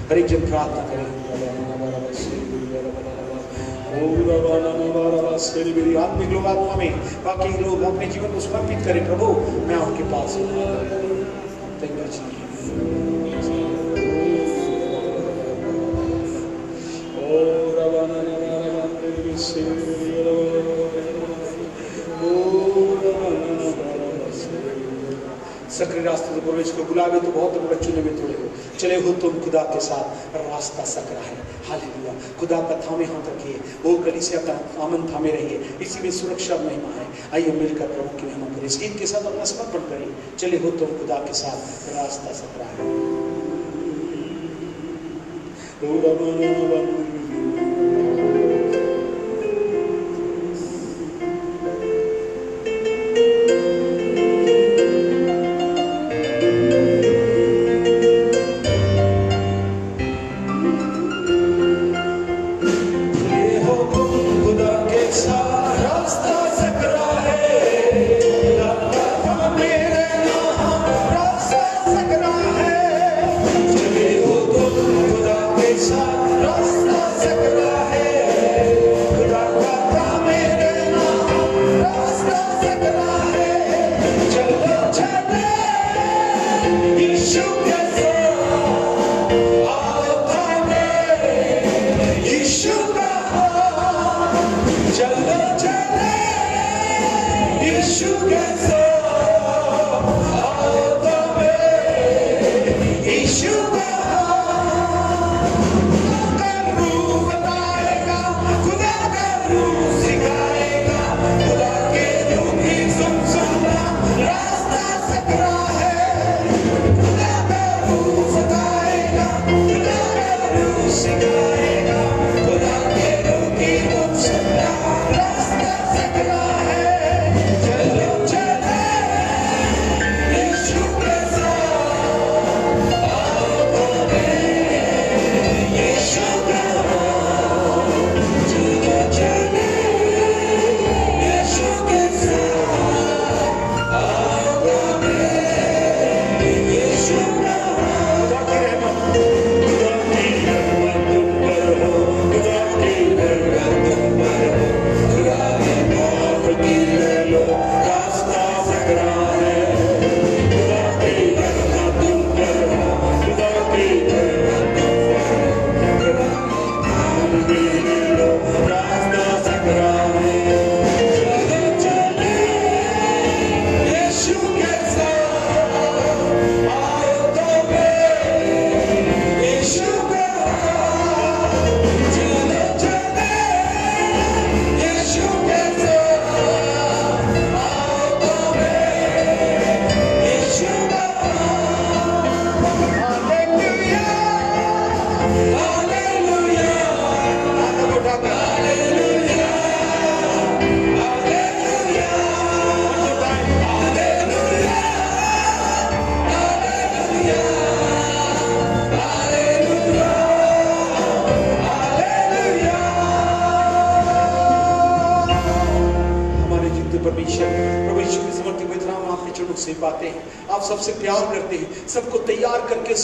हर एक जन प्रार्थना करें। आत्मिक लोग आत्मा में, बाकी लोग अपने जीवन को समर्पित करें। प्रभु मैं आपके पास हूँ। थैंक यू सकरे रास्ते से प्रवेश को बुलावे तो बहुत बड़े चुने में थोड़े हो, चले हो तुम खुदा के साथ, रास्ता सकरा है। हालेलुया। खुदा का थामे हाथ रखिए, वो कलीसिया का आमन थामे रहिए, इसी में सुरक्षा और महिमा है। आइए मिलकर प्रभु की महिमा करें, इस गीत के साथ अपना समर्पण करें। चले हो तुम खुदा के साथ, रास्ता सकरा है। आप सबसे प्यार करते हैं, सबको तैयार करके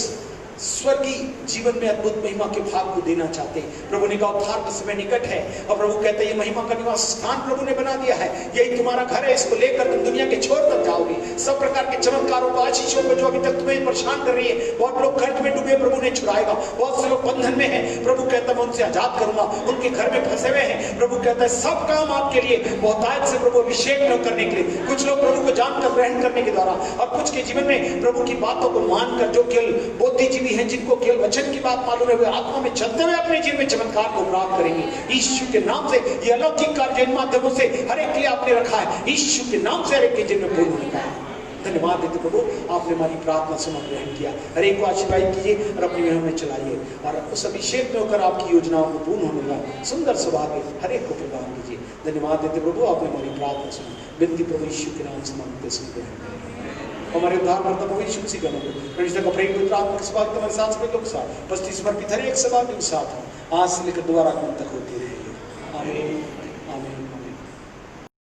स्वर्गीय जीवन में अद्भुत महिमा के भाग को देना चाहते हैं। प्रभु ने कहा उद्धार का समय निकट है, और प्रभु कहते हैं ये महिमा का निवास स्थान प्रभु ने बना दिया है, यही तुम्हारा घर है, इसको लेकर तुम दुनिया के छोर तक जाओगे। सब प्रकार के चमत्कारों को, आशीषों को जो अभी तक तुम्हें परेशान कर रही है, बहुत लोग कर्ज में डूबे, प्रभु ने छुड़ाएगा। बहुत से लोग बंधन में हैं, प्रभु कहता है मैं उनसे आजाद करूंगा। उनके घर में फंसे हुए हैं, प्रभु कहता है सब काम आपके लिए बहुतायत से प्रभु अभिषेक न करने के लिए। कुछ लोग प्रभु को जानकर ग्रहण करने के द्वारा, और कुछ के जीवन में प्रभु की बातों को मानकर, जो केवल बुद्धिजीवी हैं, जिनको केवल वचन की बात मालूम है, वे आत्मा में चलते हुए अपने जीवन में चमत्कार को प्राप्त करेंगे। यीशु के नाम से ये अलौकिक कार्य इन माध्यमों से हर एक के लिए आपने रखा है, यीशु के नाम से हर एक के जीवन में पूर्ण होने का है। धन्यवाद देते प्रभु, आपने हमारी प्रार्थना सुना, ग्रहण किया। हर एक को आशीर्वाद कीजिए और अपनी महिमा में चलाइए, और उस अभिषेक में होकर आपकी योजनाओं को पूर्ण होने का सुंदर सौभाग्य हर एक को प्रदान कीजिए। धन्यवाद देते प्रभु, आपने हमारी प्रार्थना सुनी। विनती प्रभु यीशु के नाम से मांगते सुनते हैं, हमारे उद्धारकर्ता प्रभु यीशु मसीह का नाम में परमेश्वर का प्रेम पवित्र आत्मा के साथ हमारे साथ सभी लोग साथ बस्ती समर्पित हर एक सभा के साथ आज से लेकर दोबारा अंत तक हो।